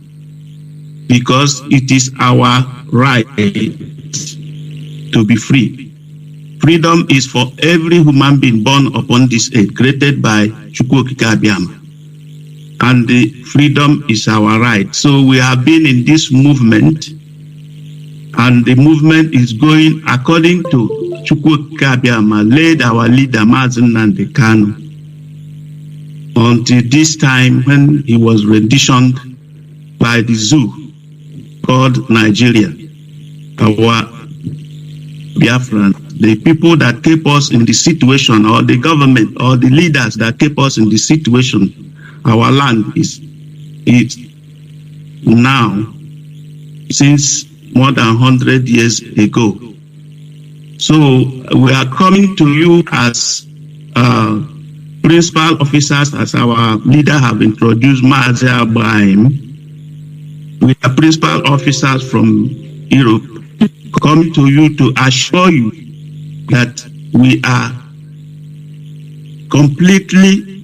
because it is our right to be free. Freedom is for every human being born upon this earth, created by Chukwu Okike Abiama. And the freedom is our right. So we have been in this movement, and the movement is going according to Chukwu Okike Abiama, led our leader Mazi Nnamdi Kanu, until this time when he was renditioned by the zoo called Nigeria, our Biafran. The people that keep us in the situation, or the government, or the leaders that keep us in the situation, our land is now since more than 100 years ago. So we are coming to you as principal officers, as our leader have introduced, Mazi Nnamdi. We are principal officers from Europe, coming to you to assure you that we are completely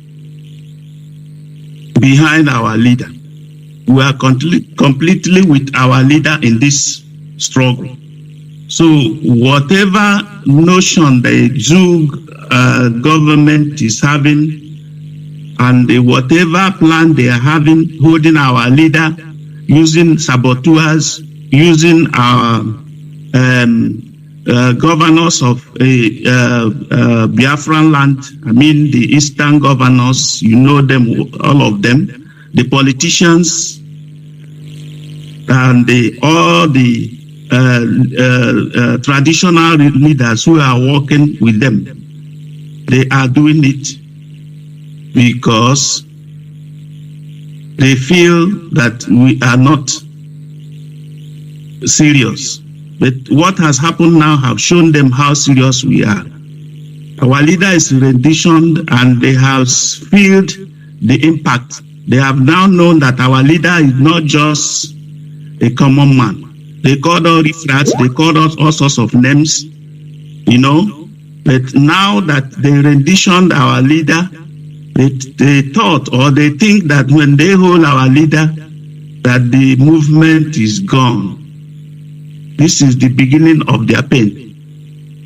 behind our leader. We are completely with our leader in this struggle. So whatever notion the Zug government is having, and whatever plan they are having, holding our leader, using saboteurs, using our governors of Biafran land, I mean the eastern governors, you know them, all of them, the politicians, and all the traditional leaders who are working with them. They are doing it because they feel that we are not serious. But what has happened now have shown them how serious we are. Our leader is renditioned, and they have felt the impact. They have now known that our leader is not just a common man. They called us refrats, they called us all sorts of names, you know. But now that they renditioned our leader, they thought, or they think that when they hold our leader, that the movement is gone. This is the beginning of their pain.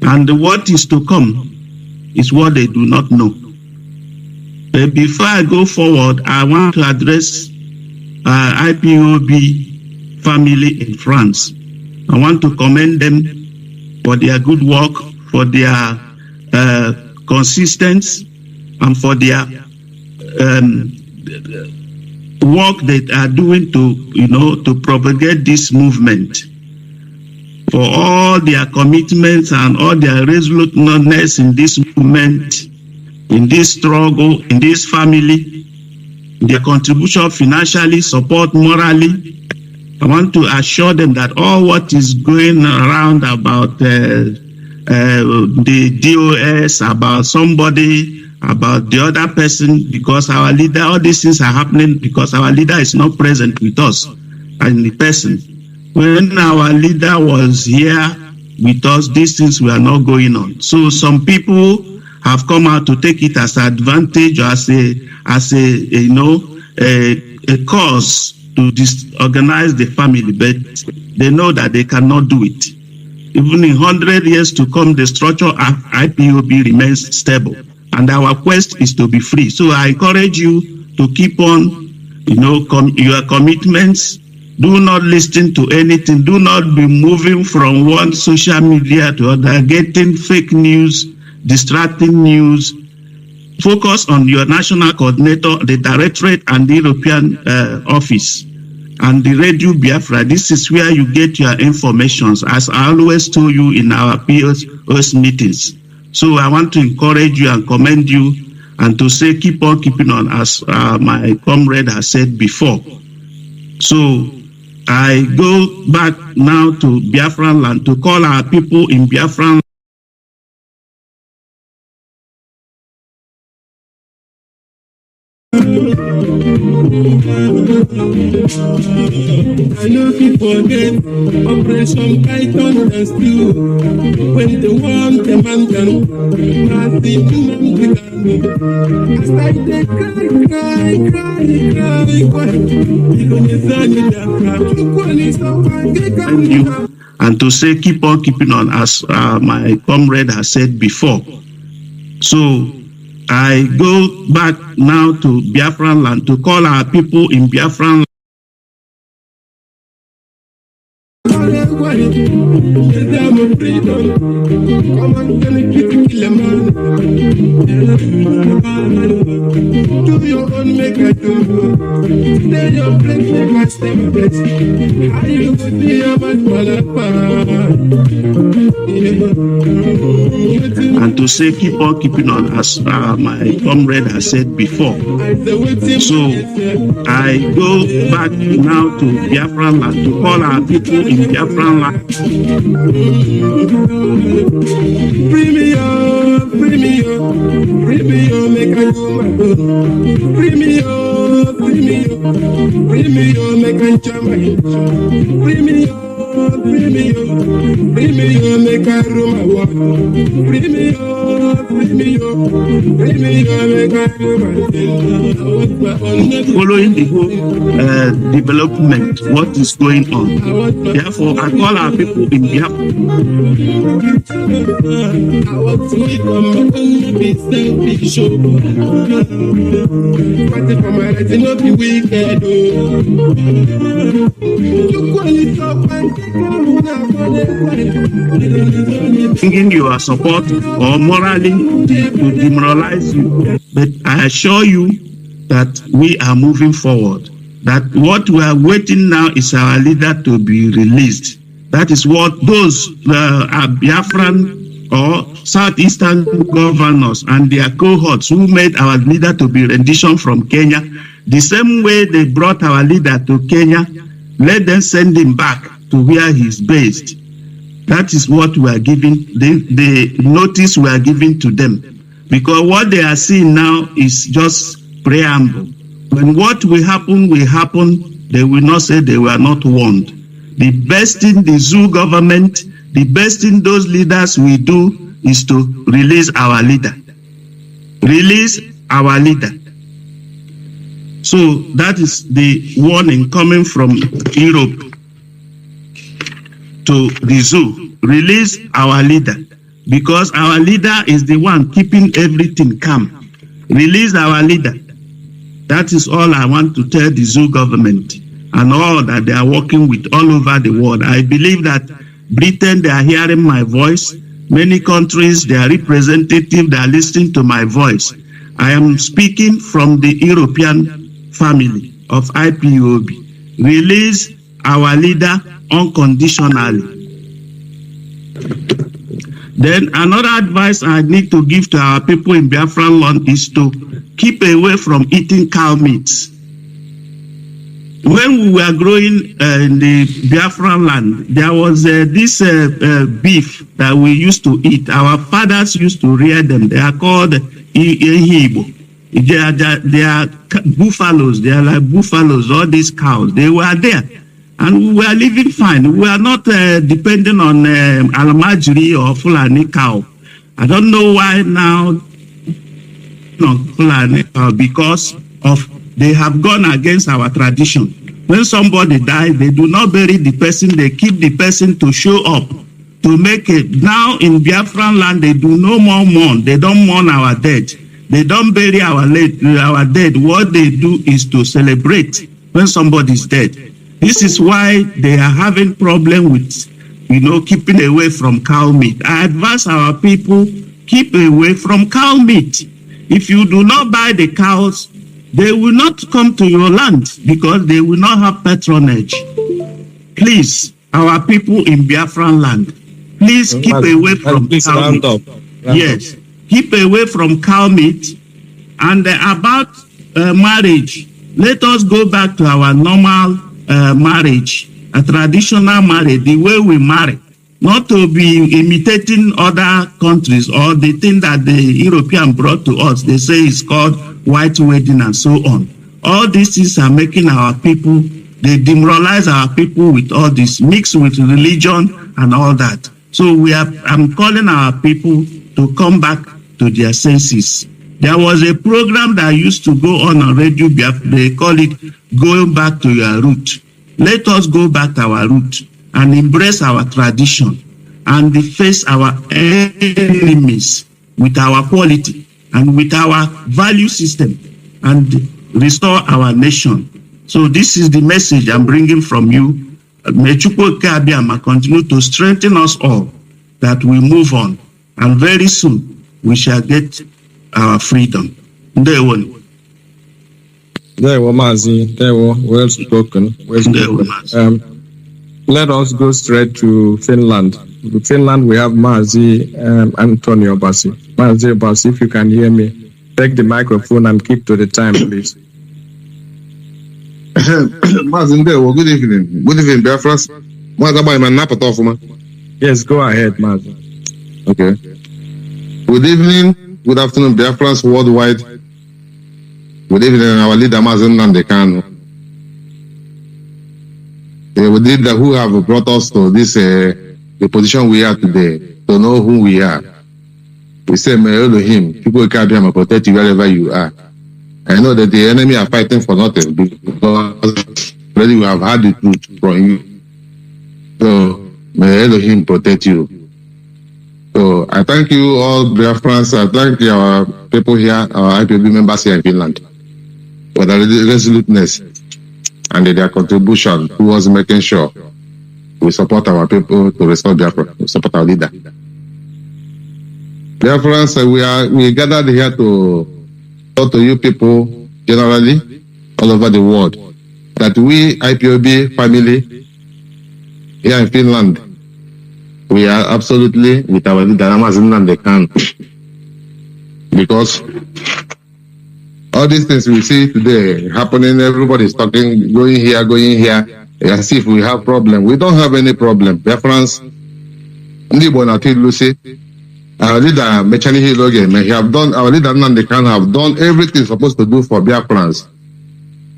And what is to come is what they do not know. But before I go forward, I want to address IPOB family in France. I want to commend them for their good work, for their consistency, and for their work they are doing to propagate this movement. For all their commitments and all their resoluteness in this movement, in this struggle, in this family, their contribution financially, support morally. I want to assure them that all what is going around about the DOS, about somebody, about the other person, because our leader, all these things are happening because our leader is not present with us and the person. When our leader was here with us, these things were not going on. So some people have come out to take it as an advantage, or as a cause to disorganize the family, but they know that they cannot do it. Even in 100 years to come, the structure of IPOB remains stable, and our quest is to be free. So I encourage you to keep on, your commitments. Do not listen to anything. Do not be moving from one social media to other, getting fake news, distracting news. Focus on your national coordinator, the directorate, and the European office. and the Radio Biafra. This is where you get your information, as I always told you in our POS meetings. So I want to encourage you and commend you, and to say keep on keeping on, as my comrade has said before. So I go back now to Biafran land to call our people in Biafran. I know people forget Operation Python and Stew. When they want the man can, Mazi Nnamdi Kanu. As I they cry. Thank you. And to say keep on keeping on, as my comrade has said before. So I go back now to Biafran land to call our people in Biafran land. Do your own, make I do. Stay your place, make I stay place. How you go see your And to say keep on keeping on, as my comrade has said before. So I go back now to Biafran land to call our people in Biafran land. Free me up, free me up, free me up, make I do my own. Free me up, free me up, free me up, make I jam my own. Free me up, free me up, free me up, make I do my work. Free me up, free me up, free me up, make I do my thing. Following the whole development, what is going on. Therefore, I call our people in Biafra. I want to eat on my own, be selfish, show. Fighting for my rights, not be wicked. You call it up and Bringing your support or morally to demoralize you. But I assure you that we are moving forward. That what we are waiting now is our leader to be released. That is what those are Biafran or Southeastern governors and their cohorts who made our leader to be rendition from Kenya. The same way they brought our leader to Kenya, let them send him back to where he's based. That is what we are giving, the notice we are giving to them. Because what they are seeing now is just preamble. When what will happen, they will not say they were not warned. The best thing the zoo government, the best thing those leaders will do is to release our leader. Release our leader. So that is the warning coming from Europe to the zoo. Release our leader, because our leader is the one keeping everything calm. Release our leader. That is all I want to tell the zoo government and all that they are working with all over the world. I believe that Britain, they are hearing my voice. Many countries, their representatives, they are listening to my voice. I am speaking from the European family of IPOB. Release our leader unconditionally. Then another advice I need to give to our people in Biafra land is to keep away from eating cow meat. When we were growing in the Biafra land, there was this beef that we used to eat. Our fathers used to rear them. They are called Ipob. They are buffaloes. They are like buffaloes, all these cows. They were there. And we were living fine. We are not depending on Almajiri or Fulani cow. I don't know why now, Fulani, because of they have gone against our tradition. When somebody dies, they do not bury the person. They keep the person to show up, to make it. Now in Biafran land, they do no more mourn. They don't mourn our dead. They don't bury our dead. What they do is to celebrate when somebody is dead. This is why they are having problem with, keeping away from cow meat. I advise our people, keep away from cow meat. If you do not buy the cows, They will not come to your land because they will not have patronage. Please, our people in Biafran land, please keep away from cow meat. Yes, keep away from cow meat. And about marriage, let us go back to our normal marriage, a traditional marriage, the way we marry. Not to be imitating other countries or the thing that the European brought to us. They say it's called white wedding and so on. All these things are making our people, they demoralize our people with all this, mixed with religion and all that. So I'm calling our people to come back to their senses. There was a program that used to go on Radio Biafra. They call it Going Back to Your Root. Let us go back to our root and embrace our tradition and face our enemies with our quality and with our value system and restore our nation. So this is the message I'm bringing from you. May Chukwu Abiyama continue to strengthen us all that we move on, and very soon we shall get our freedom. Ndewo. Ndewo Mazi, Ndewo, well spoken. Let us go straight to Finland. In Finland, we have Mazi Antonio Bassi. Mazi Bassi, if you can hear me, take the microphone and keep to the time, please. Mazi Ndewo, good evening. Good evening, Biafra. Yes, go ahead, Mazi. Okay. Good evening, good afternoon, Biafrans worldwide. Good evening, our leader, Mazi Nnamdi Kanu. The leader who have brought us to this, the position we are today, to know who we are. We say, may Elohim, people can be protect you wherever you are. I know that the enemy are fighting for nothing because already we have had the truth from you. So, may Elohim protect you. So, I thank you all, Biafrans. I thank our people here, our IPOB members here in Finland, for the resoluteness and their contribution towards making sure we support our people to restore Biafra, we support our leader. Biafrans, we gathered here to talk to you people generally all over the world that we IPOB family here in Finland, we are absolutely with our leader Mazi Nnamdi Kanu, because all these things we see today happening, everybody is talking, going here, as if we have problem. We don't have any problem. Biafrans, our leader, our leader Nnamdi Kanu have done everything supposed to do for Biafrans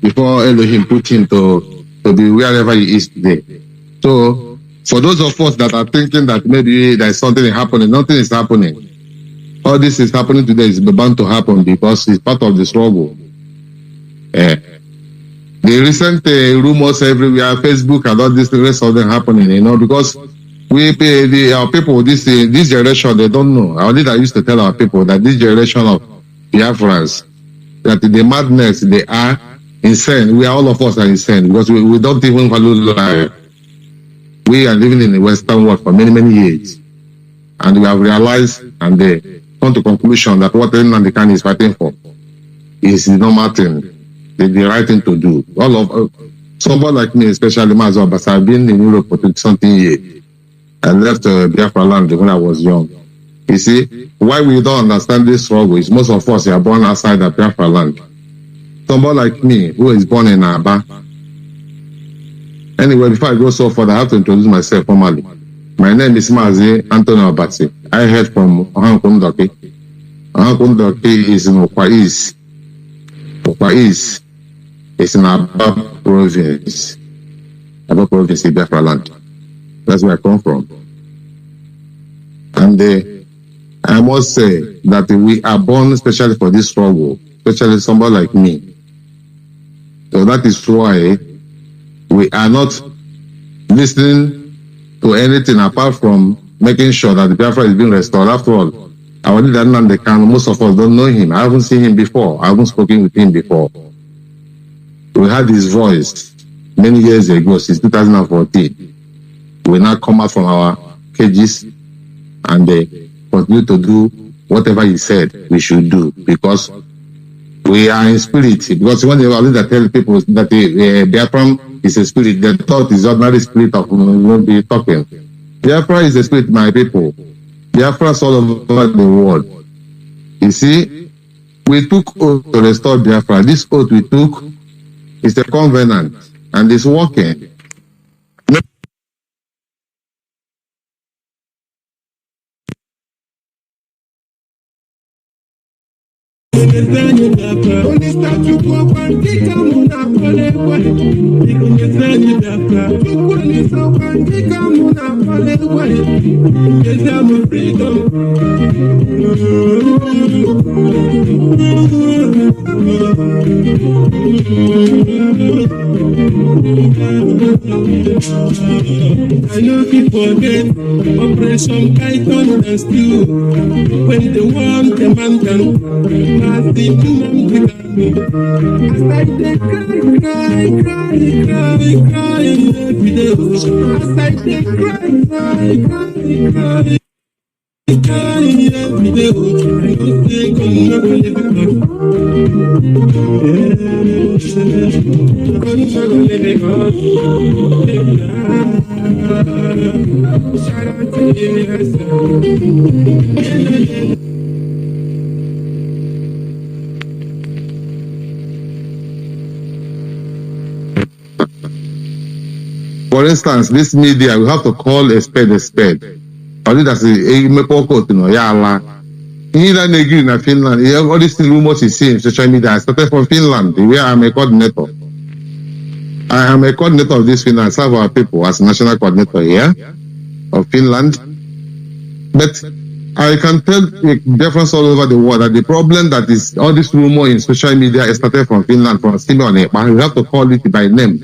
before Elohim put him to be wherever he is today. So, for those of us that are thinking that maybe there is something happening, nothing is happening. All this is happening today is bound to happen because it's part of the struggle. The recent rumors everywhere, Facebook and all this, the rest of them happening, because our people, this generation, they don't know. Our leader used to tell our people that this generation of Biafrans, that the madness, they are insane. All of us are insane because we don't even value life. We are living in the Western world for many, many years. And we have realized and they come to conclusion that what Nnamdi Kanu is fighting for is the normal thing, the right thing to do. All of somebody like me, especially Mazi Nnamdi, I've been in Europe for 20-something years. I left Biafra land when I was young. You see, why we don't understand this struggle is most of us are born outside the Biafra land. Somebody like me, who is born in Aba. Anyway, before I go so far, I have to introduce myself formally. My name is Mazi Antonio Bassi. I heard from Ohankundoki. Ohankundoki is in Okwa East. Okwa East is in Aba province. Aba province in Biafra land. That's where I come from. And I must say that we are born especially for this struggle, especially somebody like me. So that is why we are not listening to anything apart from making sure that the Biafra is being restored. After all, our leader Nnamdi Kanu, most of us don't know him. I haven't seen him before. I haven't spoken with him before. We had his voice many years ago, since 2014. We now come out from our cages and they continue to do whatever he said we should do, because We are in spirit, because when the leader tell people that Biafra is a spirit, the thought is ordinary spirit of be talking. Biafra is a spirit, my people. Biafra is all over the world. You see, we took oath to restore Biafra. This oath we took is a covenant, and it's working. I know people forget Operation Python and Stew. When they want the man can Mazi Nnamdi Kanu. As I dey cry every day. As I dey cry every day. I know say God no go let me go. God no go let me go. Shout out to you, For instance, this media, we have to call a spade a spade. Only that's a mepoko to know yala. Either Negri in Finland, all these rumors you see in social media, I started from Finland, where I'm a coordinator. I am a coordinator of this Finland, serve our people as national coordinator here of Finland. But I can tell the difference all over the world that the problem that is all this rumor in social media is started from Finland, from Simeon. We have to call it by name.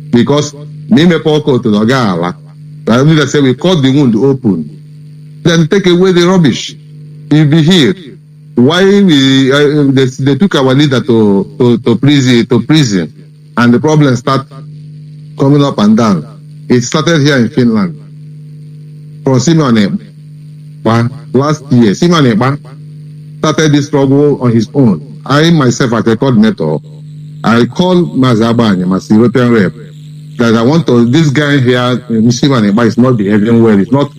Because Mimepoko to Nogala, I only say we cut the wound open, then take away the rubbish. You'll be here. Why they took our leader to prison, and the problem start coming up and down. It started here in Finland. From Simeon last year, Simeon started this struggle on his own. I myself, as a coordinator, I called Mazi Nnamdi, European rep, that I want to, this guy here, Simeon is not behaving well, he's not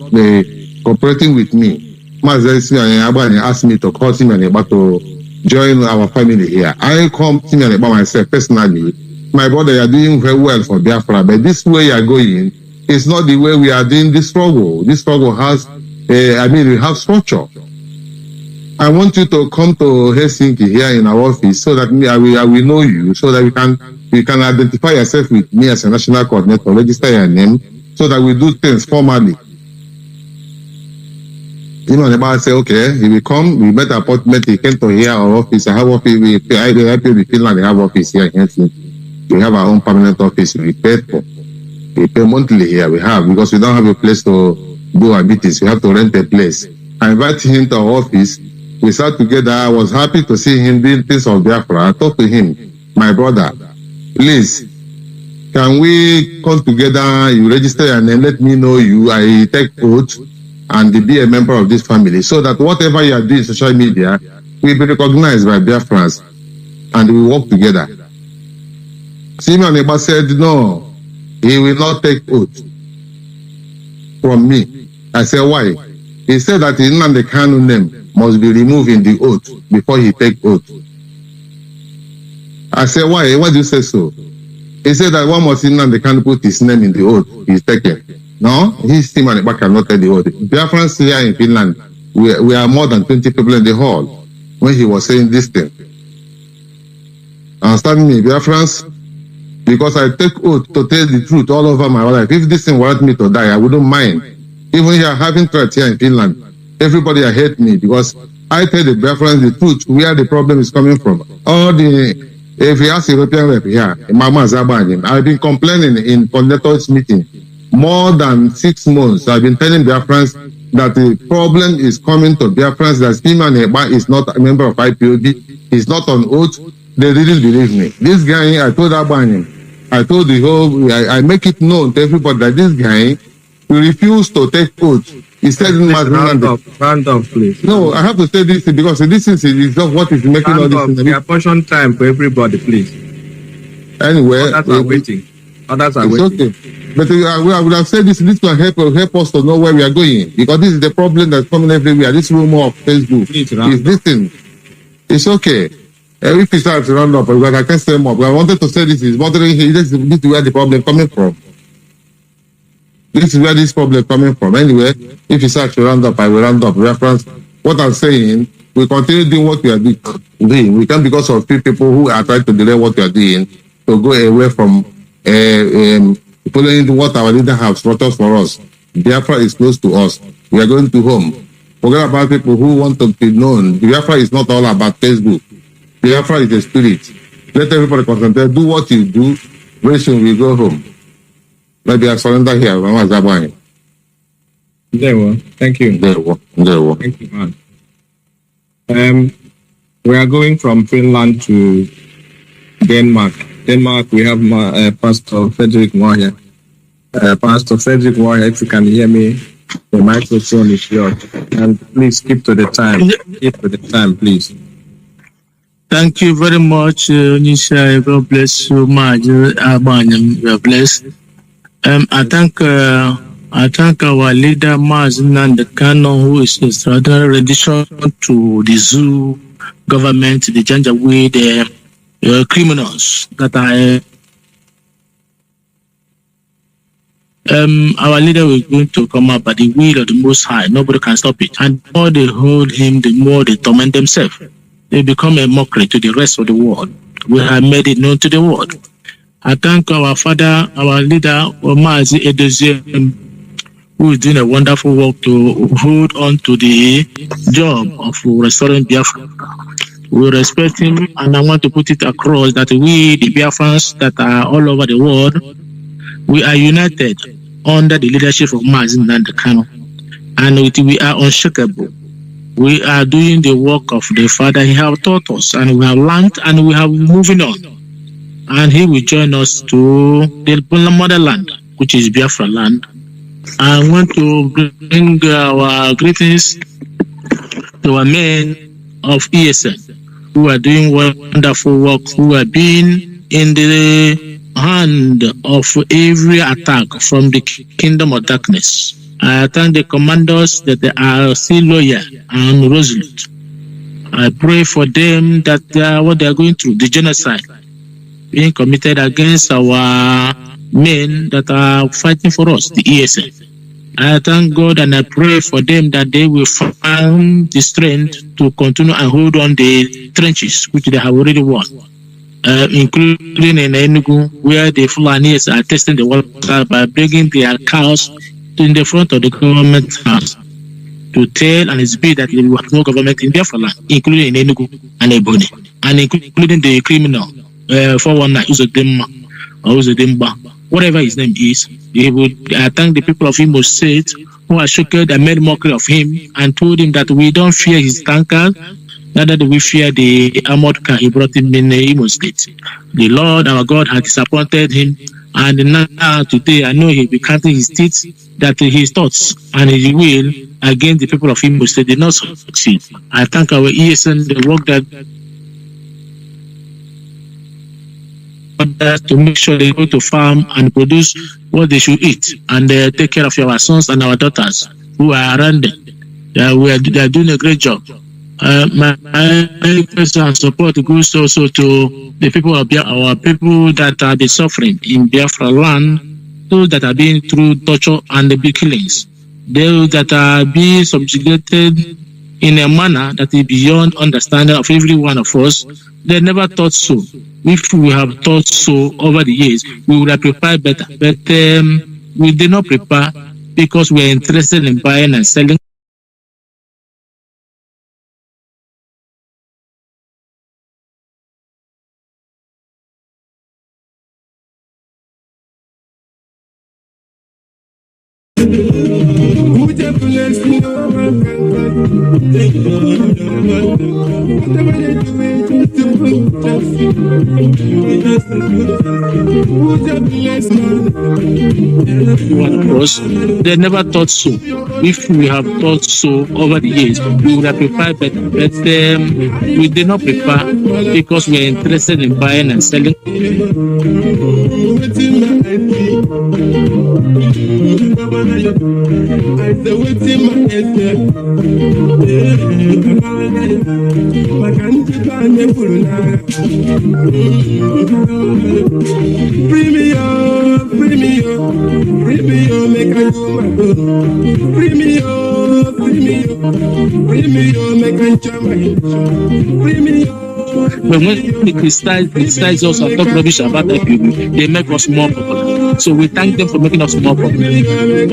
cooperating with me. Mazi Nnamdi asked me to call Simeon to join our family here. I called Simeon myself personally. My brother, you are doing very well for Biafra, but this way you are going is not the way we are doing this struggle. This struggle has, we have structure. I want you to come to Helsinki here in our office so that I will know you, so that you can identify yourself with me as a national coordinator, register your name, so that we do things formally. You know, the man say, okay, he will come, we met an appointment, he came to here, our office, I have office, I help you with Finland, they have office here in Helsinki. We have our own permanent office, we pay for. We pay monthly here, we have, because we don't have a place to do our meetings, we have to rent a place. I invited him to our office, we sat together, I was happy to see him doing things of Biafra. I talked to him, my brother, please, can we come together, you register and then let me know you, I take oath, and be a member of this family, so that whatever you are doing in social media will be recognized by Biafrans, and we work together. Simeon Eba said, no, he will not take oath from me. I said, why? He said that Nnamdi Kanu name must be removed in the oath before he take oath. I said, why? Why do you say so? He said that one must Nnamdi Kanu put his name in the oath he's taken. No, his team and Eba cannot take the oath. Biafrans here in Finland, we are more than 20 people in the hall when he was saying this thing. Understand me, Biafrans? Because I take oath to tell the truth all over my life. If this thing wanted me to die, I wouldn't mind. Even here, having threats here in Finland, everybody hate me because I tell the Biafrans the truth, where the problem is coming from. If you ask European rep here, Mazi Nnamdi, I've been complaining in coordinators meeting more than 6 months. I've been telling Biafrans that the problem is coming to Biafrans, that Simeon Eba is not a member of IPOB, he's not on oath. They didn't believe me. This guy, I told Abani, I make it known to everybody that this guy will refuse to take oath He said round up, please. No, I have to say this because this is just what is making all this. We have portion time for everybody, please. Anyway, others are waiting. Others are it's waiting. Okay. But I would have said this will help us to know where we are going, because this is the problem that's coming everywhere. This rumor of Facebook is this thing. It's okay. If we start to round up, because I can't say more. But I wanted to say this is bothering here. This is where the problem coming from. This is where this problem coming from. Anyway, if you start to round up, I will round up. Reference what I'm saying. We continue doing what we are doing. We can't, because of few people who are trying to delay what we are doing, to go away from following what our leader have structured for us. Biafra is close to us. We are going to home. Forget about people who want to be known. Biafra is not all about Facebook. Biafra is a spirit. Let everybody concentrate. Do what you do. Very soon we go home. Maybe I surrender here. There were. Thank you. There were. Thank you, man. We are going from Finland to Denmark. Denmark, we have Pastor Frederick Moore here. Pastor Frederick Moore, if you can hear me, the microphone is yours. And please keep to the time. Keep to the time, please. Thank you very much, Nisha. God bless you, Mazi. God bless. I thank our leader, Mazi Nnamdi Kanu, who is a extraordinary addition to the zoo government, the Janjaweed criminals that are. Our leader is going to come up by the will of the Most High. Nobody can stop it. And the more they hold him, the more they torment themselves. They become a mockery to the rest of the world. We have made it known to the world. I thank our father, our leader, Mazi Nnamdi, who is doing a wonderful work to hold on to the job of restoring Biafra. We respect him, and I want to put it across that we, the Biafrans that are all over the world, we are united under the leadership of Mazi Nnamdi Kanu, and we are unshakable. We are doing the work of the Father He has taught us, and we have learned, and we have moving on. And He will join us to the motherland, which is Biafra land. I want to bring our greetings to our men of ESN, who are doing wonderful work, who have been in the hand of every attack from the kingdom of darkness. I thank the commanders that they are still loyal and resolute. I pray for them that what they are going through, the genocide being committed against our men that are fighting for us, the ESN. I thank God and I pray for them that they will find the strength to continue and hold on the trenches which they have already won, including in Enugu, where the Fulanis are testing the water by bringing their cows in the front of the government house to tell and explain that there will have no government in Biafra land, including in Enugu and Ebonyi, and including the criminal 419 Uzodimba, whatever his name is. He would thank the people of Imo State who are shocked and made mockery of him and told him that we don't fear his tanker, neither do we fear the armored car he brought him in Imo State. The Lord our God had disappointed him, and now today I know he'll be counting his teeth, that his thoughts and his will against the people of Imo State did not succeed. I thank our ESN, the work that to make sure they go to farm and produce what they should eat, and take care of our sons and our daughters who are around them. They are doing a great job. My personal support goes also to the people of Biafra, our people that are been suffering in Biafra land, those that are being through torture and the big killings, those that are being subjugated in a manner that is beyond understanding of every one of us. They never thought so. If we have thought so over the years, we would have prepared better. But we did not prepare because we are interested in buying and selling. Whatever they do, Because they never thought so. If we have thought so over the years, we would have prepared, but we did not prepare because we are interested in buying and selling. But when they criticize us and talk rubbish about Ipob, they make us more popular. So we thank them for making us more popular.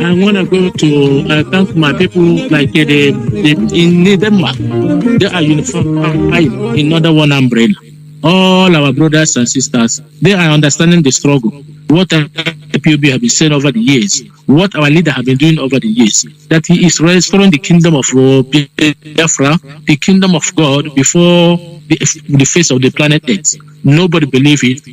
I want to go to thank my people like in Denmark. They are unified in under one umbrella. All our brothers and sisters, they are understanding the struggle. What Ipob have been saying over the years, what our leader have been doing over the years, that he is restoring the kingdom of Biafra, the kingdom of God before the face of the planet Earth. Nobody believed it.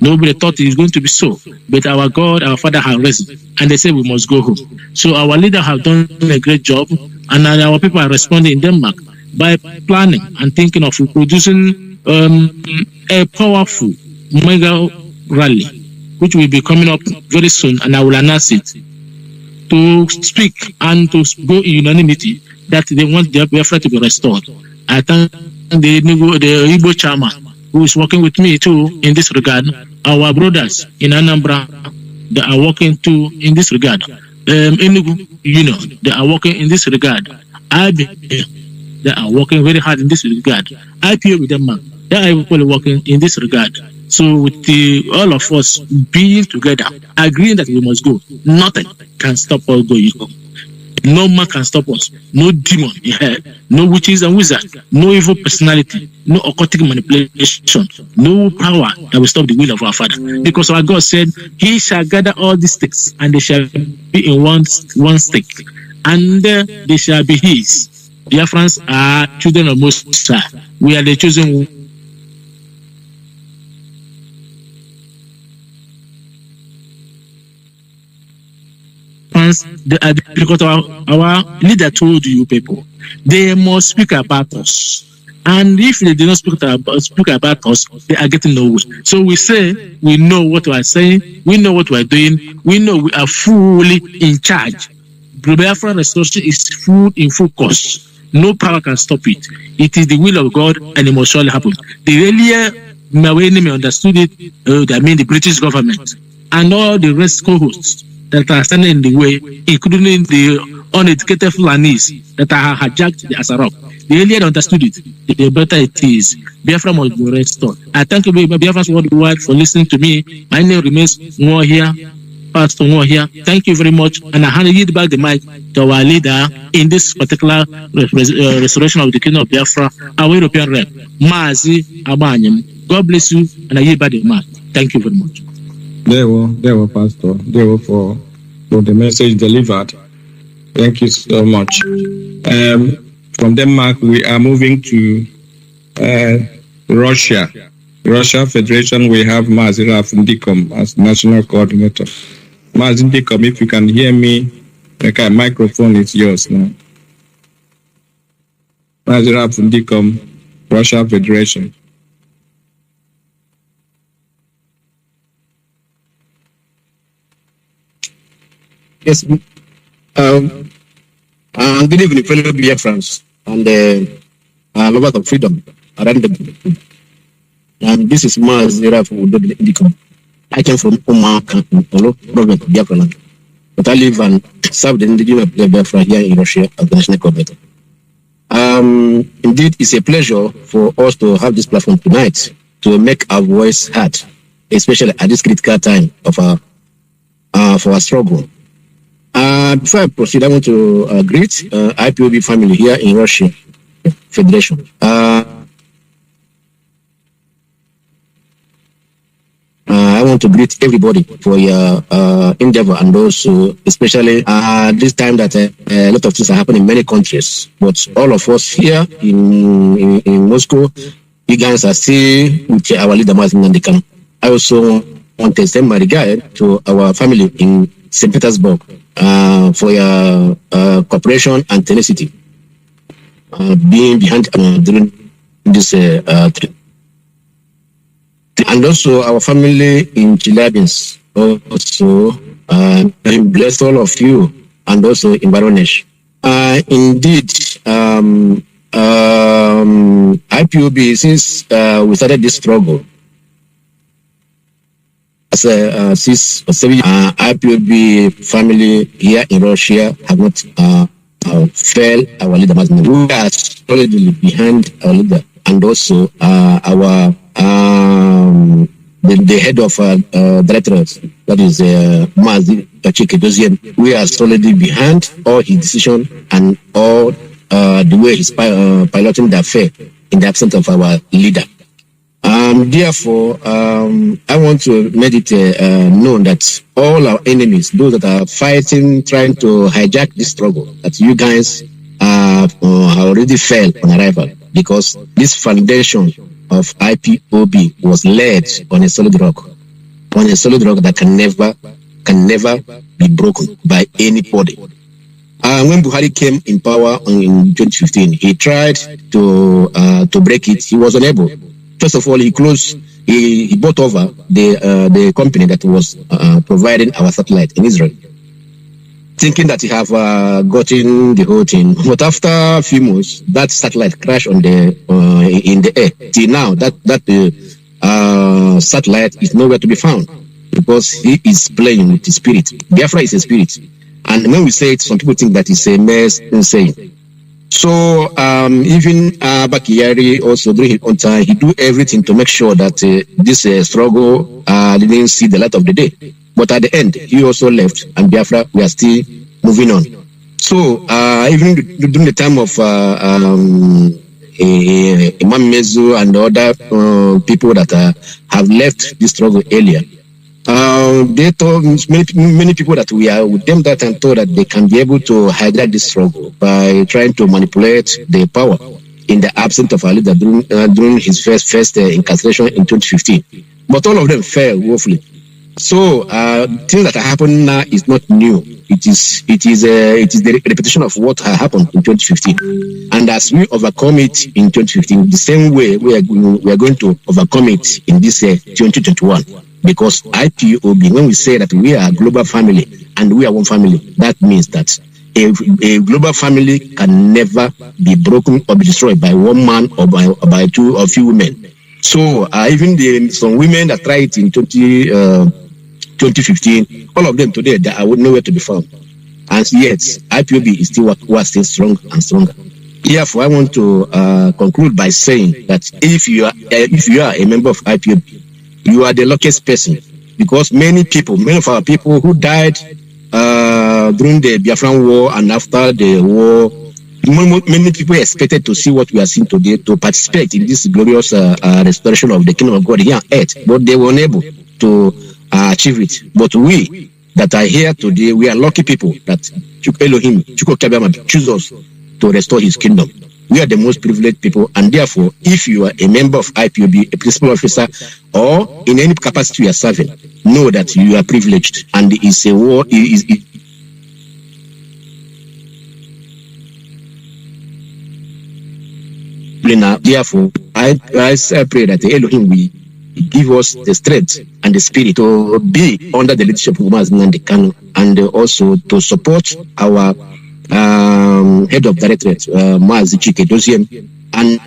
Nobody thought it was going to be so. But our God, our Father has risen, and they say we must go home. So our leader have done a great job, and our people are responding in Denmark by planning and thinking of producing a powerful mega rally, which will be coming up very soon, and I will announce it, to speak and to go in unanimity that they want the Biafra to be restored. I thank the Igbo chairman who is working with me too in this regard. Our brothers in Anambra, they are working too in this regard. Enugu Union, they are working in this regard. IB, they are working very hard in this regard. IPO with them, they are equally working in this regard. So with all of us being together, agreeing that we must go, nothing can stop us going home. No man can stop us. No demon in hell. No witches and wizards. No evil personality. No occultic manipulation. No power that will stop the will of our Father. Because our God said, He shall gather all these sticks, and they shall be in one stick, and they shall be His. Biafrans are children of Most High. We are the chosen. Because our leader told you people, they must speak about us. And if they do not speak about us, they are getting nowhere. So we say, we know what we are saying, we know what we are doing, we know we are fully in charge. Biafra restoration is in full course. No power can stop it. It is the will of God, and it must surely happen. The earlier my enemy understood it, I mean the British government, and all the rest co-hosts that are standing in the way, including the uneducated Fulanis that are hijacked the Asarok. The earlier understood it, the better it is. Biafra must be restored. I thank you, Biafrans worldwide, for listening to me. My name remains Mo here, Pastor Mo here. Thank you very much, and I hand it back the mic to our leader in this particular restoration of the kingdom of Biafra, our European rep, Mazi Nnamdi. God bless you, and I yield back the mic. Thank you very much. There were, Pastor. There were for the message delivered. Thank you so much. From Denmark, we are moving to Russia. Russia Federation, we have Mazi Nnamdi Kanu as national coordinator. Mazi Nnamdi Kanu, if you can hear me, the microphone is yours now. Mazi Nnamdi Kanu, Russia Federation. Yes. Good evening, fellow Biafrans and lovers of freedom around the world. And this is Mazi Nnamdi Kanu. I came from province of Biafra, but I live and serve the indigenous of Biafra here in Russia as the national coordinator. Indeed, it's a pleasure for us to have this platform tonight to make our voice heard, especially at this critical time of for our struggle. Before I proceed, I want to greet Ipob family here in Russia Federation. I want to greet everybody for your endeavor, and also especially this time that a lot of things are happening in many countries. But all of us here in Moscow you guys are still with our leader, Mazi Nnamdi Kanu. I also want to send my regard to our family in St. Petersburg for your cooperation and tenacity being behind during this trip. And also our family in Chilabins, also bless all of you, and also in Baronesh. Indeed, IPOB, since we started this struggle, as a 6 or 7 IPOB family here in Russia have not failed our leader. We are solidly behind our leader, and also our the head of directors, that is Mazi Nnamdi. We are solidly behind all his decision and all the way he's piloting the affair in the absence of our leader. Therefore, I want to make it known that all our enemies, those that are fighting, trying to hijack this struggle, that you guys have already failed on arrival, because this foundation of IPOB was laid on a solid rock that can never be broken by anybody. When Buhari came in power in 2015, he tried to break it. He was unable. First of all, he bought over the company that was providing our satellite in Israel, thinking that he have gotten the whole thing. But after a few months, that satellite crashed in the air. Till now, that satellite is nowhere to be found, because he is playing with the spirit. Biafra is a spirit, and when we say it, some people think that it's a mess insane. So even Bakiyari also during his own time, he do everything to make sure that this struggle didn't see the light of the day. But at the end, he also left, and Biafra, we are still moving on. So even during the time of Imam Mezu and other people that have left this struggle earlier, they told many people that we are with them that time, thought that they can be able to hijack this struggle by trying to manipulate the power in the absence of our leader during his first incarceration in 2015. But all of them failed woefully. So things that are happening now is not new. It is the repetition of what happened in 2015. And as we overcome it in 2015, the same way we are going to overcome it in this 2021. Because IPOB, when we say that we are a global family and we are one family, that means that a global family can never be broken or be destroyed by one man or by two or few women. So even some women that tried it in 2015, all of them today, they are nowhere to be found. And yet, IPOB is still strong and stronger. Therefore, I want to conclude by saying that if you are a member of IPOB, you are the luckiest person, because many of our people who died during the Biafran War and after the war, many people expected to see what we are seeing today, to participate in this glorious restoration of the kingdom of God here on earth, but they were unable to achieve it. But we that are here today, we are lucky people that Elohim choose us to restore his kingdom. We are the most privileged people, and therefore, if you are a member of IPOB, a principal officer, or in any capacity you are serving, know that you are privileged, and it's a war. Therefore, I pray that the Elohim will give us the strength and the spirit to be under the leadership of Mazi Nnamdi Kanu, and also to support our head of directorate, Mazi Nnamdi, and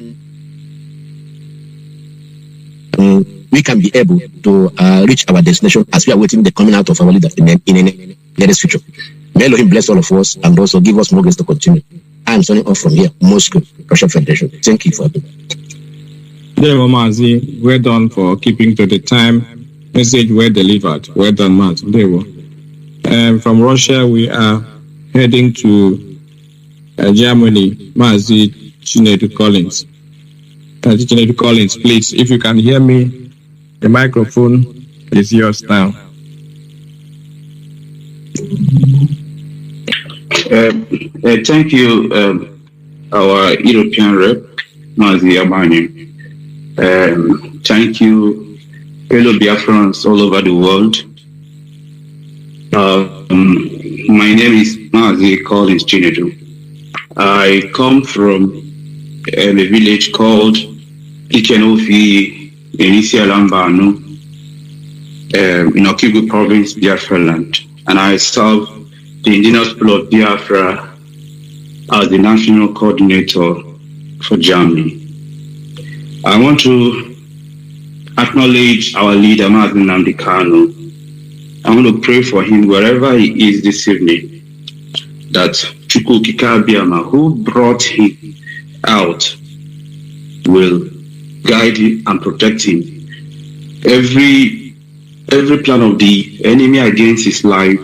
we can be able to reach our destination as we are waiting the coming out of our leader in the nearest future. May Elohim bless all of us and also give us more grace to continue. I am signing off from here, Moscow, Russian Federation. Thank you for that. Mazi, well done for keeping to the time. Message well delivered. Well done, Mazi. From Russia, we are heading to Germany. Mazi Nnamdi Collins. Mazi Nnamdi Collins, please, if you can hear me, the microphone is yours now. Thank you, our European rep, Mazi Nnamdi. Thank you, fellow Biafrans all over the world. My name is Mazi Nnamdi. I come from a village called Ikenofi, Inisia Lambano, in Okibu province, Biafra land. And I serve the indigenous people of Biafra as the national coordinator for Germany. I want to acknowledge our leader, Mazi Nnamdi Kanu. I want to pray for him wherever he is this evening, that Chukwu Kikabiama, who brought him out, will guide him and protect him. Every plan of the enemy against his life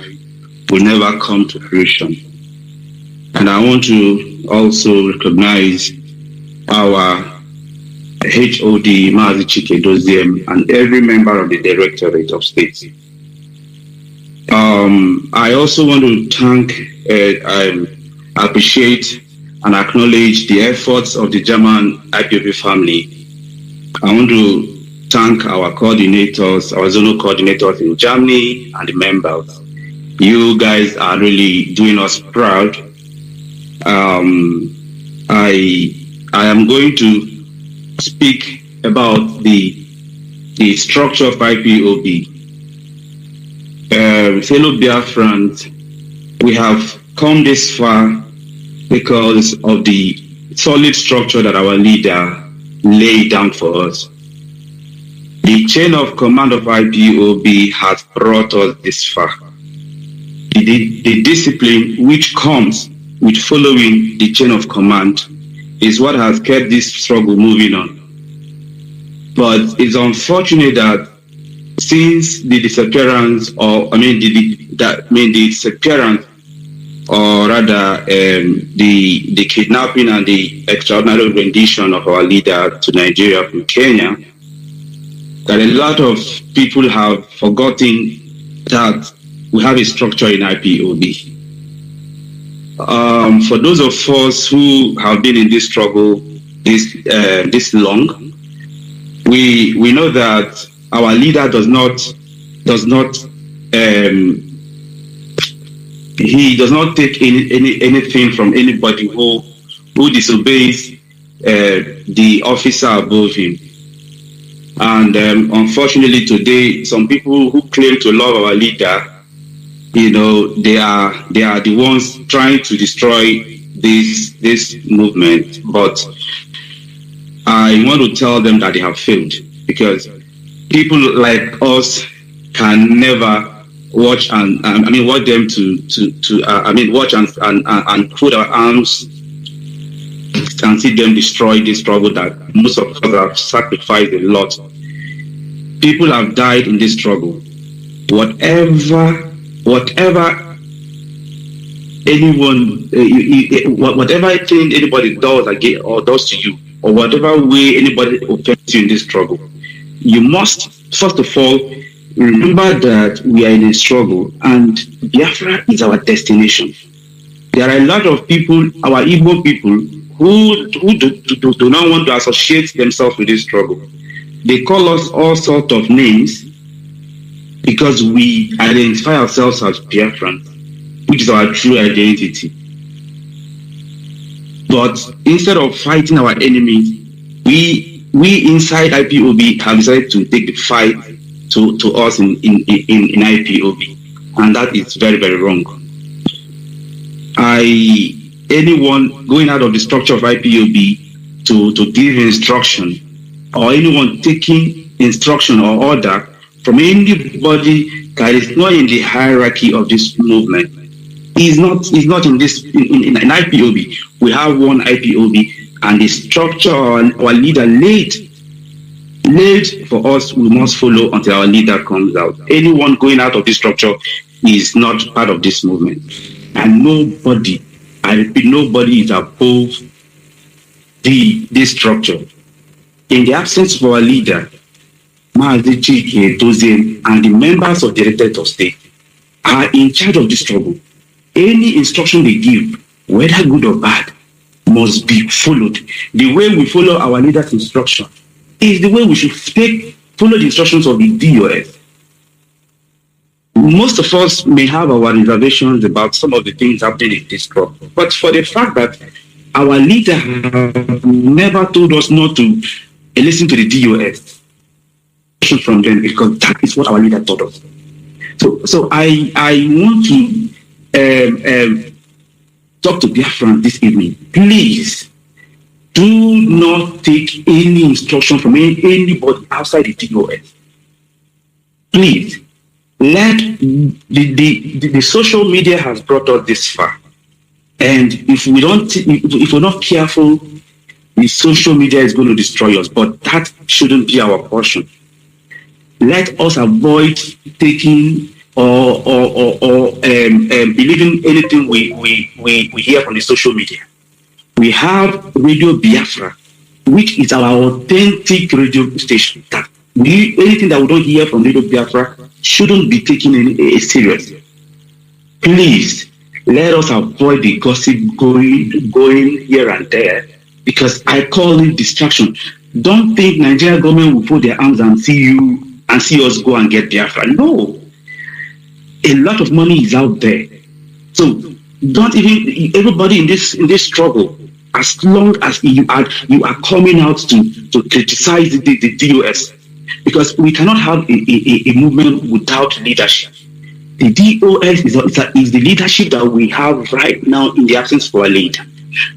will never come to fruition. And I want to also recognize our HOD, Mazi Nnamdi, and every member of the Directorate of State. I also want to thank, appreciate, and acknowledge the efforts of the German IPOB family. I want to thank our coordinators, our zonal coordinators in Germany, and the members. You guys are really doing us proud. I am going to speak about the structure of IPOB. Fellow Biafrans, we have come this far because of the solid structure that our leader laid down for us. The chain of command of IPOB has brought us this far. The discipline which comes with following the chain of command is what has kept this struggle moving on. But it's unfortunate that since the disappearance, or the kidnapping and the extraordinary rendition of our leader to Nigeria from Kenya, that a lot of people have forgotten that we have a structure in IPOB. For those of us who have been in this struggle this long, we know that our leader does not take anything from anybody who disobeys the officer above him. And unfortunately today, some people who claim to love our leader, they are the ones trying to destroy this movement. But I want to tell them that they have failed, because people like us can never watch and watch them watch and put our arms and see them destroy this struggle that most of us have sacrificed a lot. People have died in this struggle. Whatever thing anybody does again or does to you, or whatever way anybody offends you in this struggle, you must first of all remember that we are in a struggle and Biafra is our destination. There are a lot of people, our Igbo people, who do not want to associate themselves with this struggle. They call us all sorts of names because we identify ourselves as Biafrans, which is our true identity. But instead of fighting our enemies, we inside IPOB have decided to take the fight to us in IPOB, and that is very, very wrong. Anyone going out of the structure of IPOB to give instruction, or anyone taking instruction or order from anybody that is not in the hierarchy of this movement, is not in this in IPOB. We have one IPOB, and the structure our leader laid for us, we must follow until our leader comes out. Anyone going out of this structure is not part of this movement. And nobody, I repeat, nobody is above this structure. In the absence of our leader, Mazi Nnamdi, and the members of the Directorate of State are in charge of this struggle. Any instruction they give, whether good or bad, must be followed. The way we follow our leader's instruction is the way we should follow the instructions of the DOS. Most of us may have our reservations about some of the things happening in this struggle, but for the fact that our leader have never told us not to listen to the DOS from them, because that is what our leader taught us. So I want to talk to Biafran this evening. Please do not take any instruction from anybody outside the DOS. Please. Let the social media has brought us this far, and if we're not careful, the social media is going to destroy us. But that shouldn't be our portion. Let us avoid taking or believing anything we hear from the social media. We have Radio Biafra, which is our authentic radio station. Anything that we don't hear from Radio Biafra shouldn't be taken serious. Please, let us avoid the gossip going here and there, because I call it distraction. Don't think Nigerian government will put their arms and see us go and get Biafra. No. A lot of money is out there. So don't even, everybody in this struggle, as long as you are coming out to criticize the DOS, because we cannot have a movement without leadership. The DOS is the leadership that we have right now in the absence of our leader.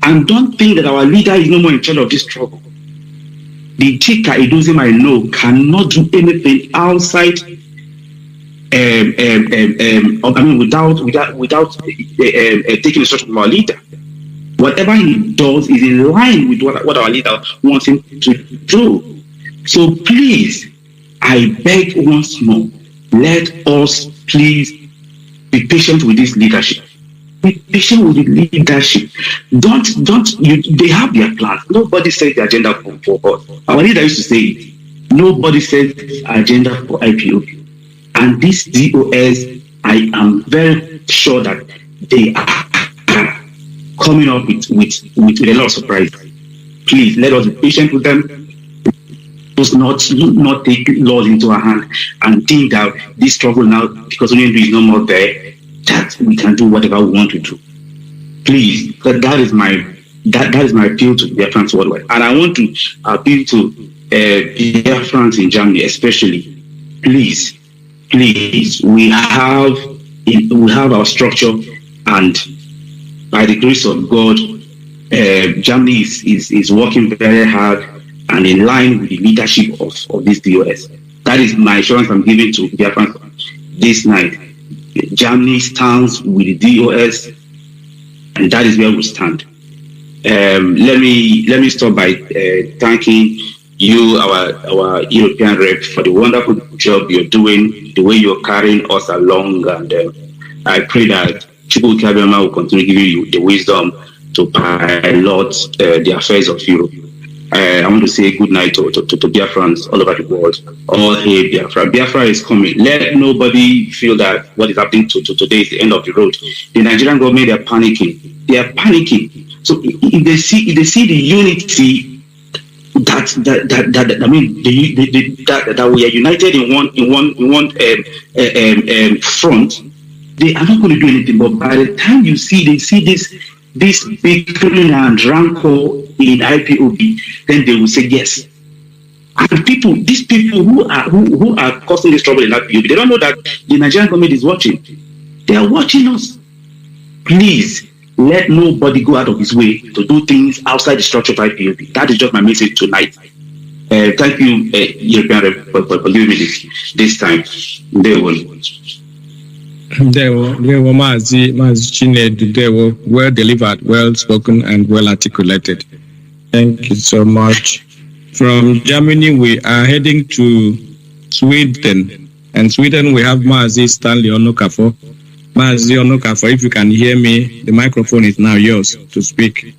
And don't think that our leader is no more in charge of this struggle. The Chika Idozim I know cannot do anything outside, without taking instruction from our leader. Whatever he does is in line with what our leader wants him to do. So please, I beg once more, let us please be patient with this leadership. Be patient with the leadership. They have their plans. Nobody says the agenda for us. Our leader used to say it. Nobody says the agenda for IPOB. And this DOS, I am very sure that they are coming up with a lot of surprise. Please, let us be patient with them. Not take laws into our hand and think that this struggle now, because Union is no more there, that we can do whatever we want to do. Please, that is my appeal to Biafrans worldwide, and I want to appeal to Biafrans in Germany, especially. Please, we have our structure, and by the grace of God, Germany is working very hard and in line with the leadership of this DOS. That is my assurance I'm giving to Biafrans this night. Germany stands with the DOS, and that is where we stand. Let me start by thanking you, our European rep, for the wonderful job you're doing, the way you're carrying us along, and I pray that Chukwu Kabiyama will continue giving you the wisdom to pilot the affairs of Europe. I want to say good night to Biafrans all over the world. All hail Biafra. Biafra is coming. Let nobody feel that what is happening to today is the end of the road. The Nigerian government, they are panicking. They are panicking. So if they see the unity that we are united in one front, they are not going to do anything. But by the time they see this bickering and rancor in IPOB, then they will say yes. And these people who are causing this trouble in IPOB, they don't know that the Nigerian government is watching. They are watching us. Please, let nobody go out of his way to do things outside the structure of IPOB. That is just my message tonight. Thank you, European Rep, for giving me this time. They were Mazi Chinedu. They were well delivered, well spoken, and well articulated. Thank you so much. From Germany, we are heading to Sweden. And Sweden, we have Mazi Stanley Onokafo. Mazi Onokafo, if you can hear me, the microphone is now yours to speak.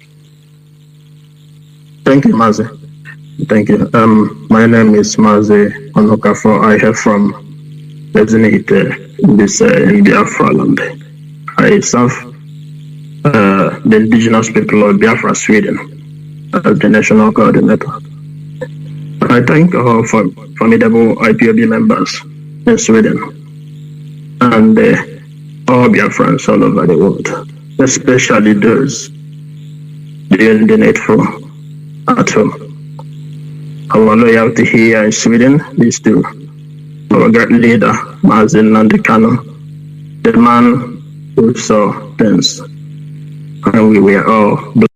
Thank you, Mazi. Thank you. My name is Mazi Onokafo. I have from in Biafra land. I serve the indigenous people of Biafra, Sweden, as the national coordinator. I thank all formidable IPOB members in Sweden and all Biafrans all over the world, especially those doing the needful at home. Our loyalty here in Sweden is to our great leader, Mazi Nnamdi Kanu, the man who saw things, and we were all blessed.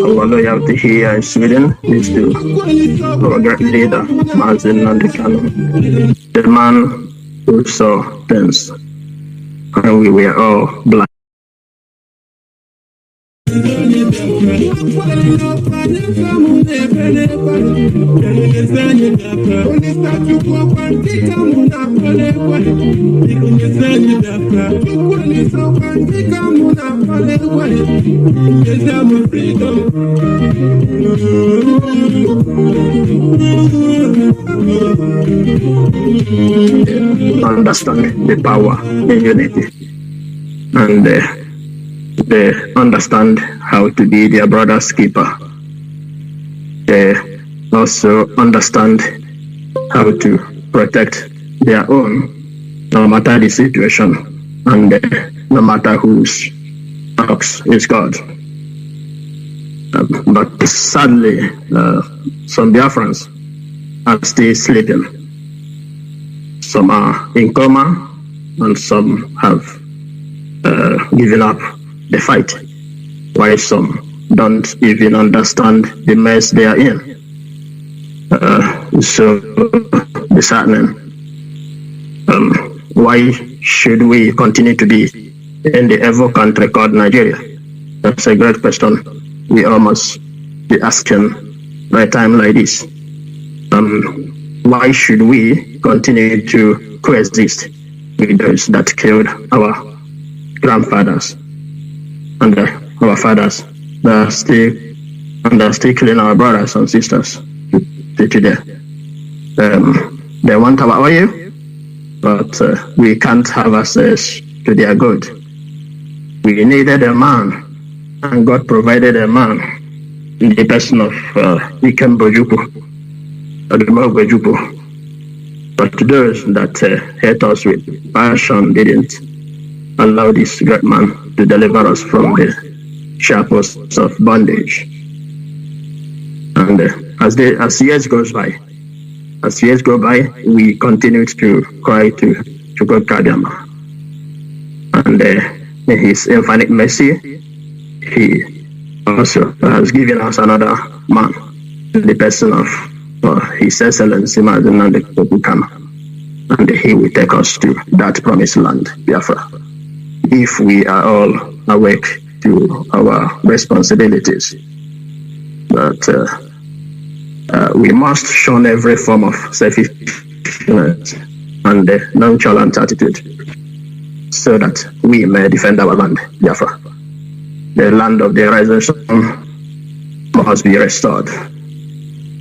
Our loyalty here in Sweden is to our great leader, Mazi Nnamdi Kanu, the man who saw things, and we were all blind. Understand the power in unity, and they understand how to be their brother's keeper. They also understand how to protect their own, no matter the situation, and no matter whose ox is God. But sadly, some Biafrans are still sleeping. Some are in coma, and some have given up the fight, while some don't even understand the mess they are in. So disheartening. Why should we continue to be in the evil country called Nigeria? That's a great question we all must be asking by a time like this. Why should we continue to coexist with those that killed our grandfathers and our fathers that are still killing our brothers and sisters today? They want our oil, but we can't have access to their good. We needed a man, and God provided a man in the person of Ipob, but those that hate us with passion didn't allow this great man to deliver us from the shackles of bondage. And as years go by, we continue to cry to God Kadama. And in His infinite mercy, He also has given us another man, in the person of His Excellency Mazi Nnamdi Kanu, and He will take us to that promised land, Biafra, if we are all awake to our responsibilities. But we must shun every form of selfishness and nonchalant attitude, so that we may defend our land, Biafra. The land of the rising sun must be restored.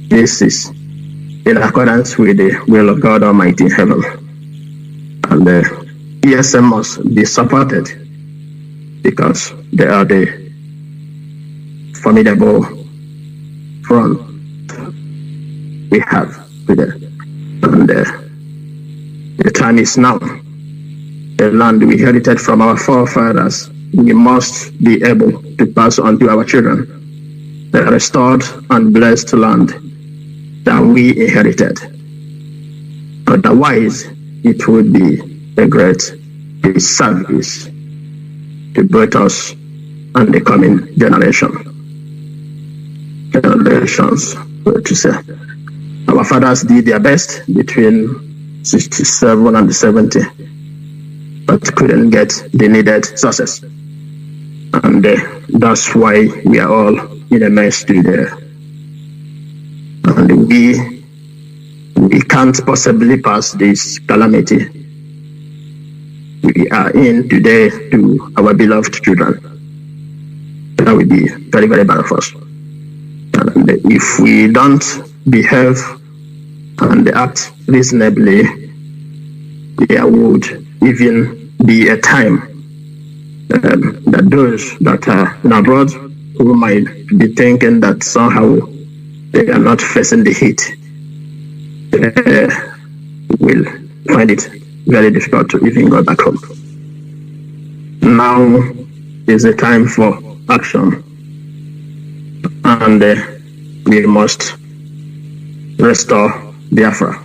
This is in accordance with the will of God Almighty in heaven. And the ESM must be supported because they are the formidable front we have today. And the time is now. The land we inherited from our forefathers, we must be able to pass on to our children the restored and blessed land that we inherited. Otherwise, it would be a great disservice to both us and the coming generations, to say. Our fathers did their best between 67 and 70, but couldn't get the needed success. And that's why we are all in a mess today. And we we can't possibly pass this calamity we are in today to our beloved children. That will be very, very bad for us. And if we don't behave and act reasonably, there would even be a time that those that are in abroad who might be thinking that somehow they are not facing the heat will find it very difficult to even go back home. Now is the time for action, and we must restore Biafra.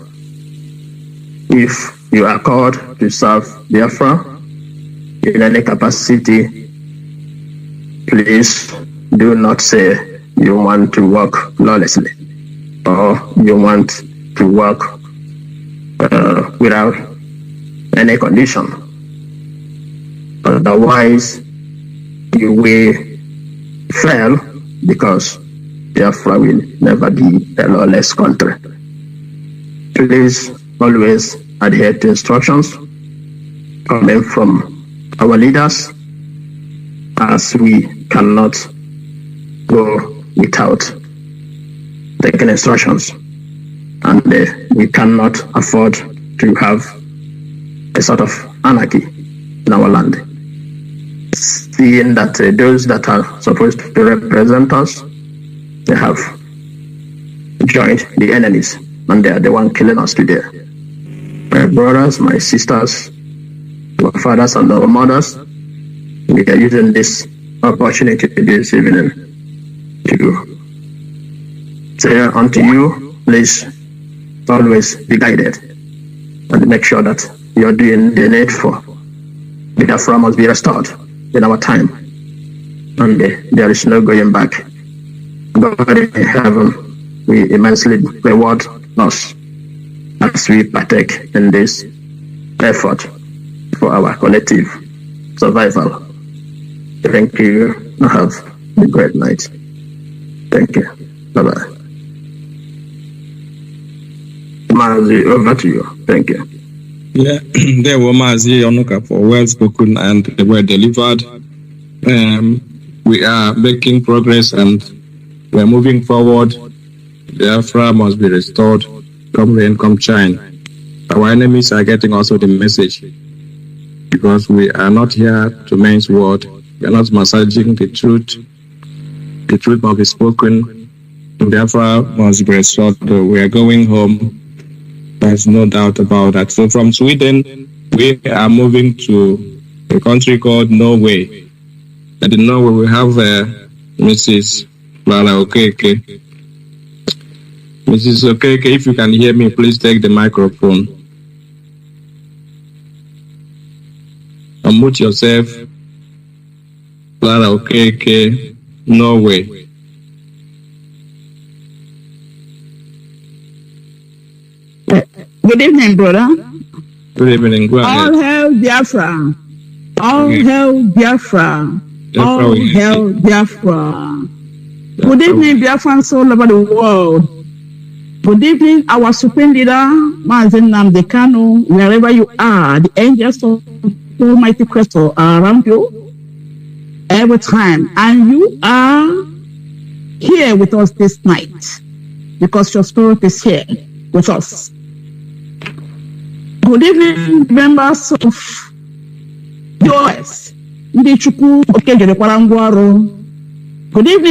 If you are called to serve Biafra in any capacity, please do not say you want to work lawlessly or you want to work without any condition. Otherwise, you will fail, because Biafra will never be a lawless country. Please always adhere to instructions coming from our leaders, as we cannot go without taking instructions, and we cannot afford to have a sort of anarchy in our land. Seeing that those that are supposed to represent us, they have joined the enemies, and they are the one killing us today. My brothers, my sisters, our fathers and our mothers, we are using this opportunity this evening to say unto you, please always be guided and make sure that you are doing the needful. Biafra must be restored in our time, and there is no going back. God in heaven will immensely reward us as we partake in this effort for our collective survival. Thank you, and have a great night. Thank you. Bye-bye. Mazi, over to you. Thank you. Yeah, there were Mazi Onuka for well spoken and they were delivered. We are making progress and we are moving forward. Biafra must be restored. Come rain, come shine. Our enemies are getting also the message, because we are not here to men's word. We are not massaging the truth. The truth must be spoken. Biafra must be restored. We are going home. There's no doubt about that. So from Sweden, we are moving to a country called Norway. And in Norway, we have Mrs. Lara Okeke. Mrs. Okeke, if you can hear me, please take the microphone. Unmute yourself. Lara Okeke, Norway. Good evening, brother. Good evening. Go ahead. All hail Biafra. All hail Biafra. All hail Biafra. Good evening, Biafrans all over the world. Good evening, our supreme leader, Mazi Nnamdi Kanu, wherever you are. The angels of Almighty Christ are around you every time. And you are here with us this night, because your spirit is here with us. Good evening, members of DOS. Good evening,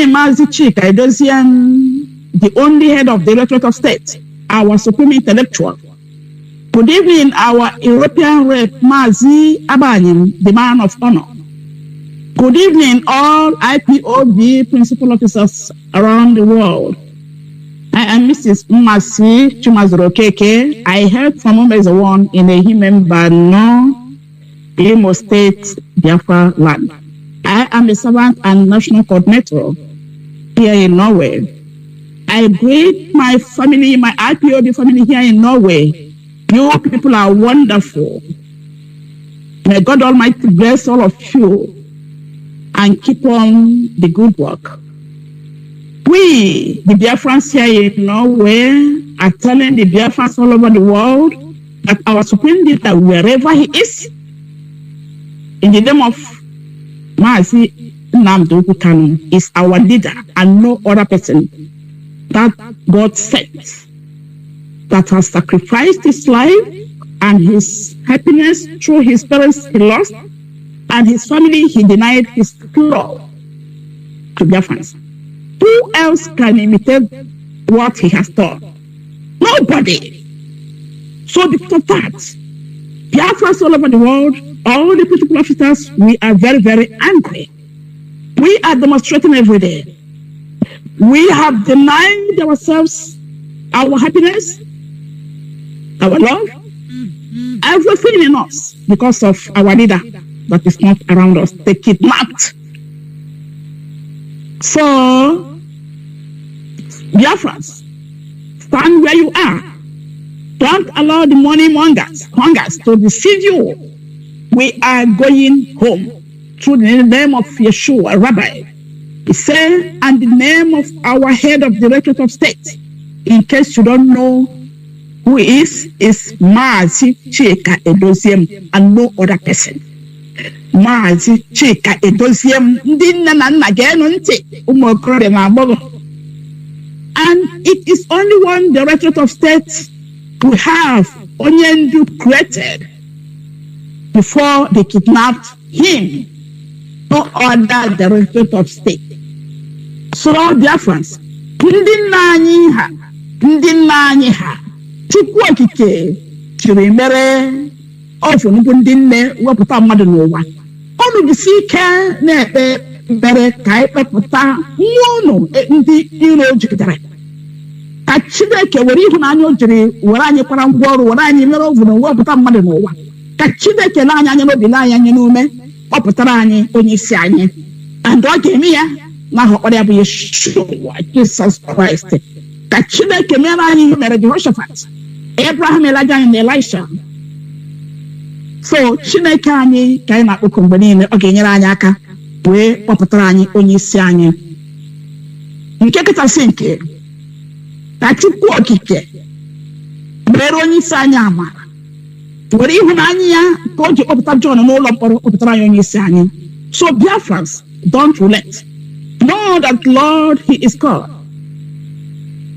Mazi Chika Edosian, the only head of the Directorate of State, our supreme intellectual. Good evening, our European rep, Mazi Abanim, the man of honor. Good evening, all IPOB principal officers around the world. I am Mrs. Mmasi Chumazurokeke. I heard from Umeza One in a human Bano, Imo State, Biafra land. I am a servant and national coordinator here in Norway. I greet my family, my IPOB family here in Norway. You people are wonderful. May God Almighty bless all of you and keep on the good work. We, the Biafrans here in Norway, are telling the Biafrans all over the world that our supreme leader, wherever he is, in the name of Mazi Nnamdi Kanu, is our leader and no other person that God sent, that has sacrificed his life and his happiness through his parents he lost, and his family he denied his love to Biafrans. Who else can imitate what he has done? Nobody. So because of that, Biafrans all over the world, all the political officers, we are very, very angry. We are demonstrating every day. We have denied ourselves our happiness, our love, everything in us because of our leader that is not around us. They kidnapped. So, Biafrans, stand where you are. Don't allow the money mongers to deceive you. We are going home through the name of Yeshua, Rabbi. He said, and the name of our head of Directorate of State. In case you don't know who he is Mazi Edoziem and no other person. Mazi Edoziem. And it is only one Directorate of State we have Onyendu created before they kidnapped him. No other Directorate of State. So, dear friends, ndị nna anyị ha Chukwu okike chiri mere ofu nnukwu ndị nne wepụta mmadụ n'ụwa. Ọnụ jisi ike na-ekpe mere ka anyị kpepụta ihe ụnụ ndị iro jikọtara. Ka Chineke were ịhụnanya o jiri were anyị kwara ngwa ọrụ were anyị mere ofu na wepụta mmadụ n'ụwa. Ka Chineke na anya n'obi na anya n'ume ọ pụtara anyị onye isi anyị. And ọ ga-eme ya n'aha ọkpara ya bụ Yeshua Jesus Christ. Ka Chineke mere anyị ihe mere Jehoshaphat, Abraham, Elijah, and Elisha. So Chineke anyị ka anyị na-akpọku mgbe niile ọ ga-enyere anyị aka wee kpọpụtara anyị onye isi anyị. Nke kachasị nke ka Chukwu okike mere onye isi anyị amara were ịhụnanya ya ka o ji kpọpụta John n'ụlọ mkpọrọ kpọpụtara anyị onye isi anyị. So Biafrans, don't relent. Know that Lord, He is God.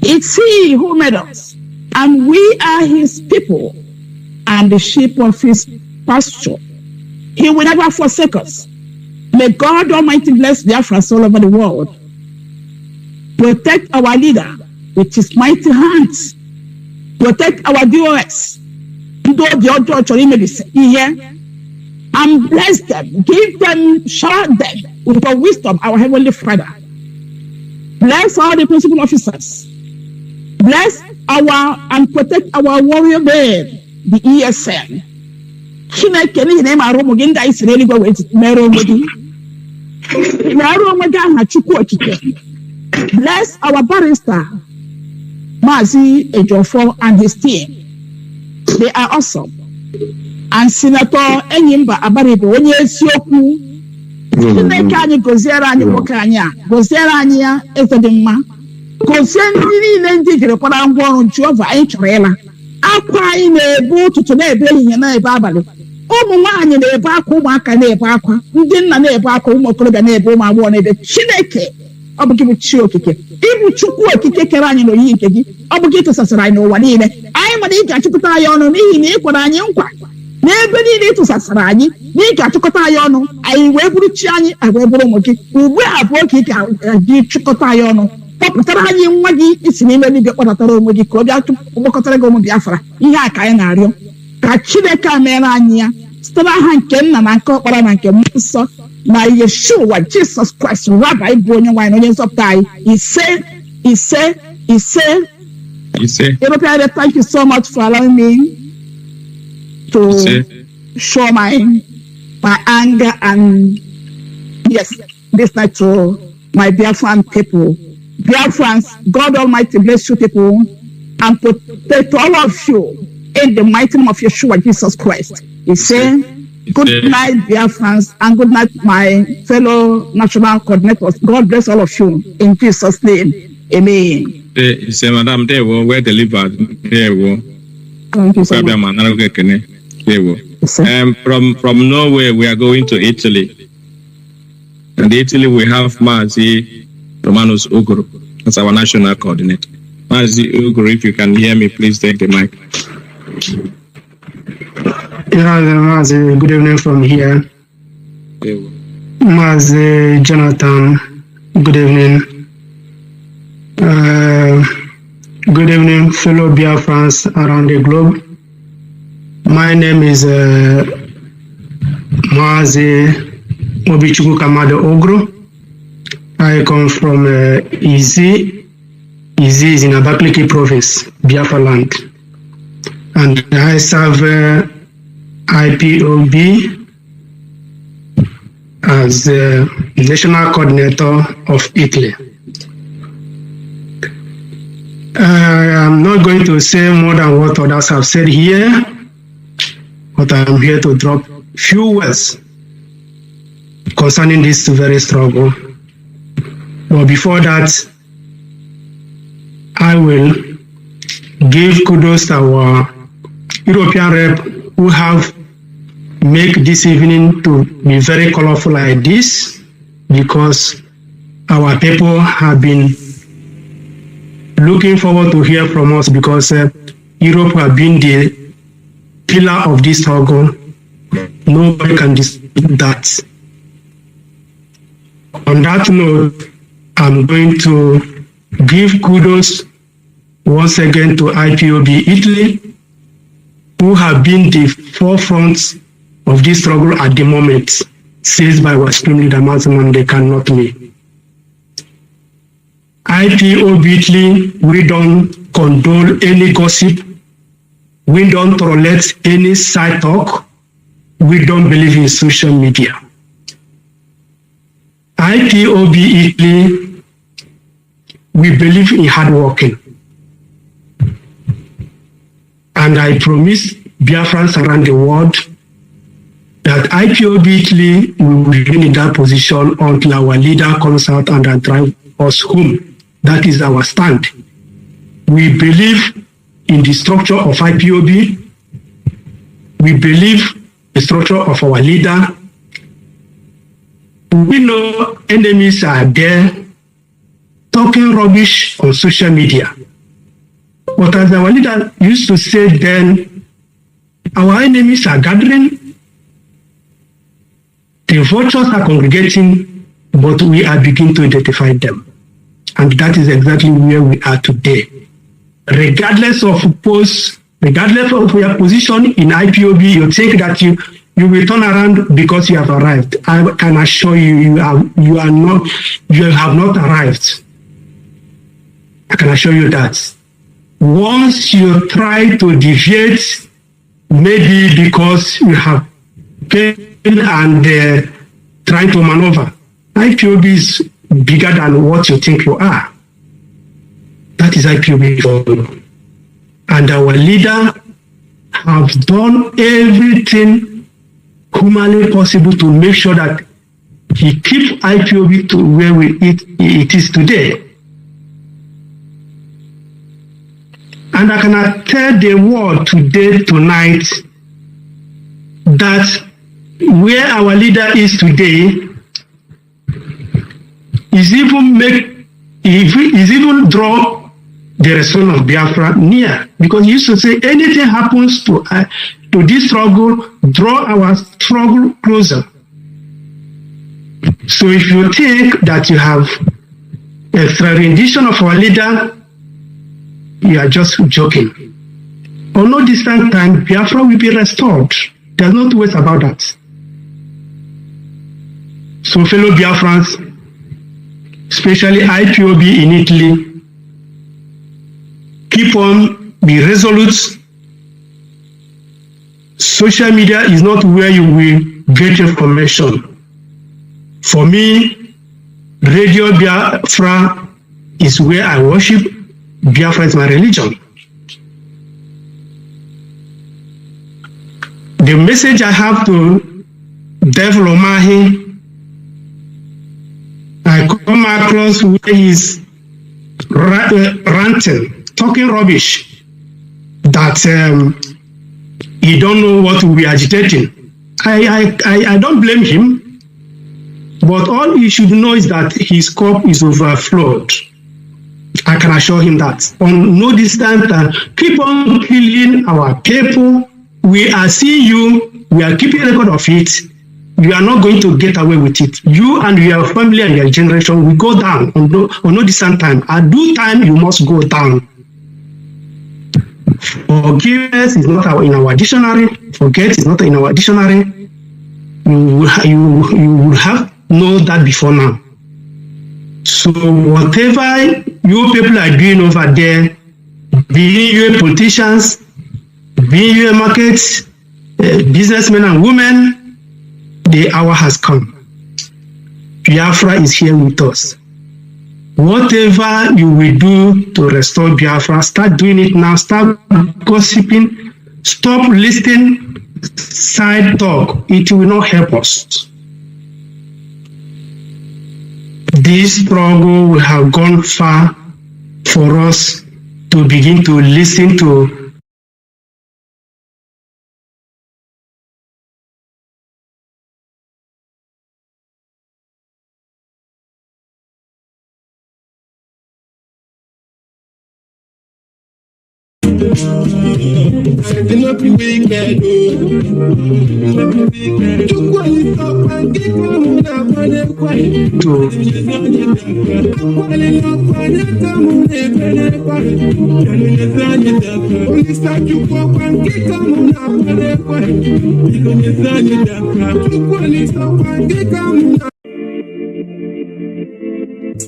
It's He who made us, and we are His people and the sheep of His pasture. He will never forsake us. May God Almighty bless Biafrans all over the world. Protect our leader with His mighty hands. Protect our DOS. And bless them, give them, shower them with our wisdom, our Heavenly Father. Bless all the principal officers. Bless our and protect our warrior men, the ESN. Bless our barrister, Mazi Ejofo and his team. They are awesome. And Senator Enyimba Abaribo, when you see you, Chineke goziera anyị nwoke anyị a, goziera anyị ya ezedimma, gozie ndị niile ndị jiri kwara ngwa ọrụ Jehova anyị chọrọ ịla. Akwa anyị na-ebu ụtụtụ na-ebe ehihie na-ebe abalị. Ụmụ nwaanyị na-ebe akwa, ụmụaka na-ebe akwa, ndị nna na-ebe akwa, ụmụ okorobịa na-ebe, ụmụ agbọghọ na-ebe. Chineke, ọ bụ gị bụ chi okike. Ịbụ Chukwu okike kere anyị n'oyiyi nke gị, ọ bụ gị tụsasịrị anyị n'ụwa niile. Anyị mana ị ga-achịkọta anyị ọnụ n'ihi na ị kwara anyị nkwa. N'ebe niile ịtụsasịrị anyị na ị ga-achịkọta anyị ọnụ, anyị wee bụrụ chi anyị, anyị wee bụrụ ụmụ gị. Ugbu a bụ oge ị ga-eji chịkọta anyị ọnụ. Kpọpụtara anyị nwa gị isi n'ime eluigwe kpọdatara onwe gị ka ọ bịa kpọkọtara gị ụmụ Biafra. Ihe a ka anyị na-arịọ. Ka Chineke meere anyị ya site n'aha nke Nna na nke Ọkpara na nke Mmụọ Nsọ na Yeshua Jesus Christ, Rabbi bụ onye nwanyị na onye nzọpụta anyị. Ise. European, thank you so much for allowing me to show my anger and yes, this night to my Biafran people. Biafrans, God Almighty bless you people and protect all of you in the mighty name of Yeshua Jesus Christ. He said, good night, Biafrans, and good night, my fellow national coordinators. God bless all of you in Jesus' name. Amen. Say, Madam, they were delivered. They were. Thank you so much. From Norway, we are going to Italy. And Italy, we have Mazi Romanus Uguru as our national coordinator. Mazi Uguru, if you can hear me, please take the mic. Yeah, Mazi, good evening from here. Mazi Jonathan, good evening. Good evening, fellow Biafrans around the globe. My name is Mazi Mobichuku Kamado Ogro. I come from Izi. Izi is in Abakaliki province, Biafra land. And I serve IPOB as the national coordinator of Italy. I am not going to say more than what others have said here, but I am here to drop few words concerning this very struggle. But before that, I will give kudos to our European rep who have made this evening to be very colorful like this, because our people have been looking forward to hear from us, because Europe has been the pillar of this struggle. Nobody can dispute that. On that note, I'm going to give kudos once again to IPOB Italy, who have been the forefront of this struggle at the moment, says by our Supreme Leader Mazi Nnamdi Kanu, not me. IPOB Italy, we don't condone any gossip, we don't tolerate any side talk, we don't believe in social media. IPOB Italy, we believe in hard working. And I promise Biafrans around the world that IPOB Italy will remain in that position until our leader comes out and drive us home. That is our stand. We believe in the structure of IPOB. We believe the structure of our leader. We know enemies are there talking rubbish on social media. But as our leader used to say then, our enemies are gathering, the vultures are congregating, but we are beginning to identify them. And that is exactly where we are today. Regardless of posts, regardless of your position in IPOB, you think that you will turn around because you have arrived. I can assure you, you have not arrived. I can assure you that. Once you try to deviate, maybe because you have failed and trying to maneuver, IPOB is bigger than what you think you are. That is IPOB for you. And our leader has done everything humanly possible to make sure that he keeps IPOB to where it is today. And I can tell the world today, tonight, that where our leader is today is even draw the response of Biafra near. Because he used to say, anything happens to this struggle, draw our struggle closer. So if you think that you have extra rendition of our leader, you are just joking. On no distant time, Biafra will be restored. There's no two ways about that. So fellow Biafrans, especially IPOB in Italy, keep on, be resolute. Social media is not where you will get information. For me, Radio Biafra is where I worship. Biafra is my religion. The message I have to Devil Omahi, I come across where he's ranting, talking rubbish, that he don't know what we are agitating. I don't blame him, but all he should know is that his cup is overflowed. I can assure him that. On no distant, keep on killing our people. We are seeing you. We are keeping record of it. You are not going to get away with it. You and your family and your generation will go down on no distant time. At due time, you must go down. Forgiveness is not in our dictionary. Forget is not in our dictionary. You would have known that before now. So whatever you people are doing over there, being you politicians, being you markets, businessmen and women, the hour has come. Biafra is here with us. Whatever you will do to restore Biafra, start doing it now. Start gossiping. Stop listening side talk. It will not help us. This struggle will have gone far for us to begin to listen to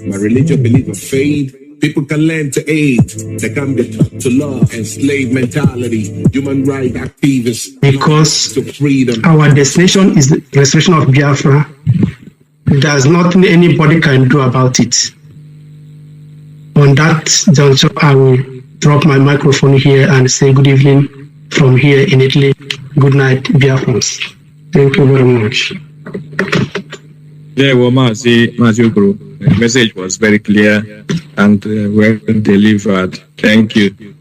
My religion believe in faith. People can learn to aid. They can be taught to love and slave mentality. Human rights activists. Because to freedom. Our destination is the restoration of Biafra. There's nothing anybody can do about it. On that juncture, I will drop my microphone here and say good evening from here in Italy. Good night, Biafrans. Thank you very much. Yeah, well, Mazi Okoro, the message was very clear and well delivered. Thank you.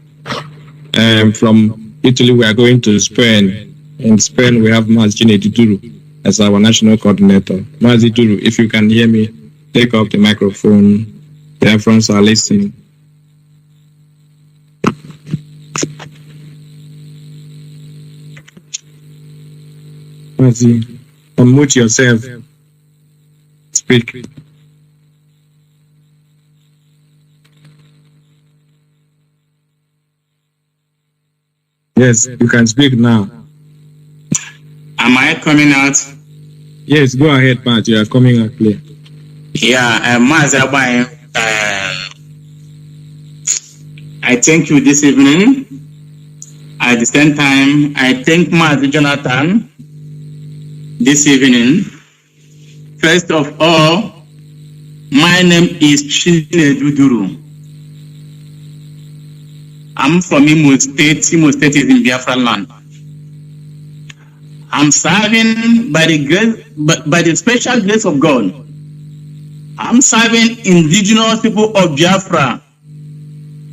From Italy, we are going to Spain. In Spain, we have Mazi Nnamdi Kanu as our national coordinator. Mazi Duru, if you can hear me, take up the microphone. The friends are listening. Mazi, unmute yourself. Speak. Yes, you can speak now. Am I coming out? Yes, go ahead, Matt. You are coming out clear. Yeah, Mazi, I thank you this evening. At the same time, I thank Mazi Jonathan this evening. First of all, my name is Chinedu Duru. I'm from Imo State. Imo State is in Biafra land. I'm serving by the grace, by the special grace of God. I'm serving indigenous people of Biafra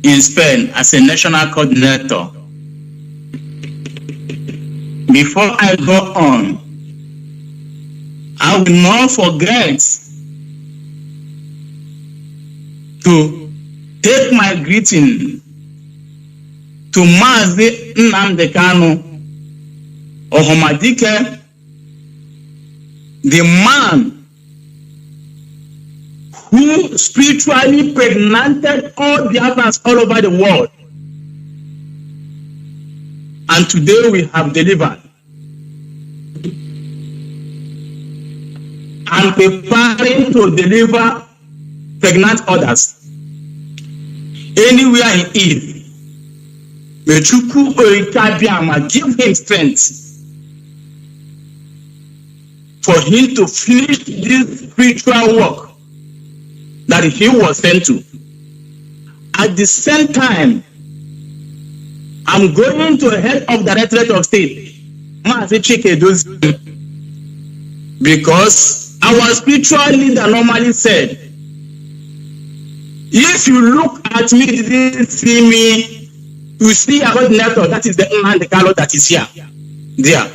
in Spain as a national coordinator. Before I go on, I will not forget to take my greeting to Mazi Nnamdi Kanu Ohomadike, the man who spiritually pregnanted all Biafrans all over the world. And today we have delivered. And preparing to deliver pregnant others anywhere in Eve. May Chukwu Oikabiama give him strength for him to finish this spiritual work that he was sent to. At the same time, I'm going to head of the Directorate of State, Mazi Chike, because our spiritual leader normally said, If you look at me, didn't see me, you see a coordinator, that is the Nnamdi Kanu that is here. There.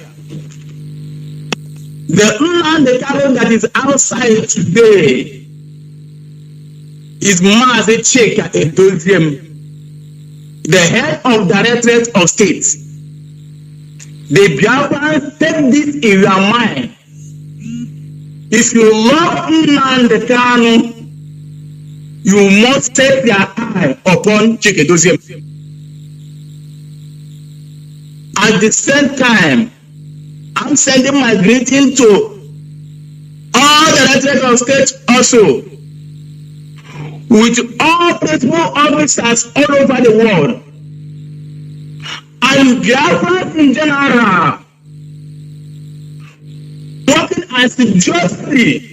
The Nnamdi Kanu that is outside today is Mazi Nnamdi, the head of Directorate of State. The Biafrans take this in your mind. If you love Nnamdi Kanu, you must take your eye upon Chikedozie. At the same time, I'm sending my greeting to all the Directorate of State also, with all principal officers all over the world, and Biafrans in general, working as justly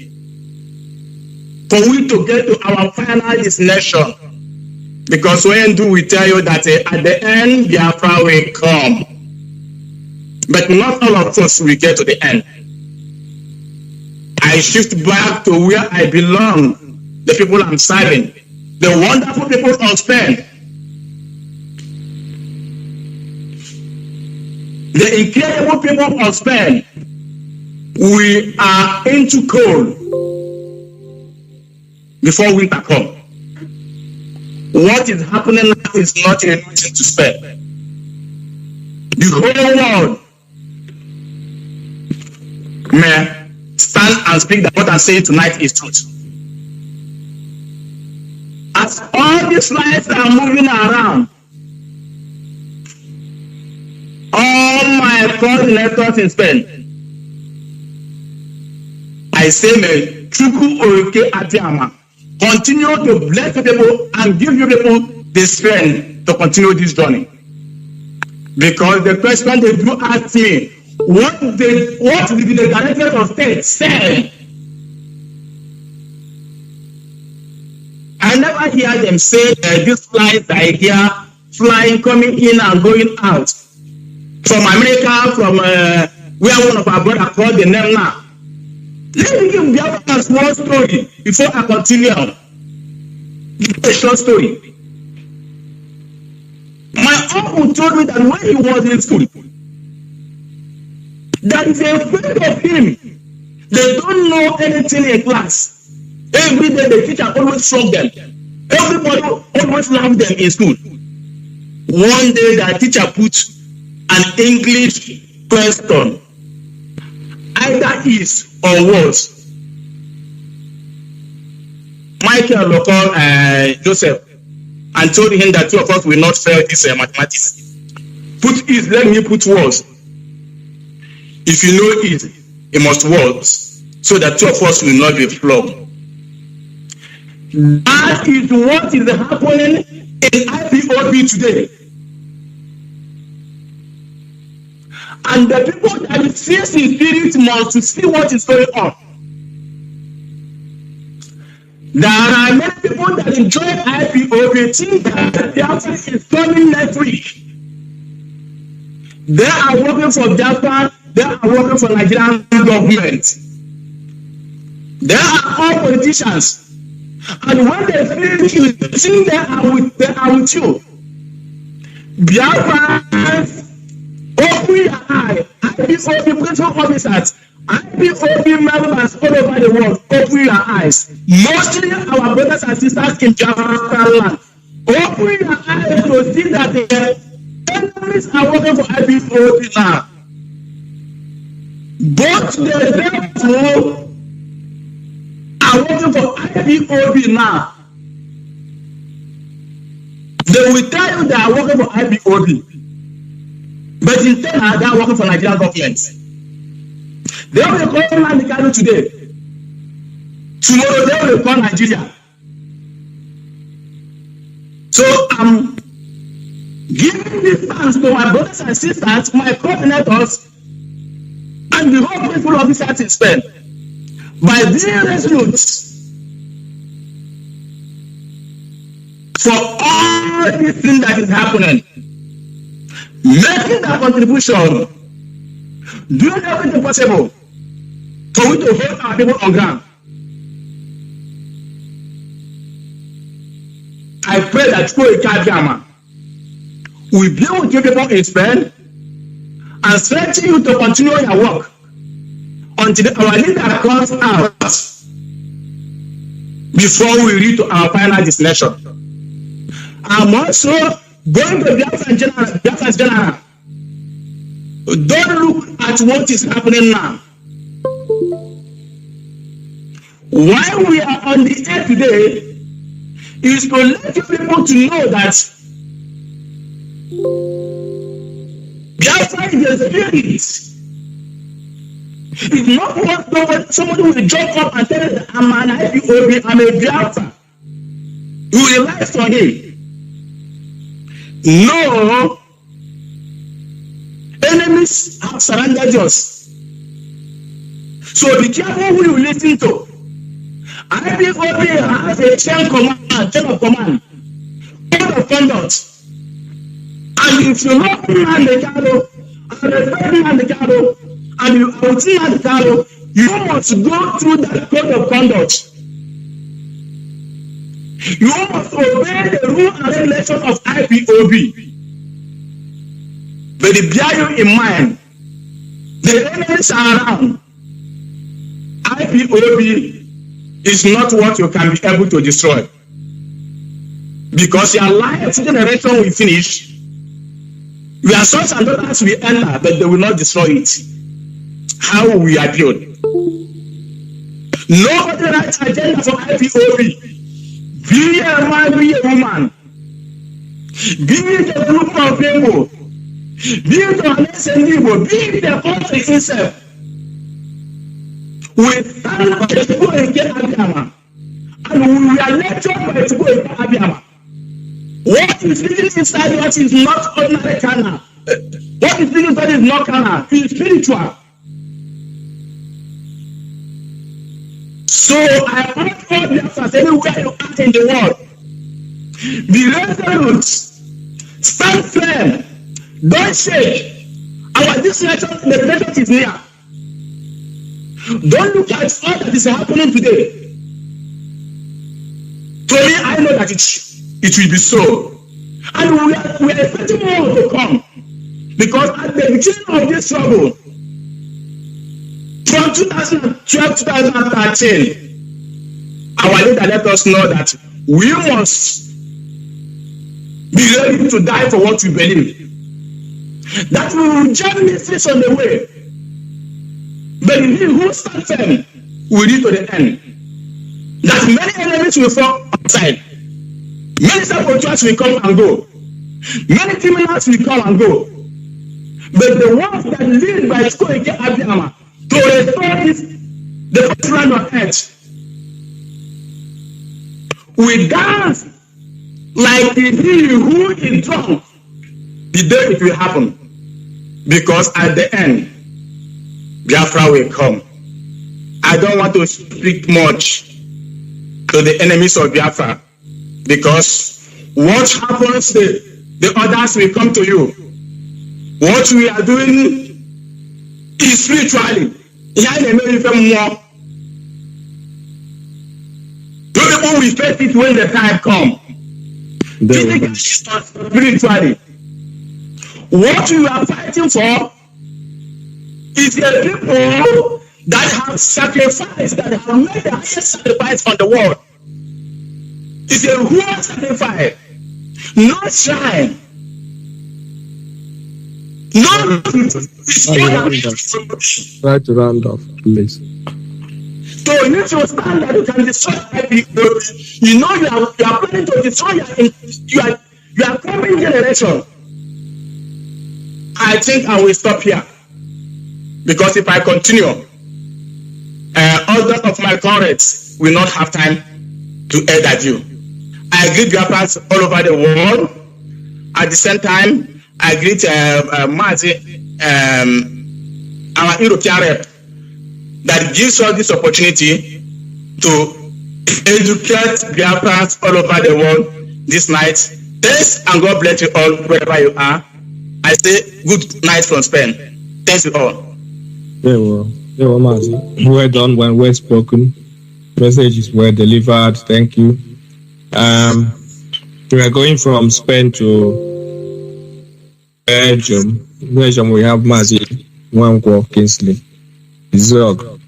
for we to get to our final destination. Because when do we tell you that at the end, Biafra will come. But not all of us will get to the end. I shift back to where I belong, the people I'm serving, the wonderful people of Spain, the incredible people of Spain. We are into cold before winter comes. What is happening now is not anything to spare. The whole world may stand and speak that what I'm saying tonight is truth. As all these lights are moving around, all my coordinators in Spain, I say, may Chuku Oke Adiama continue to bless the people and give you people the strength to continue this journey. Because the question they do ask me, what did the Directorate of State say? I never hear them say these flights I hear flying, coming in and going out. From America, from where one of our brothers called the name now. Let me give Biafra a small story before I continue. A short story. My uncle told me that when he was in school, there is a friend of him. They don't know anything in class. Every day the teacher always shocked them. Everybody always loved them in school. One day the teacher put an English question, either is or was. Michael local Joseph and told him that two of us will not fail this mathematics. Put is, let me put was. If you know it, it must was, so that two of us will not be flogged. That is what is happening in Ipob today. And the people that see in spirit must see what is going on. There are many people that enjoy Ipob think that Biafra is coming next week. They are working for Biafra, they are working for Nigerian government. They are all politicians. And when they finish, you think they are with you. Biafra, open your eye. Ipob political officers, Ipob members all over the world, open your eyes. Mostly our brothers and sisters in Biafra land, open your eyes to see that the enemies are working for Ipob now. Both the devil are working for Ipob now. They will tell you they are working for Ipob, but in turn they are working for Nigerian government. They will call Nnamdi Kanu today. Tomorrow they will call Nigeria. So I'm giving this thanks to my brothers and sisters, my coordinators, and the whole people officers in Spain. By being resolute for all this thing that is happening, making that contribution, doing everything possible for we to hold our people on ground. I pray that Koikadiama will be with you people in Spain and strengthen you to continue your work until our leader comes out before we reach to our final destination. I'm also going to Biafra General. Don't look at what is happening now. Why we are on the air today is to let you people to know that Biafra is a spirit. It's not what somebody will jump up and tell you, I'm an Ipob, I'm a Biafra. You will realize for him. No, enemies have surrounded us. So be careful who you listen to. Ipob has a chain of command, code of conduct. And if you love Nnamdi Kanu, and respect Nnamdi Kanu, and you are with Nnamdi Kanu, you must go through that code of conduct. You must obey the rule and regulation of Ipob. But bear you in mind, the enemies are around. Ipob is not what you can be able to destroy. Because your life generation will finish. Your sons and daughters will enter, but they will not destroy it. How will we appeal? Nobody writes agenda for Ipob. Be a man, be a woman. Be the group of people. Be the honest people. Be the country itself. We stand by the people in Abiyama. And we are lectured by the people in Abiyama. What is living inside what is not ordinary carnal. What is living inside is not carnal. It is spiritual. So I urge all Biafrans everywhere you are in the world. Be resolute. Stand firm. Don't shake. Our destination is near. Don't look at all that is happening today. For me, I know that it will be so. And we are expecting more to come. Because at the beginning of this trouble, from 2012-2013, our leader let us know that we must be ready to die for what we believe. That we will join mistakes on the way. But he who stands firm will reach to the end. That many enemies will fall outside. Many saboteurs will come and go. Many criminals will come and go. But the ones that lead by Koike Abiyama to restore the first land of earth will dance like he who is drunk the day it will happen. Because at the end, Biafra will come. I don't want to speak much to the enemies of Biafra, because what happens, the others will come to you. What we are doing is spiritually. People will face it when the time comes. Spiritually. What we are fighting for is the people that have sacrificed, that have made the highest sacrifice on the world. It's a real sacrifice, not shrine. No, try to round off, please. So you should stand that you can destroy people. You know you are planning to destroy your coming generation. I think I will stop here, because if I continue, others of my comrades will not have time to aid at you. I greet Biafrans all over the world. At the same time, I greet Mazi, our European rep, that gives us this opportunity to educate Biafrans all over the world this night. Thanks, and God bless you all wherever you are. I say good night from Spain. Thanks you all. Very well, Mazi. Well done, well spoken. Messages were delivered. Thank you. We are going from Spain to Belgium. Belgium, we have Mazi Nnamdi Kanu. Zog.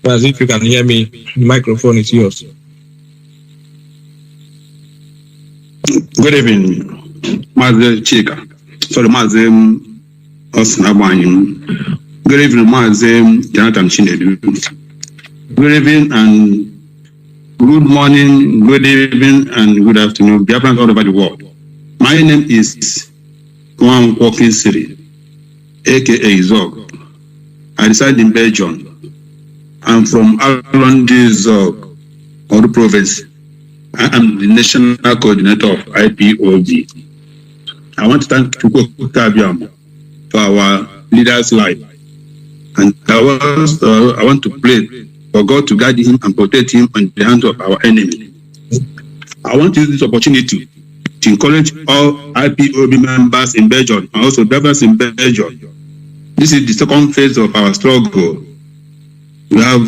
Mazi, if you can hear me, the microphone is yours. Good evening, Mazi Chika. Sorry, Mazi Osnabanyim. Good evening, Mazi Jonathan Chinedu. Good evening and good morning, good evening, and good afternoon, Biafrans all over the world. My name is Juan Walking City, aka Zog. I reside in Belgium. I'm from Arlandi Zog, Oru Province. I am the national coordinator of IPOB. I want to thank Chukwu Kabiam for our leader's life. And I want to pray for God to guide him and protect him on the hands of our enemy. I want to use this opportunity to encourage all IPOB members in Belgium and also brothers in Belgium. This is the second phase of our struggle. We have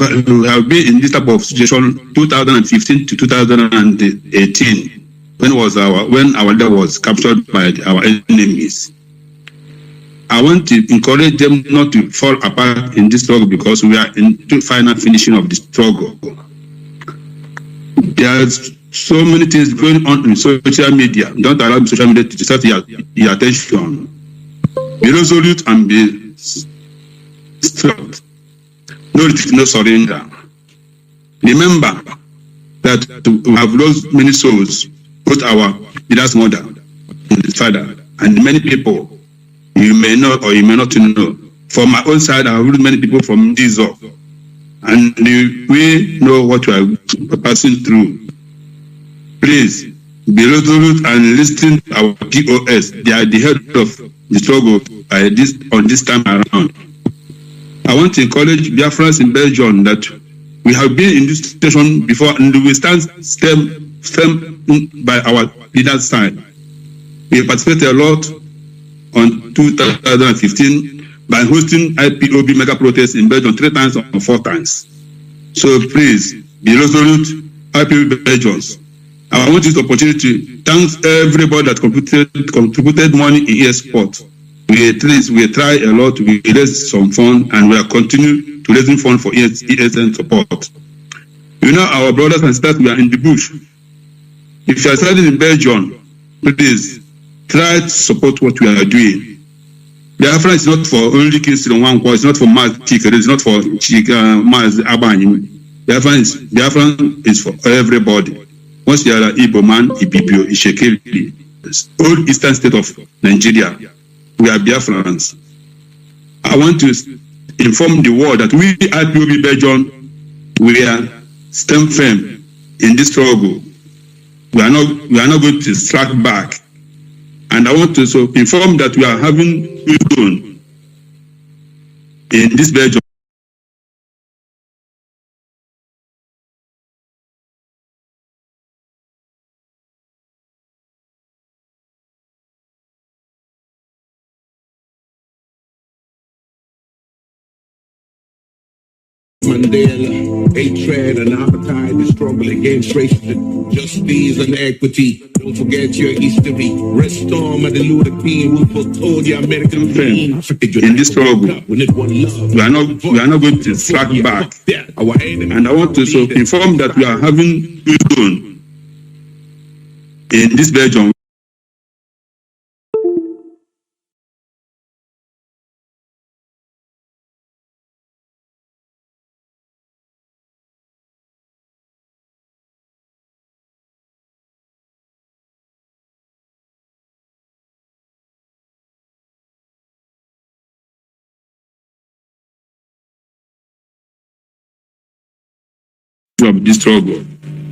been in this type of situation 2015 to 2018 when our leader was captured by our enemies. I want to encourage them not to fall apart in this struggle because we are in the final finishing of the struggle. There's so many things going on in social media. Don't allow social media to distract your attention. Be resolute and be strong. No retreat, no surrender. Remember that we have lost many souls, both our leader's mother and his father, and many people. You may know or you may not know. From my own side, I have heard many people from this up. And we know what we are passing through. Please, be resolute and listen to our DOS. They are the head of the struggle on this time around. I want to encourage Biafrans in Belgium that we have been in this situation before and we stand firm by our leader's side. We participated a lot on 2015 by hosting IPOB mega protests in Belgium 3 times or 4 times. So please be resolute, IPOB Belgians. I want this opportunity to thank everybody that contributed money in e-sport. We try a lot, we raise some funds, and we are continue to raising funds for ESN support. You know, our brothers and sisters, we are in the bush. If you are studying in Belgium, please try to support what we are doing. Biafra is not for only Kingston one cause, it's not for Mazi Chika, it's not for Mazi Abanyim. Biafra is for everybody. Once you are an Ipob man, Ibibio, Ishekiri, all eastern state of Nigeria, we are Biafrans. I want to inform the world that we at IPOB Belgium, we are stand firm in this struggle. We are not going to slack back. And I want to inform that we are having zone in this Belgium. Mandela, hatred and appetite, the struggle against racism, justice and equity. Don't forget your history. Restore Martin Luther King, who foretold the American dream. In this struggle, we are not going to slack back. And I want to inform that we are having zone in this Belgium. Of this struggle.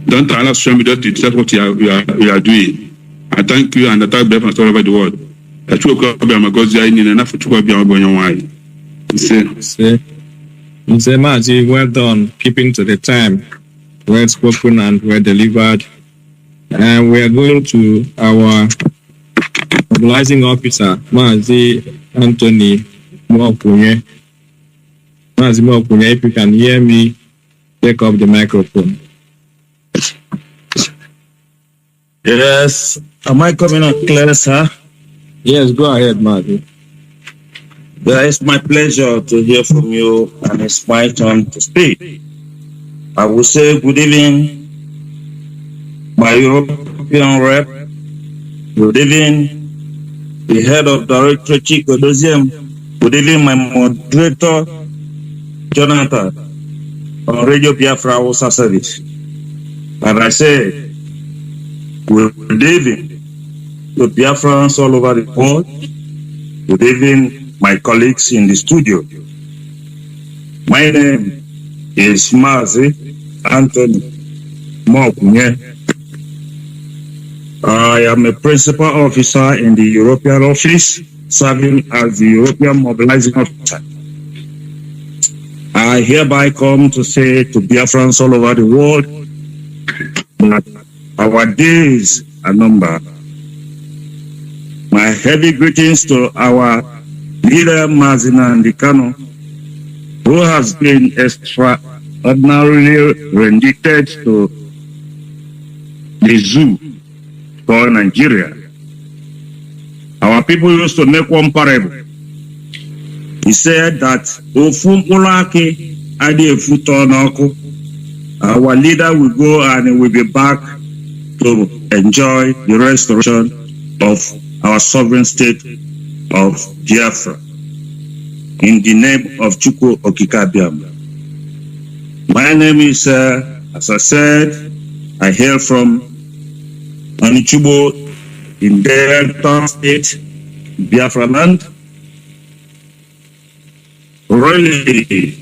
Don't allow social media to tell what we are doing. I thank you and I thank Biafrans all over the world. Mazi, well done, keeping to the time, well spoken and well delivered. And we are going to our mobilizing officer, Mazi Anthony Mwakunye. Mazi Mwakunye, if you can hear me, take up the microphone. Yes. Am I coming out clear, sir? Yes, go ahead, Mazi. Yeah, it's my pleasure to hear from you, and it's my turn to speak. I will say good evening, my European rep. Good evening, the head of Director Chico Doziem. Good evening, my moderator, Jonathan, on Radio Biafra Hausa Service. And I say, good evening to Biafrans all over the world. Good evening, my colleagues in the studio. My name is Mazi Anthony Mokunye. I am a principal officer in the European office, serving as the European mobilizing officer. I hereby come to say to Biafrans all over the world that our days are numbered. My heavy greetings to our leader, Mazi Nnamdi Kanu, who has been extraordinarily rendited to the zoo for Nigeria. Our people used to make one parable. He said that our leader will go and will be back to enjoy the restoration of our sovereign state of Biafra in the name of Chukwu Okikabiam. My name is, as I said, I hail from Onichubo in Delta State, Biafra land. Really,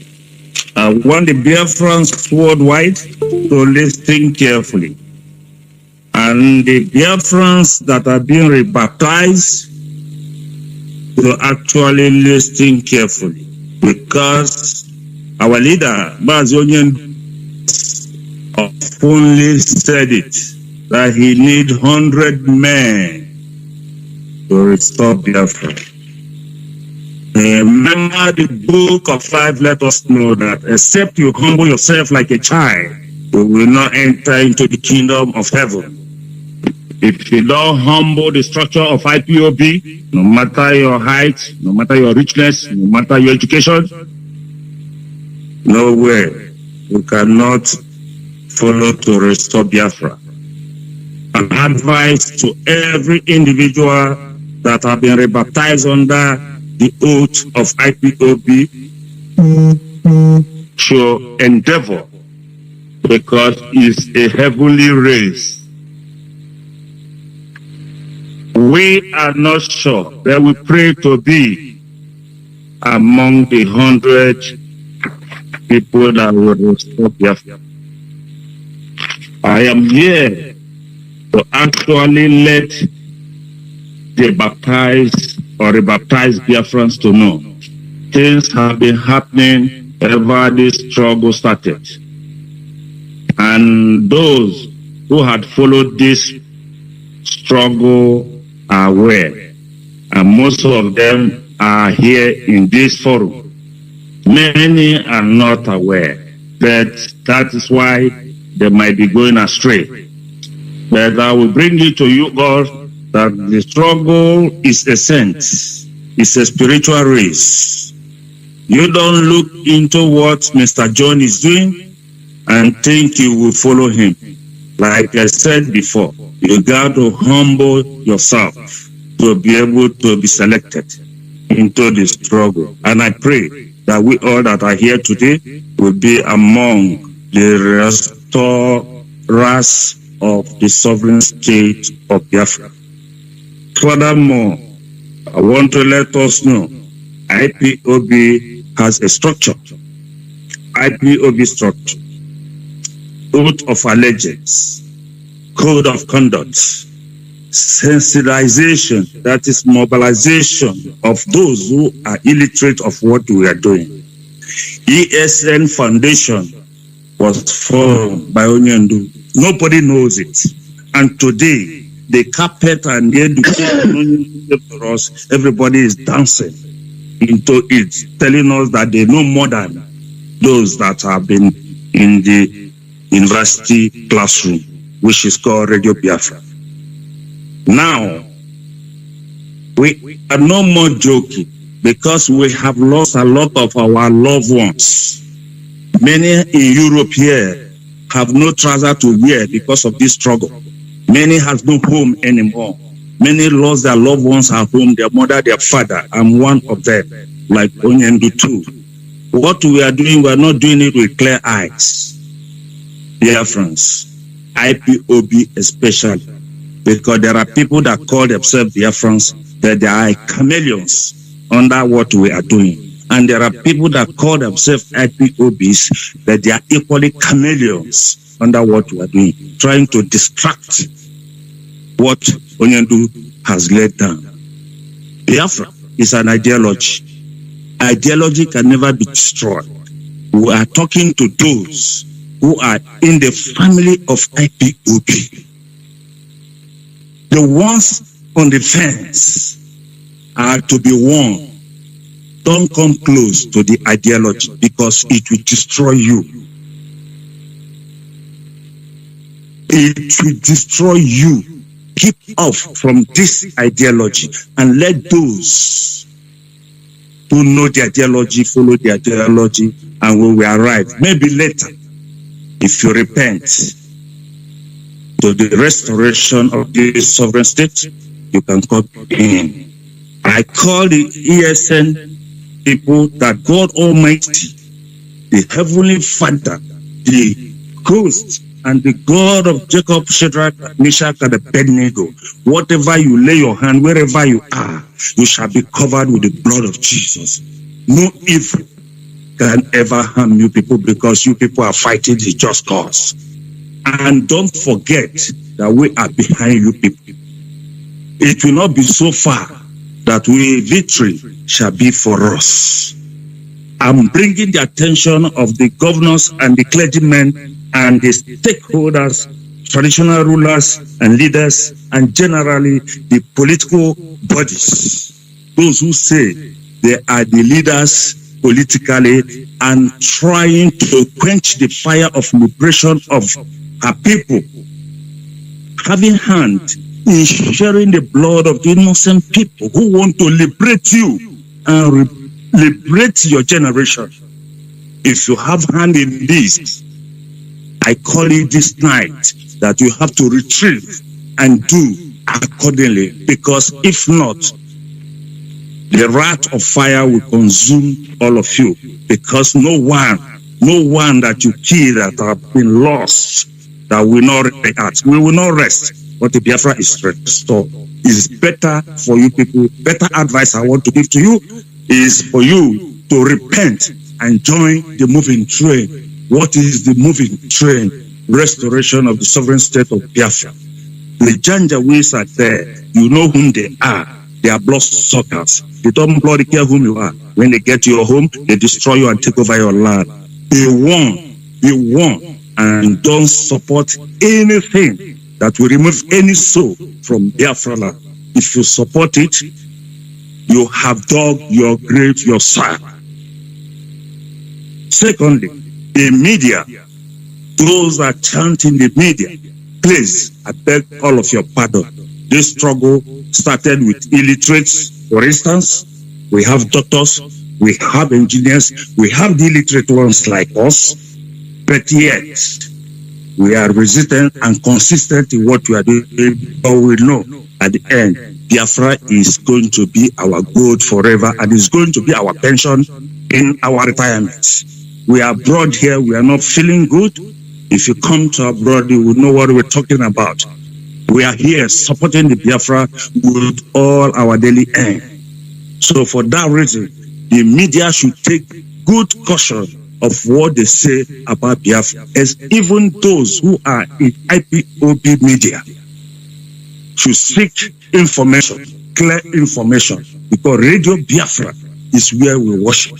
I want the Biafrans worldwide to listen carefully. And the Biafrans that are being rebaptized to actually listen carefully. Because our leader, Mazi only said it, that he needs 100 men to restore Biafra. Remember the book of life, let us know that except you humble yourself like a child, you will not enter into the kingdom of heaven. If you don't humble the structure of IPOB, no matter your height, no matter your richness, no matter your education, nowhere you cannot follow to restore Biafra. An advice to every individual that have been rebaptized under the oath of IPOB should endeavor, because it's a heavenly race. We are not sure that we pray to be among the 100 people that will restore Biafra. I am here to actually let the baptized or rebaptized Biafrans to know things have been happening ever this struggle started. And those who had followed this struggle are aware, and most of them are here in this forum. Many are not aware, but that is why they might be going astray. But I will bring it to you all that the struggle is a sense, it's a spiritual race. You don't look into what Mr. John is doing and think you will follow him. Like I said before, you got to humble yourself to be able to be selected into the struggle. And I pray that we all that are here today will be among the restorers of the sovereign state of Biafra. Furthermore, I want to let us know IPOB has a structure. IPOB structure. Oath of allegiance, code of conduct, sensitization, that is mobilization of those who are illiterate of what we are doing. ESN Foundation was formed by Onyendu. Nobody knows it. And today, the carpet and the education for us, everybody is dancing into it, telling us that they know more than those that have been in the university classroom, which is called Radio Biafra. Now, we are no more joking because we have lost a lot of our loved ones. Many in Europe here have no trouser to wear because of this struggle. Many has no home anymore. Many lost their loved ones at home, their mother, their father. I'm one of them, like Onyendu too. What we are doing, we are not doing it with clear eyes. Dear friends, IPOB especially, because there are people that call themselves Biafrans, that they are chameleons under what we are doing. And there are people that call themselves IPOBs, that they are equally chameleons under what we are doing, trying to distract what Onyendu has laid down. Biafra is an ideology. Ideology can never be destroyed. We are talking to those who are in the family of IPOB. The ones on the fence are to be warned. Don't come close to the ideology because it will destroy you. It will destroy you. Keep off from this ideology and let those who know the ideology follow the ideology, and we will arrive. Maybe later, if you repent to the restoration of this sovereign state, you can come in. I call the ESN people that God Almighty, the Heavenly Father, the Ghost, and the God of Jacob, Shadrach, Meshach, and Abednego, whatever you lay your hand, wherever you are, you shall be covered with the blood of Jesus. No evil can ever harm you people because you people are fighting the just cause. And don't forget that we are behind you people. It will not be so far that victory shall be for us. I'm bringing the attention of the governors and the clergymen and the stakeholders, traditional rulers and leaders, and generally the political bodies, those who say they are the leaders politically and trying to quench the fire of liberation of our people, having hand in sharing the blood of the innocent people who want to liberate you and liberate your generation. If you have hand in this, I call it this night that you have to retrieve and do accordingly, because if not, the wrath of fire will consume all of you, because no one that you kill that have been lost that will not react. We will not rest. But the Biafra is restored. It's better for you people. Better advice I want to give to you is for you to repent and join the moving train. What is the moving train? Restoration of the sovereign state of Biafra. The Janjaweeds are there. You know whom they are. They are blood suckers. They don't bloody care whom you are. When they get to your home, they destroy you and take over your land. Be warned, and don't support anything that will remove any soul from Biafra land. If you support it, you have dug your grave yourself. Secondly, the media, those that chant in the media, please, I beg all of your pardon. This struggle started with illiterates, for instance. We have doctors, we have engineers, we have the illiterate ones like us, but yet we are resistant and consistent in what we are doing, but we know at the end, Biafra is going to be our gold forever and is going to be our pension in our retirement. We are abroad here, we are not feeling good. If you come to abroad, you will know what we're talking about. We are here supporting the Biafra with all our daily aim. So for that reason, the media should take good caution of what they say about Biafra, as even those who are in IPOB media should seek information, clear information, because Radio Biafra is where we worship.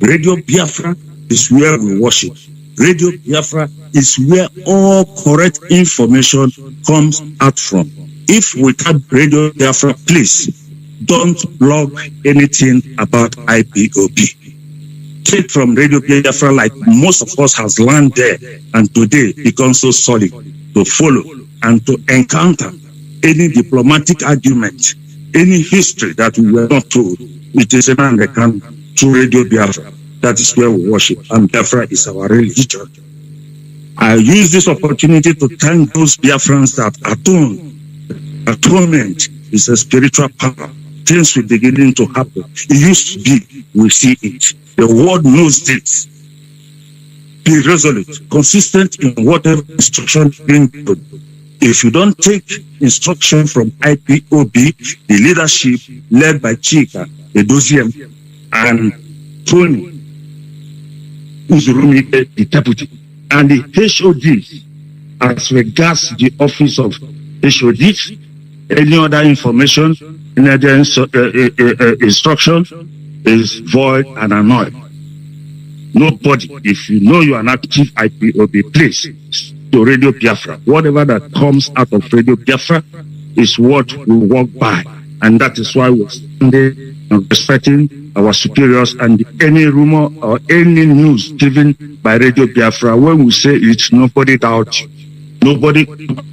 Radio Biafra is where we worship. Radio Biafra is where all correct information comes out from. If without Radio Biafra, please don't blog anything about IPOB. Take from Radio Biafra, like most of us has learned there, and today become so solid to follow and to encounter any diplomatic argument, any history that we were not told. It is an American to Radio Biafra. That is where we worship, and Biafra is our religion. I use this opportunity to thank those Biafrans that atone. Atonement is a spiritual power. Things will beginning to happen. It used to be, we see it. The world knows this. Be resolute, consistent in whatever instruction being given. If you don't take instruction from IPOB, the leadership led by Chika, Edoziem, and Tony Uzurumi, the deputy, and the HODs, as regards the office of HODs, any other information, any other instruction is void and annoyed. Nobody, if you know you are an active IPOB, please, to Radio Biafra. Whatever that comes out of Radio Biafra is what we walk by. And that is why we're standing and respecting our superiors, and any rumor or any news given by Radio Biafra, when we say it, nobody doubts you. Nobody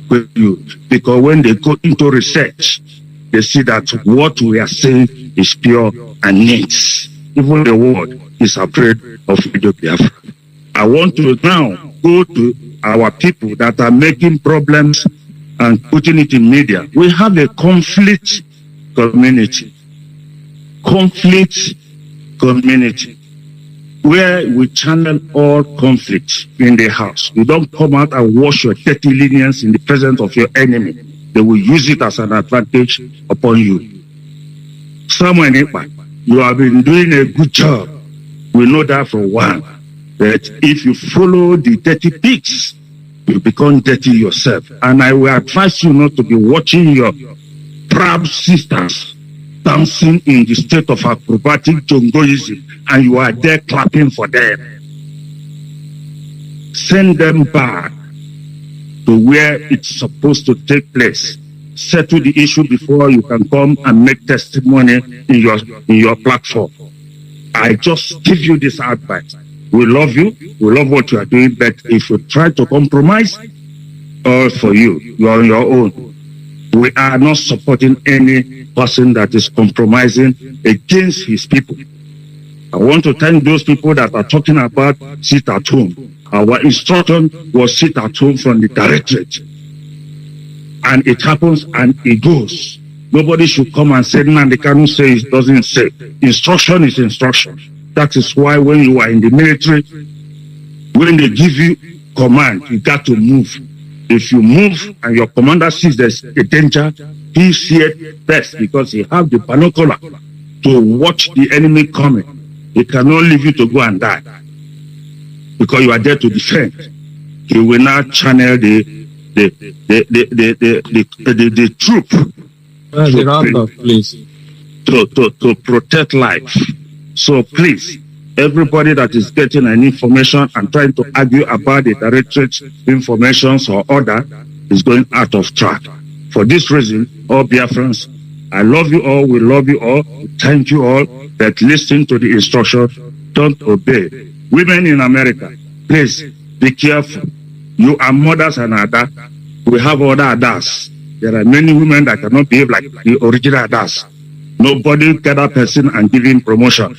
with you. Because when they go into research, they see that what we are saying is pure and neat. Even the world is afraid of Radio Biafra. I want to now go to our people that are making problems and putting it in media. We have a conflict community. Conflict community where we channel all conflicts in the house. You don't come out and wash your dirty lenience in the presence of your enemy. They will use it as an advantage upon you. Someone, you have been doing a good job. We know that for one. That if you follow the dirty pigs, you become dirty yourself. And I will advise you not to be watching your proud sisters dancing in the state of acrobatic jongoism, and you are there clapping for them. Send them back to where it's supposed to take place. Settle the issue before you can come and make testimony in your platform. I just give you this advice. We love you. We love what you are doing. But if you try to compromise, all for you. You are on your own. We are not supporting any person that is compromising against his people. I want to thank those people that are talking about sit at home. Our instruction was sit at home from the directorate. And it happens and it goes. Nobody should come and say, Nnamdi Kanu say it doesn't say. Instruction is instruction. That is why when you are in the military, when they give you command, you got to move. If you move and your commander sees there's a danger, he sees it best because he has the binocular to watch the enemy coming. He cannot leave you to go and die because you are there to defend. He will now channel the troop to protect life. So please, everybody that is getting an information and trying to argue about the directorate information or order is going out of track. For this reason, all Biafrans, I love you all, we love you all, thank you all, that listen to the instruction, don't obey. Women in America, please be careful. You are mothers and Ada. We have other Adas. There are many women that cannot behave like the original Adas. Nobody get a person and give him promotion.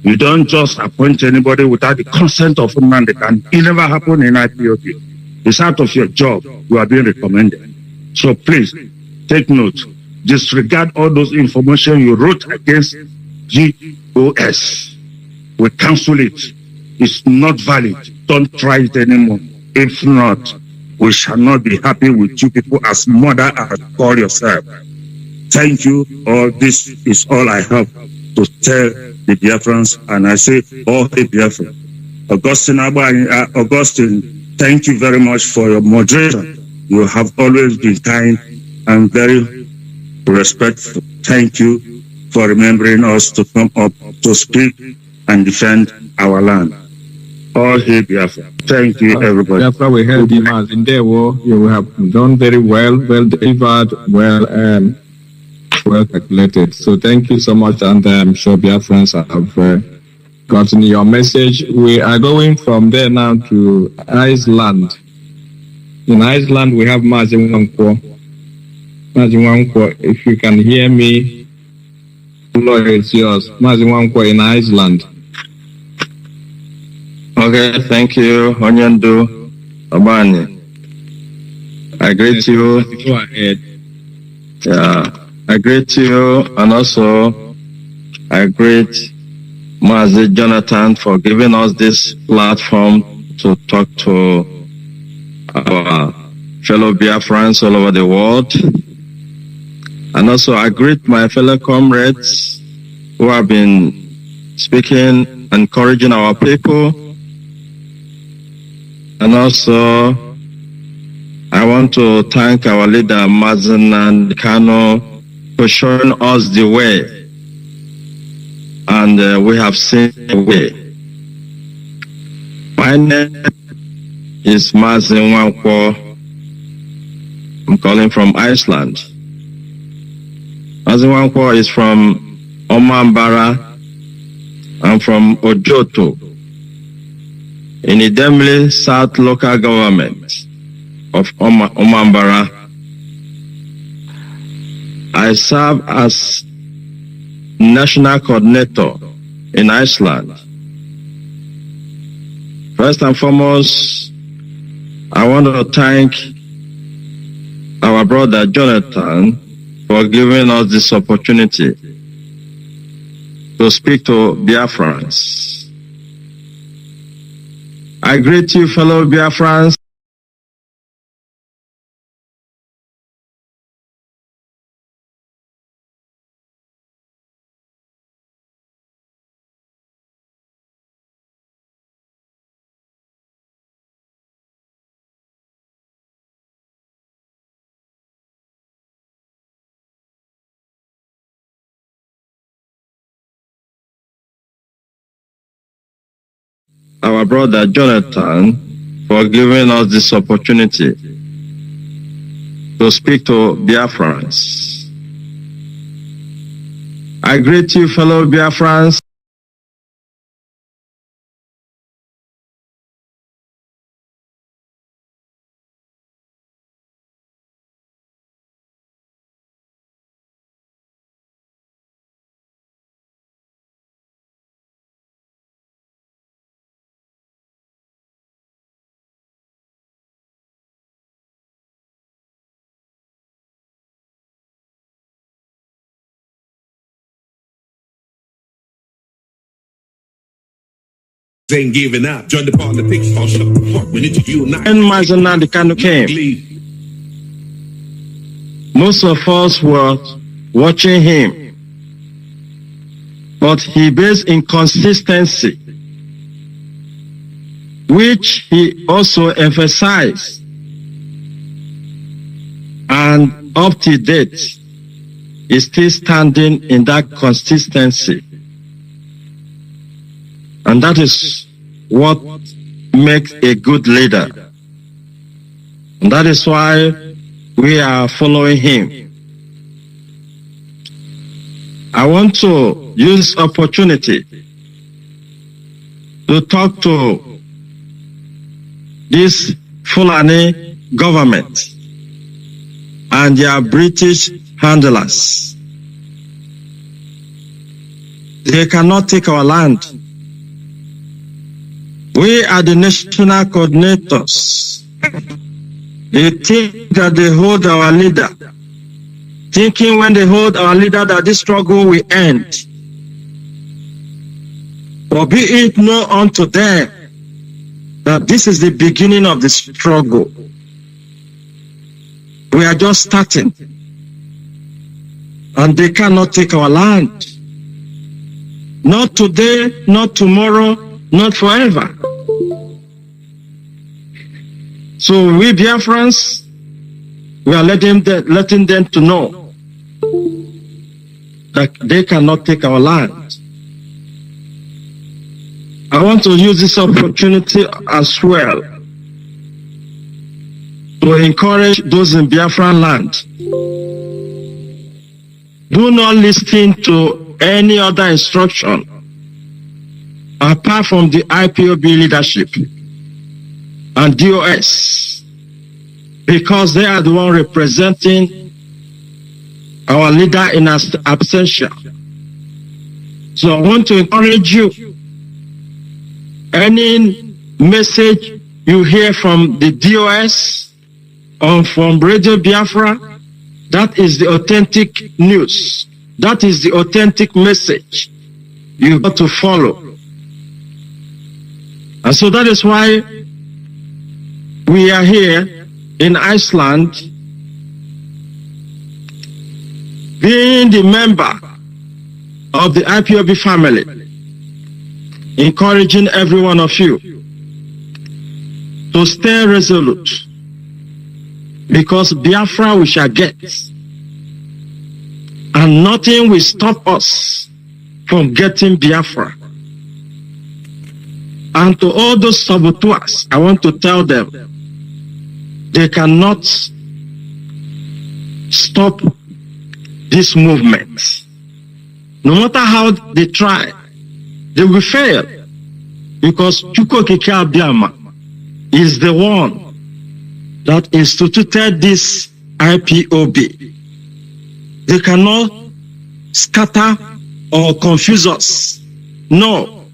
You don't just appoint anybody without the consent of Nnamdi Kanu. It never happened in IPOB. It's out of your job. You are being recommended. So please, take note. Disregard all those information you wrote against GOS. We cancel it. It's not valid. Don't try it anymore. If not, we shall not be happy with you people as mother as call yourself. Thank you. All this is all I have to tell the Biafrans, and I say all the Biafra. Augustine, thank you very much for your moderation. You have always been kind and very respectful. Thank you for remembering us to come up to speak and defend our land. All hail Biafra. Thank you, everybody. Biafra, we held him as in their war. You have done very well, well delivered, well calculated. So thank you so much, and I'm sure Biafrans have gotten your message. We are going from there now to Iceland. In Iceland, we have Mazi Nnamdi Kanu. Mazi Nwankwo, if you can hear me, the floor is yours. Mazi Nwankwo in Iceland. Okay, thank you, Onyendu Obani. I greet you. Go ahead. Yeah, I greet you, and also I greet Mazi Jonathan for giving us this platform to talk to our fellow Biafrans all over the world. And also I greet my fellow comrades who have been speaking, encouraging our people. And also I want to thank our leader Mazi Nnamdi Kanu for showing us the way. And we have seen the way. My name is Mazi Nwankwo. I'm calling from Iceland. Mazi Nwankwo is from Omambara. I'm from Ojoto in the Idemili South Local Government of Omambara. I serve as National Coordinator in Iceland. First and foremost, I want to thank our brother Jonathan for giving us this opportunity to speak to Biafrans. I greet you, fellow Biafrans. Our brother Jonathan for giving us this opportunity to speak to Biafrans. I greet you, fellow Biafrans. Ain't giving up. Join the politics. I'll shut the fuck. We need to unite. When Mazi Nnamdi Kanu came, most of us were watching him, but he based inconsistency, which he also emphasized, and up to date is still standing in that consistency. And that is what makes a good leader. And that is why we are following him. I want to use this opportunity to talk to this Fulani government and their British handlers. They cannot take our land. We are the national coordinators. They think that they hold our leader, thinking when they hold our leader that this struggle will end. But be it known unto them that this is the beginning of the struggle. We are just starting. And they cannot take our land. Not today, not tomorrow, not forever. So we Biafrans, we are letting them to know that they cannot take our land. I want to use this opportunity as well to encourage those in Biafran land. Do not listen to any other instruction apart from the IPOB leadership and DOS, because they are the one representing our leader in absentia. So I want to encourage you. Any message you hear from the DOS or from Radio Biafra, that is the authentic news. That is the authentic message you've got to follow. And so that is why we are here in Iceland, being the member of the IPOB family, encouraging every one of you to stay resolute, because Biafra we shall get, and nothing will stop us from getting Biafra. And to all those saboteurs, I want to tell them, they cannot stop this movement. No matter how they try, they will fail, because Chukwokike Abiyama is the one that instituted this IPOB. They cannot scatter or confuse us. No,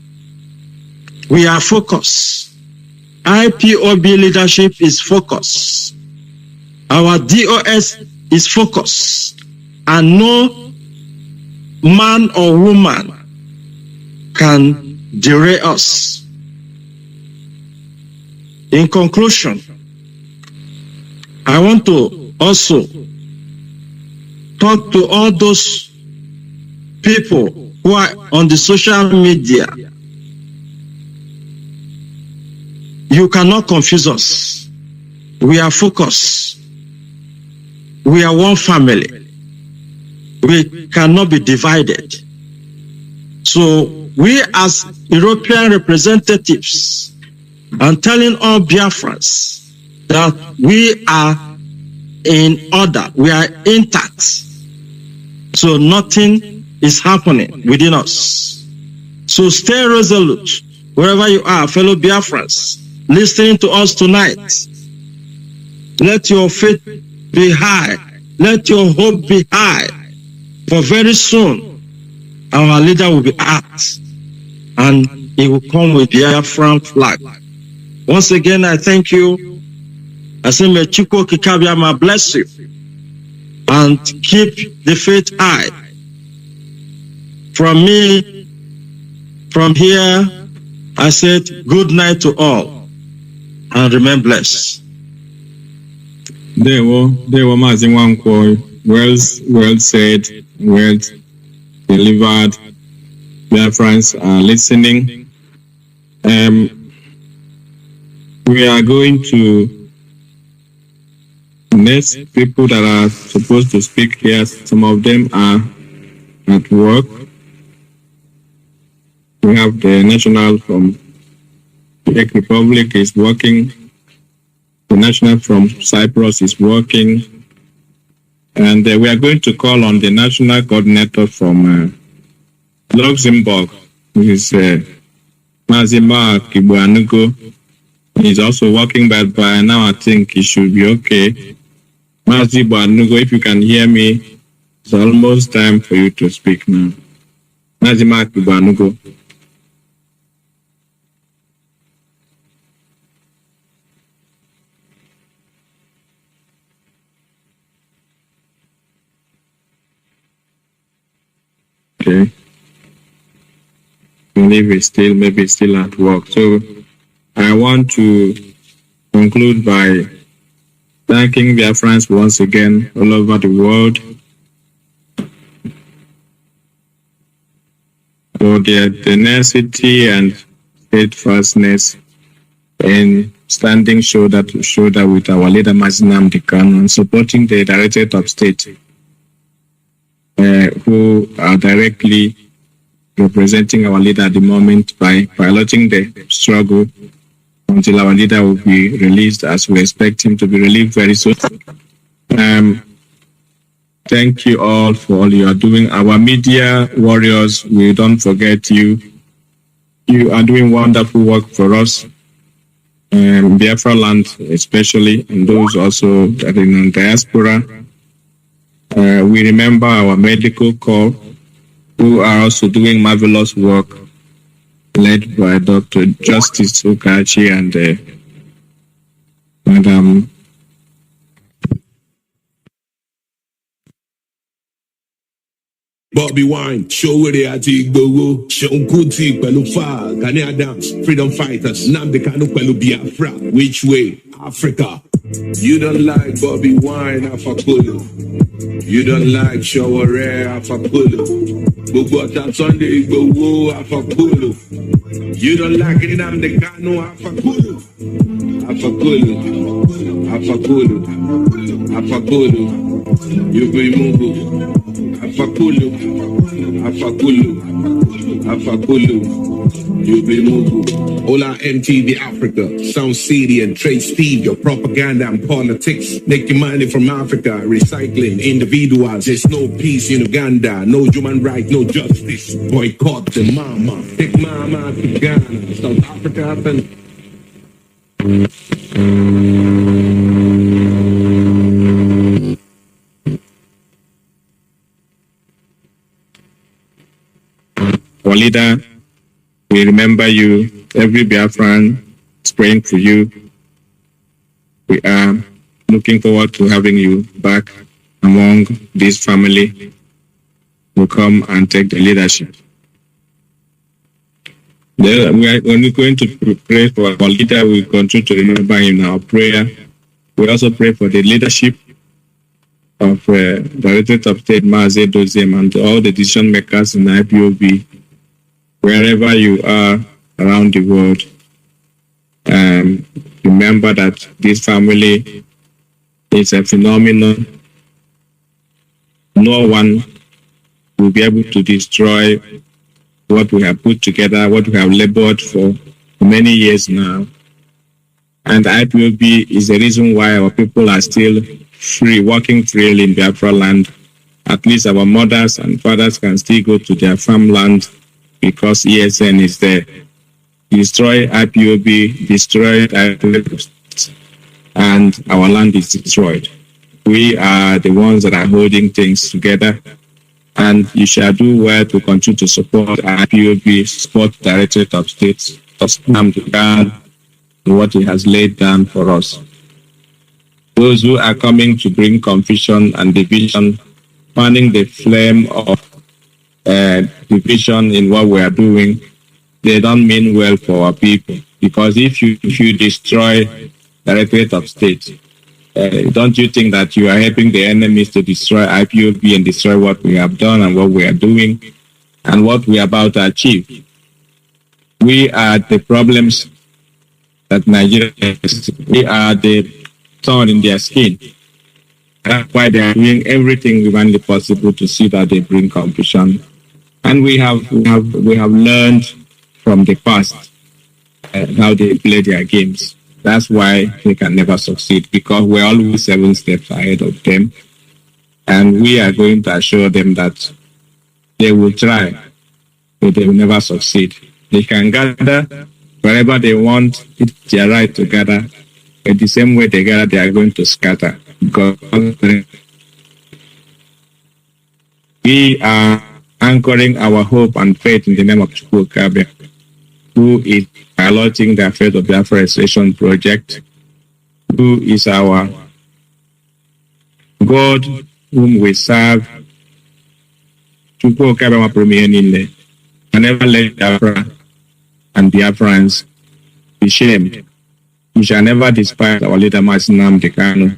we are focused. IPOB leadership is focused. Our DOS is focused, and no man or woman can derail us. In conclusion, I want to also talk to all those people who are on the social media. You cannot confuse us. We are focused. We are one family. We cannot be divided. So we as European representatives are telling all Biafrans that we are in order, we are intact. So nothing is happening within us. So stay resolute wherever you are, fellow Biafrans, listening to us tonight. Let your faith be high. Let your hope be high. For very soon, our leader will be asked, and he will come with the Biafran flag. Once again, I thank you. I say, may Chukwokike Abiyama bless you and keep the faith high. From me, from here, I said good night to all and remain blessed. Dewo Mazi Nwankwo, well said, well delivered. Biafrans are listening. We are going to next people that are supposed to speak here. Some of them are at work. We have the national from the Czech Republic is working. The national from Cyprus is working. And we are going to call on the national coordinator from Luxembourg, which is Mazi Nnamdi Kanu. He's also working, but by now I think he should be okay. Mazi Nnamdi, if you can hear me, it's almost time for you to speak now. Mazi Nnamdi Kanu. Okay. I believe he's still at work. So I want to conclude by thanking Biafrans once again all over the world for their tenacity and steadfastness in standing shoulder to shoulder with our leader Mazi Nnamdi Kanu and supporting the Directorate of State, who are directly representing our leader at the moment by piloting the struggle until our leader will be released, as we expect him to be released very soon. Thank you all for all you are doing. Our media warriors, we don't forget you. You are doing wonderful work for us. Biafra land especially, and those also that are in diaspora. We remember our medical corps, who are also doing marvelous work, led by Dr. Justice Okachi and Madam Bobby Wine, show where they are to go. Sean Kuti, Pelufa, Gani Adams, freedom fighters, Nnamdi Kanu, Pelu Biafra. Which way? Africa. You don't like Bobby Wine, Afakulu. You don't like Shaware, Afakulu. Bugota Sunday, Igbo, Afakulu. You don't like Nnamdi Kanu, Afakulu. Afakulu. Afakulu. Afakulu. You be Mungu. Afakulu, Afakulu, Afakulu, you be Mungu. Hola MTV Africa, Sound City and Trade Steve, your propaganda and politics. Making money from Africa, recycling individuals. There's no peace in Uganda, no human rights, no justice. Boycott the mama, take mama to Ghana, South Africa, and our leader, we remember you. Every Biafran is praying for you. We are looking forward to having you back among this family to come and take the leadership. Then we are only going to pray for our leader. We continue to remember him in our prayer. We also pray for the leadership of Directorate of State Mazi Doziem and all the decision makers in IPOB. Wherever you are around the world, remember that this family is a phenomenon. No one will be able to destroy what we have put together, what we have labored for many years now. And IPOB is the reason why our people are still free, walking freely in Biafra land. At least our mothers and fathers can still go to their farmland, because ESN is there. Destroy IPOB, destroy IPOB, and our land is destroyed. We are the ones that are holding things together, and you shall do well to continue to support IPOB, support Directorate of State, Nnamdi Kanu, what he has laid down for us. Those who are coming to bring confusion and division, fanning the flame of division in what we are doing, they don't mean well for our people. Because if you destroy Directorate of State, don't you think that you are helping the enemies to destroy IPOB and destroy what we have done and what we are doing and what we are about to achieve? We are the problems that Nigeria has. We are the thorn in their skin. That's why they are doing everything humanly possible to see that they bring confusion. And we have learned from the past how they play their games. That's why they can never succeed, because we're always 7 steps ahead of them. And we are going to assure them that they will try, but they will never succeed. They can gather wherever they want. It's their right to gather. But the same way they gather, they are going to scatter. Because we are anchoring our hope and faith in the name of Chukwukabe, who is piloting the Faith of Biafra Restoration Project, who is our God whom we serve. Chukwukabe can never let Biafra and Biafrans be shamed. We shall never despise our leader Mazi Nnamdi Kanu,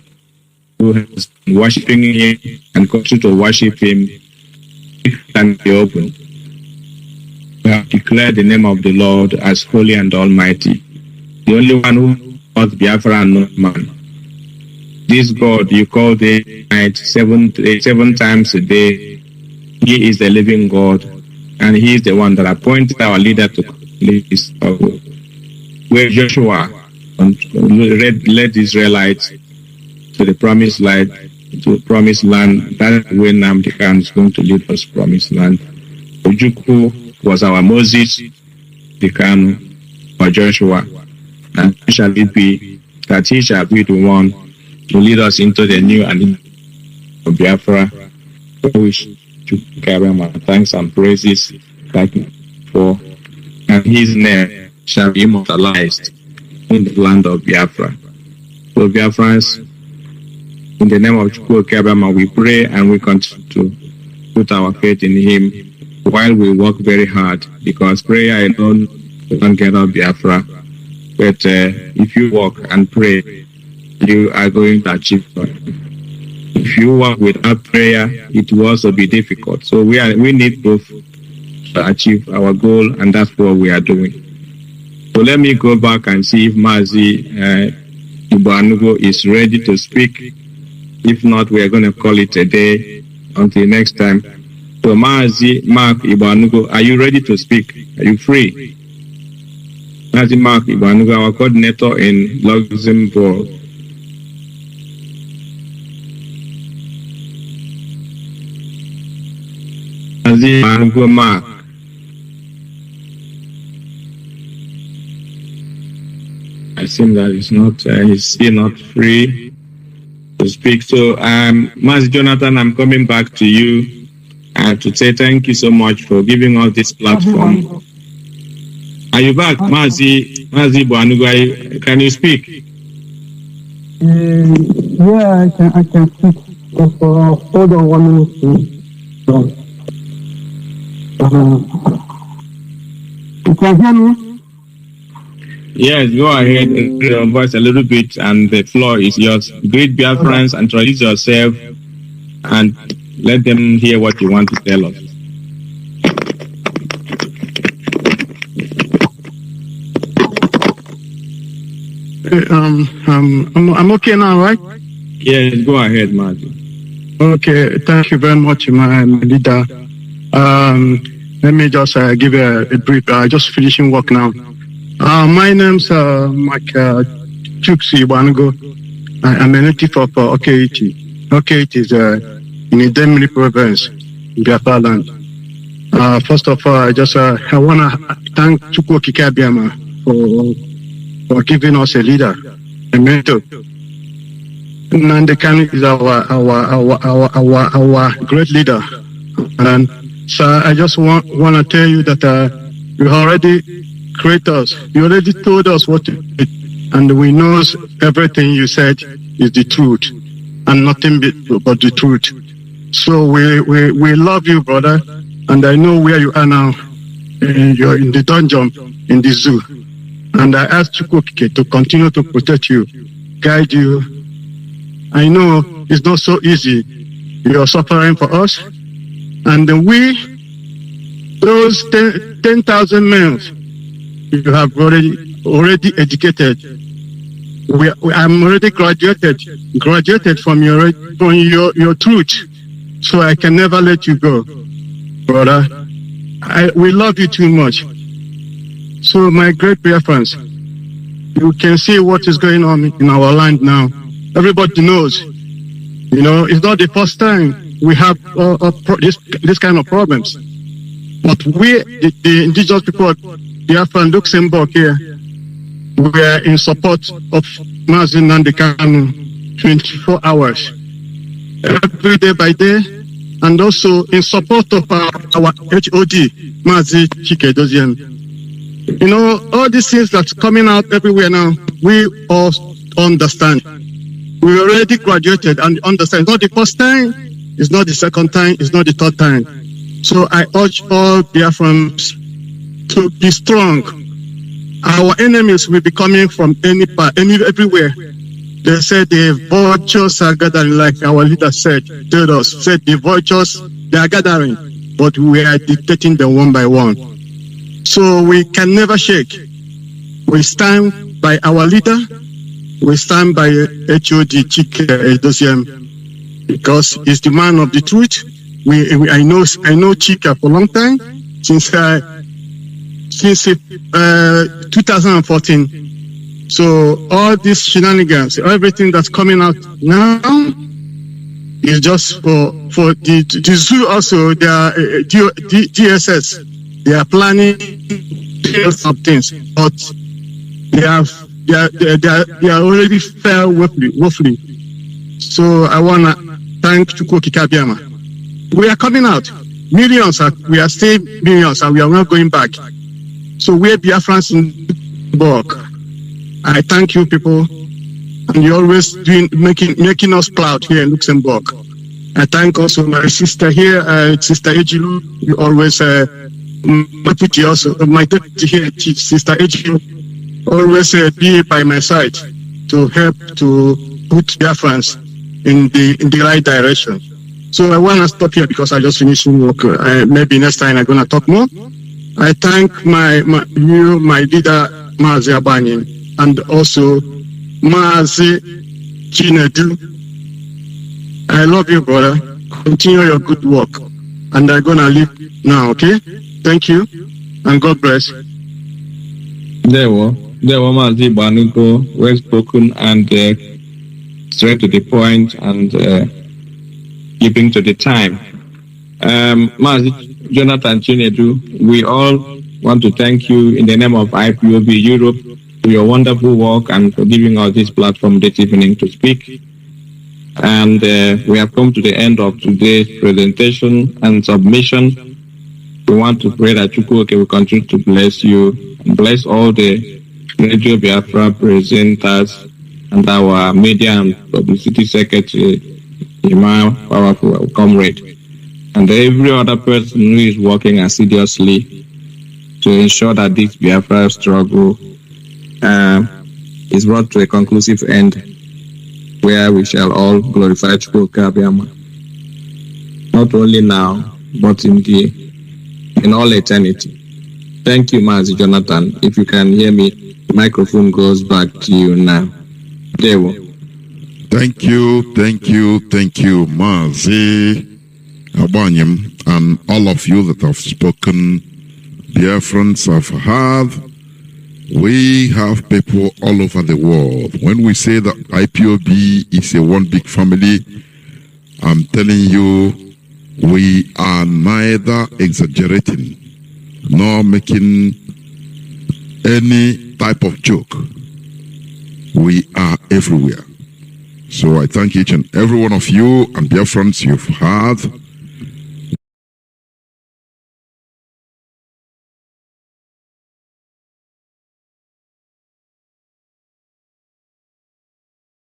who has been worshipping him and continue to worship him and be open. We have declared the name of the Lord as holy and almighty, the only one who calls Biafra and no man. This God you call day and night, 7 times a day. He is the living God, and he is the one that appointed our leader to lead this struggle. Where Joshua led the Israelites to the promised land, that's where Nnamdi Kanu is going to lead us promised land. Ojukwu was our Moses, the Kanu, or Joshua, and shall it be that he shall be the one to lead us into the new and of Biafra wish Chukwuka thanks and praises like for, and his name shall be immortalized in the land of Biafra. So Biafrans, in the name of Chukwuka, we pray and we continue to put our faith in him while we work very hard, because prayer alone don't get up Biafra. But if you work and pray, you are going to achieve it. If you work without prayer, it will also be difficult. So we need both to achieve our goal, and that's what we are doing. So let me go back and see if Mazi Nnamdi is ready to speak. If not, we are going to call it a day until next time. So Mazi Mark Nnamdi, are you ready to speak? Are you free? Mazi Mark Nnamdi, our coordinator in Luxembourg. Mazi Nnamdi Mark. I think that he's still not free to speak. So, Mazi Jonathan, I'm coming back to you to say thank you so much for giving us this platform. Are you back, Mazi Nnamdi? Can you speak? Yeah, I can speak. Hold on 1 minute. You can hear me? Yes, go ahead and raise your voice a little bit, and the floor is yours. Greet Biafrans, introduce yourself, and let them hear what you want to tell us. I'm okay now, right? Yes, go ahead, Mazi. Okay, thank you very much, my leader. Let me just give a brief. Just finishing work now. My name's Mike Chuksi Wanago. I'm a native of Okeiti. Okeiti is in Idemili province, Biafra land. First of all, I want to thank Chukwuka Biama for giving us a leader, a mentor. Nnamdi Kanu is our great leader. And so I just want to tell you that you already created us. You already told us what to do, and we know everything you said is the truth and nothing but the truth. So we love you, brother, and I know where you are now. You're in the dungeon, in the zoo. And I ask Chukwuka to continue to protect you, guide you. I know it's not so easy. You're suffering for us. And those 10,000 men you have already educated. I'm already graduated from your truth. So I can never let you go, brother. We love you too much. So my great Biafrans, you can see what is going on in our land now. Everybody knows. You know, it's not the first time we have this kind of problems. But we, the indigenous people of Biafra and Luxembourg here, we are in support of Mazi Nnamdi Kanu 24 hours, every day by day, and also in support of our HOD, Mazi Nnamdi. You know, all these things that's coming out everywhere now, we all understand. We already graduated and understand. It's not the first time, it's not the second time, it's not the third time. So I urge all Biafrans to be strong. Our enemies will be coming from everywhere. They said the vultures are gathering, like our leader said the vultures, they are gathering, but we are dictating them one by one. So we can never shake. We stand by our leader. We stand by HOD Chike Edoziem because he's the man of the truth. I know Chika for a long time, since 2014. So all these shenanigans, everything that's coming out now is just for the zoo. Also, they are DSS. They are planning some things, but they are already fair woefully. So I wanna thank Chukwuka Biama. we are coming out. Millions, we are still millions, and we are not going back. So we're Biafrans in Luxembourg. I thank you, people, and you're always making us proud here in Luxembourg. I thank also my sister here, Sister Ejilu. You always, my deputy here, Sister Ejilu, always be by my side to help to put Biafrans in the right direction. So I want to stop here because I just finished work. Maybe next time I'm going to talk more. I thank my leader, Mazi Abani, and also Mazi Chinedu. I love you, brother. Continue your good work. And I'm going to leave now, okay? Thank you, and God bless. There were Mazi Banuko, well spoken and straight to the point and keeping to the time. Mazi Jonathan Chinedu, we all want to thank you in the name of IPOB Europe for your wonderful work and for giving us this platform this evening to speak. And we have come to the end of today's presentation and submission. We want to pray that Chukwuoke will continue to bless you and bless all the Radio Biafra presenters and our media and publicity secretary, my powerful comrade, and every other person who is working assiduously to ensure that this Biafra struggle is brought to a conclusive end, where we shall all glorify Chukwuoke Abiyama, not only now, but in all eternity. Thank you, Mazi Jonathan. If you can hear me, the microphone goes back to you now. There we go. Thank you, Mazi Abanyam, and all of you that have spoken. Biafrans have heard. We have people all over the world. When we say that IPOB is a one big family, I'm telling you, we are neither exaggerating nor making any type of joke. We are everywhere. So I thank each and every one of you and dear friends you've heard.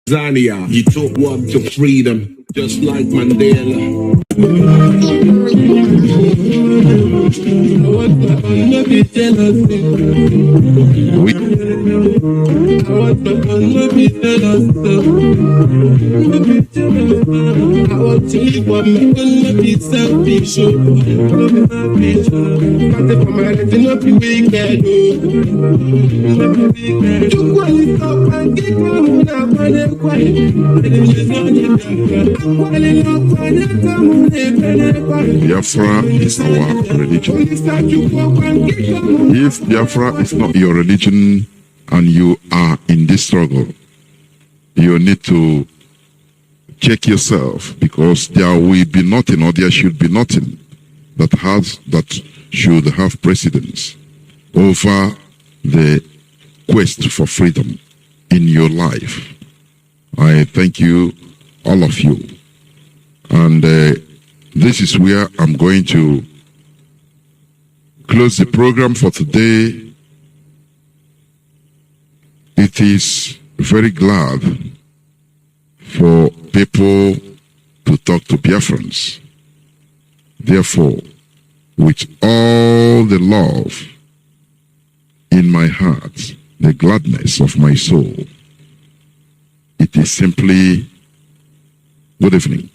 Tanzania, you took one to freedom, just like Mandela. Biafra is our religion. If Biafra is not your religion and you are in this struggle, you need to check yourself, because there will be nothing, or there should be nothing that should have precedence over the quest for freedom in your life. I thank you, all of you. And this is where I'm going to close the program for today. It is very glad for people to talk to Biafrans. Therefore, with all the love in my heart, the gladness of my soul, it is simply good evening.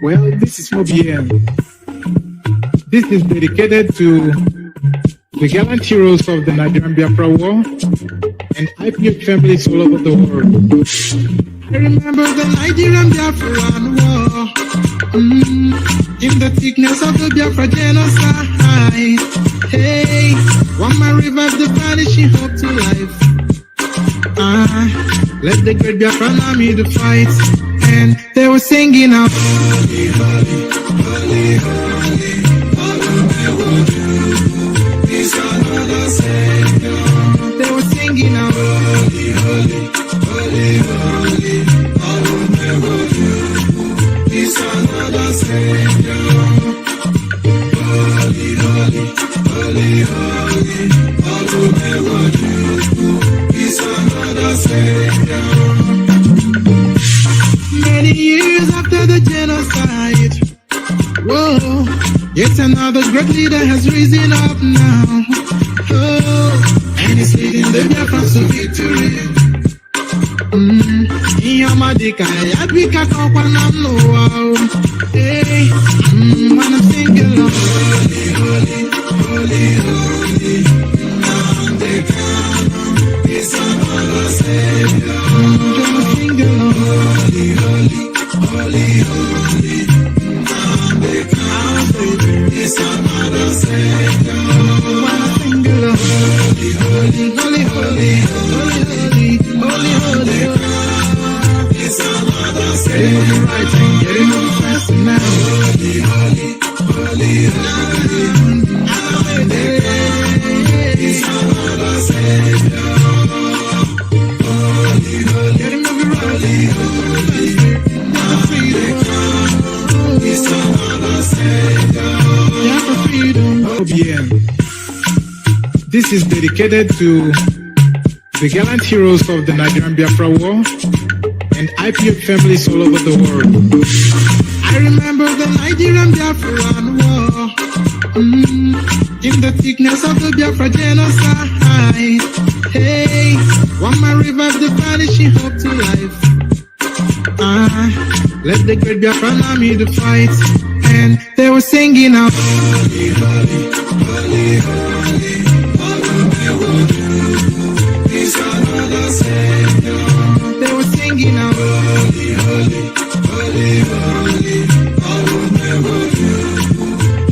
Well, this is OBN. This is dedicated to the gallant heroes of the Nigerian Biafra War and IPO families all over the world. I remember the Nigerian Biafran war. In the thickness of the Biafra genocide. Hey, one man revived the vanishing hope to life. Let the great Biafran army to fight. And they were singing out, holy, holy, holy, holy, he's another Savior. They were singing out, holy, holy, holy, holy, he's another Savior. Holy, holy, holy, holy, he's another Savior. Many years after the genocide, whoa, yet another great leader has risen up now. Oh, and he's leading the Biafrans to victory. Yamadika, Yabika, Kokwanam, no, hey, when I'm singing, holy, holy, holy, holy, Nnamdi Kanu, he's another Savior. Holy, holy, holy, holy, Nnamdi Kanu, he's another Savior. Holy, holy, holy, holy, holy, holy, holy, he's another Savior. Getting on the right and getting on the fast now. Holy, holy, holy, holy, he's another Savior. Holy, holy, getting on the right, he's another Savior. OBN. This is dedicated to the gallant heroes of the Nigerian Biafra War and IPO families all over the world. I remember the Nigerian Biafran war. In the thickness of the Biafra genocide. Hey, one man revived the vanishing hope to life. Let the great Biafran army to fight. And they were singing out, holy, holy, holy, holy, he's another Savior. They were singing out, holy, holy, holy, holy,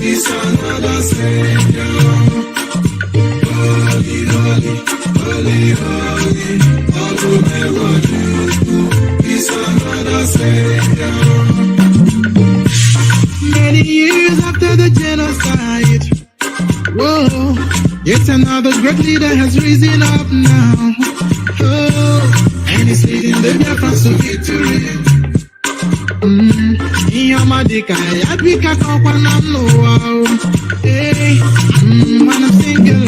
he's another Savior. Holy, holy, holy, holy, he's another Savior. Many years after the genocide, whoa, yet another great leader has risen up now. Oh, and he's leading the Biafrans to victory. Yamadika, Yabika, Kokwanam, no, hey, when I'm singing.